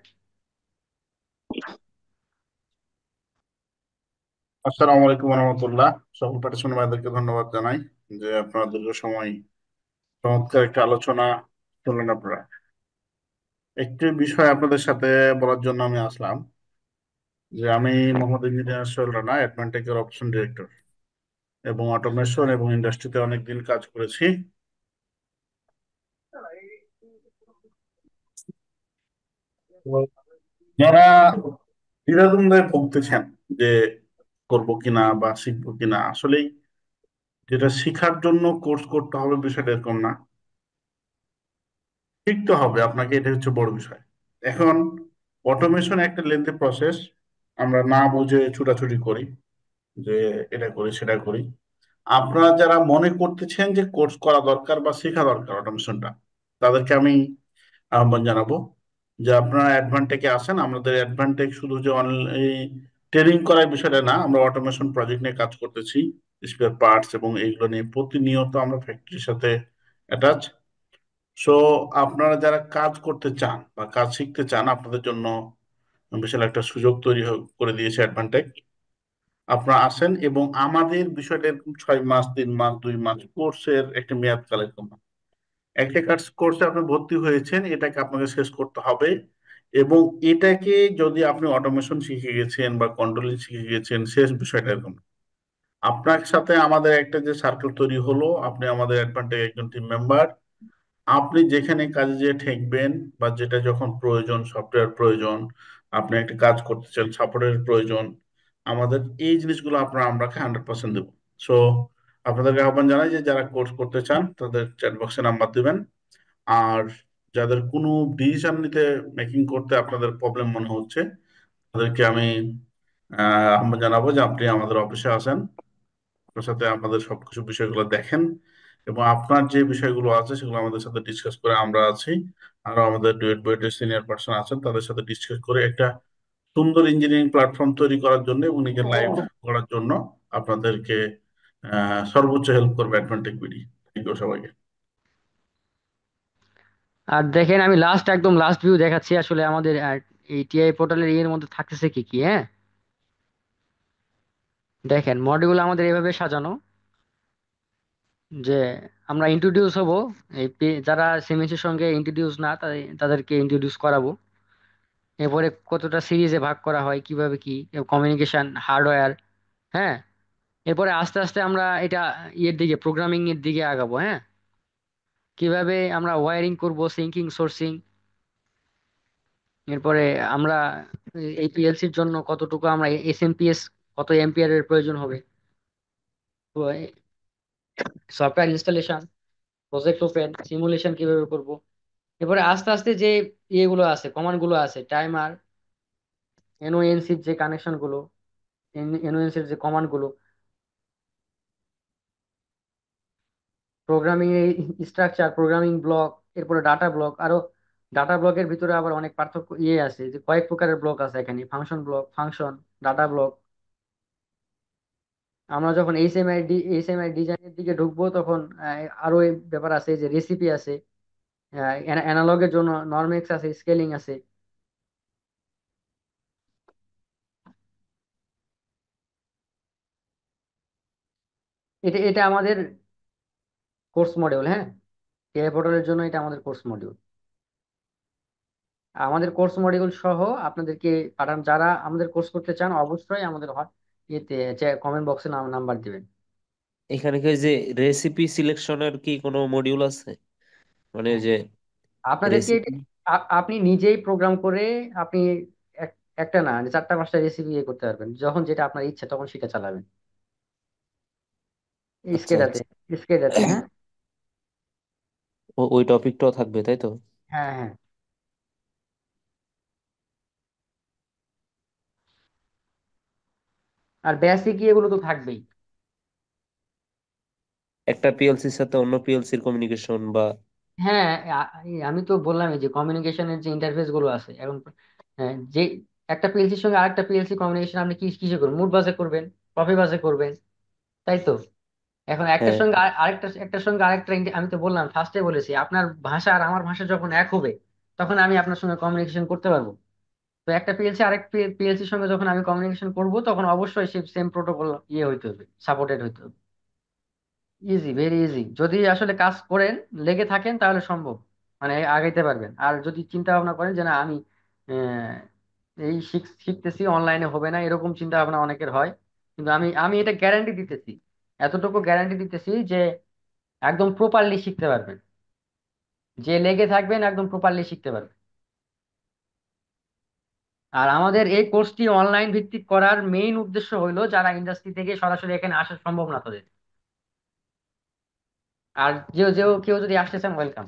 আসসালামু আলাইকুম রহমতুল্লাহ। সকল পার্টিসিপেন্ট ভাইদেরকে ধন্যবাদ জানাই যে আপনারা দীর্ঘ সময় চমৎকার একটা আলোচনা শুনলেন। আপনারা একটি বিষয় আপনাদের সাথে বলার জন্য আমি আসলাম, যে আমি মোহাম্মদ ইঞ্জিনিয়ার সোহেল রানা, অ্যাডভান্টেকের অপারেশন ডিরেক্টর, এবং অটোমেশন এবং ইন্ডাস্ট্রিতে অনেক দিন কাজ করেছি। তো যারা দ্বিধাদ্বন্দ্বে ভুগতেছেন যে করবো কিনা বা শিখবো কিনা, আসলেই যেটা শিখার জন্য কোর্স করতে হবে বিষয়টা এরকম না, শিখতে হবে আপনাকে, এটা হচ্ছে বড় বিষয়। এখন অটোমেশন একটা লেন্থি প্রসেস, আমরা না বুঝে ছুটাছুটি করি যে এটা করি সেটা করি। আপনারা যারা মনে করতেছেন যে কোর্স করা দরকার বা শেখা দরকার অটোমেশনটা, তাদেরকে আমি আহ্বান জানাবো যে আপনারা অ্যাডভান্টেকে আসেন। আমাদের অ্যাডভান্টেক শুধু যে এই ট্রেনিং করার বিষয়টা না, আমরা অটোমেশন প্রজেক্ট নিয়ে কাজ করতেছি, স্পেয়ার পার্টস এবং এইগুলো নিয়ে প্রতিনিয়ত আমরা ফ্যাক্টরির সাথে অ্যাটাচ। সো আপনারা যারা কাজ করতে চান বা কাজ শিখতে চান, আপনাদের জন্য বিশাল একটা সুযোগ তৈরি করে দিয়েছে অ্যাডভান্টেক। আপনারা আসেন, এবং আমাদের বিষয়টা এরকম 6 মাস, 3 মাস, 2 মাস কোর্সের একটা মেয়াদ কাল এরকম না। একটা কোর্সে আপনি ভর্তি হয়েছেন, এটাকে আপনাকে শেষ করতে হবে। এবং এটাকে যদি আপনি অটোমেশন শিখে গেছেন বা কন্ট্রোলিং শিখে গেছেন, শেষ বিষয়টা এরকম না। আপনার সাথে আমাদের একটা যে সার্কেল তৈরি হলো, আপনি আমাদের অ্যাডভান্টেজ একজন টিম মেম্বার। আপনি যেখানে কাজে যে ঠেকবেন বা যেটা যখন প্রয়োজন, সফটওয়্যার প্রয়োজন, আপনি একটা কাজ করতে চান, সাপোর্টের প্রয়োজন, আমাদের এই জিনিসগুলো আপনাকে 100% দেবো। সো আপনাদেরকে আহ্বান জানাই যে যারা কোর্স করতে চান তাদের চ্যাট বক্সে নাম্বার দিবেন। আর যাদের কোনো ডিসিশন নিতে মেকিং করতে আপনাদের প্রবলেম মনে হচ্ছে, তাদেরকে আমি আহ্বান জানাবো যে আপনি আমাদের অফিসে আসেন, আপনার সাথে আমাদের সবকিছু বিষয়গুলো দেখেন, এবং আপনার যে বিষয়গুলো আছে সেগুলো আমাদের সাথে ডিসকাস করে, আমরা আছি আরো আমাদের ডুয়েট বুয়েটের সিনিয়র পার্সন আছেন, তাদের সাথে ডিসকাস করে একটা সুন্দর ইঞ্জিনিয়ারিং প্ল্যাটফর্ম তৈরি করার জন্য এবং নিজের লাইফ করার জন্য আপনাদেরকে সর্বোচ্চ হেল্প করবে অ্যাডভান্টেজ বিডি। থ্যাংক ইউ সবাইকে। আর দেখেন, আমি একদম লাস্ট ভিউ দেখাচ্ছি আসলে আমাদের এই টিআই পোর্টালের ইয়ের মধ্যে থাকতেছে কি কি। হ্যাঁ, দেখেন মডিউল আমাদের এভাবে সাজানো যে আমরা ইন্ট্রোডিউস হব, যারা সিমেন্সের সঙ্গে ইন্ট্রোডিউস না তাদেরকে ইন্ট্রোডিউস করাবো। এরপরে কতটা সিরিজে ভাগ করা হয়, কিভাবে কি কমিউনিকেশন হার্ডওয়্যার। হ্যাঁ, এরপরে আস্তে আস্তে আমরা এটা ইয়ের দিকে, প্রোগ্রামিং এর দিকে আগাবো। হ্যাঁ, কিভাবে আমরা ওয়্যারিং করব, সিঙ্কিং সোর্সিং। এরপরে আমরা এই পিএলসির জন্য কতটুকু আমরা এসএমপিএস, কত এম্পিয়ার এর প্রয়োজন হবে, software installation, project open, simulation কিভাবে করব। এরপরে আস্তে আস্তে যে ইয়েগুলো আছে, কমান্ড গুলো আছে, টাইমার, এনওএনসির যে কানেকশন গুলো, এনওএনসির যে কমান্ড গুলো, প্রোগ্রামিং এর স্ট্রাকচার, প্রোগ্রামিং ব্লক, এরপরে ডাটা ব্লক। আরো ডাটা ব্লকের ভিতরে আবার অনেক পার্থক্য ইয়ে আছে, যে কয়েক প্রকারের ব্লক আছে এখানে, function block, function, data block. আমরা যখন এইচএমআই ডিজাইনের দিকে ঢুকবো তখন আরো এই ব্যাপার আছে, যে রেসিপি আছে, অ্যানালগের জন্য নরমেক্স আছে, স্কেলিং আছে। এটা এটা আমাদের কোর্স মডিউল। হ্যাঁ, এআই পোর্টালের জন্য এটা আমাদের কোর্স মডিউল। আমাদের কোর্স মডিউল সহ আপনাদেরকে পাঠান। যারা আমাদের কোর্স করতে চান অবশ্যই আমাদের ইয়েতে কমেন্ট বক্সে নাম্বার দিবেন। এখানে কি ওই যে রেসিপি সিলেকশনের কি কোনো মডিউল আছে? মানে ওই হ্যাঁ, যে আপনাদেরকে রেসিপি। আপনি নিজেই প্রোগ্রাম করে আপনি একটা না, চারটা পাঁচটা রেসিপি ইয়ে করতে পারবেন, যখন যেটা আপনার ইচ্ছা তখন সেটা চালাবেন এই আচ্ছা স্কেডাতে। আচ্ছা। স্কেডাতে, হ্যাঁ। ওই টপিকটাও থাকবে তাই তো? হ্যাঁ, হ্যাঁ। আর বেসিক এগুলো তো থাকবেই। একটা পিএলসির সাথে অন্য পিএলসির কমিউনিকেশন বা হ্যাঁ, আমি তো বললামই যে কমিউনিকেশনের যে ইন্টারফেস গুলো আছে এখন, যে একটা পিএলসির সঙ্গে আরেকটা পিএলসি কমিউনিকেশন আপনি কিসে করবেন, মুড বাসে করবেন, প্রফি বাসে করবেন, তাই তো। এখন একটার হ্যাঁ সঙ্গে একটার সঙ্গে আরেকটা আমি তো বললাম, ফার্স্টে বলেছি আপনার ভাষা আর আমার ভাষা যখন এক হবে তখন আমি আপনার সঙ্গে কমিউনিকেশন করতে পারবো। তো একটা পিএলসি আরেক পিএলসির সঙ্গে যখন আমি কমিউনিকেশন করব তখন অবশ্যই সেম প্রোটোকল ইয়ে হইতে হবে, সাপোর্টেড হইতে হবে। Easy, very easy. যদি আসলে কাজ করেন, লেগে থাকেন, তাহলে সম্ভব, মানে আগাইতে পারবেন। আর যদি চিন্তা ভাবনা করেন যে না আমি আহ, এই শিখতেছি, অনলাইনে হবে না, এরকম চিন্তা ভাবনা অনেকের হয়, কিন্তু আমি আমি এটা গ্যারান্টি দিতেছি, এতটুকু গ্যারান্টি দিতেছি যে একদম প্রপারলি শিখতে পারবেন। যে লেগে থাকবেন একদম প্রপারলি শিখতে পারবেন। আর আমাদের এই কোর্সটি অনলাইন ভিত্তিক করার মেইন উদ্দেশ্য হইলো যারা ইন্ডাস্ট্রি থেকে সরাসরি এখানে আসা সম্ভব না তাদের। আর কেউ যদি আসতে চান, ওয়েলকাম।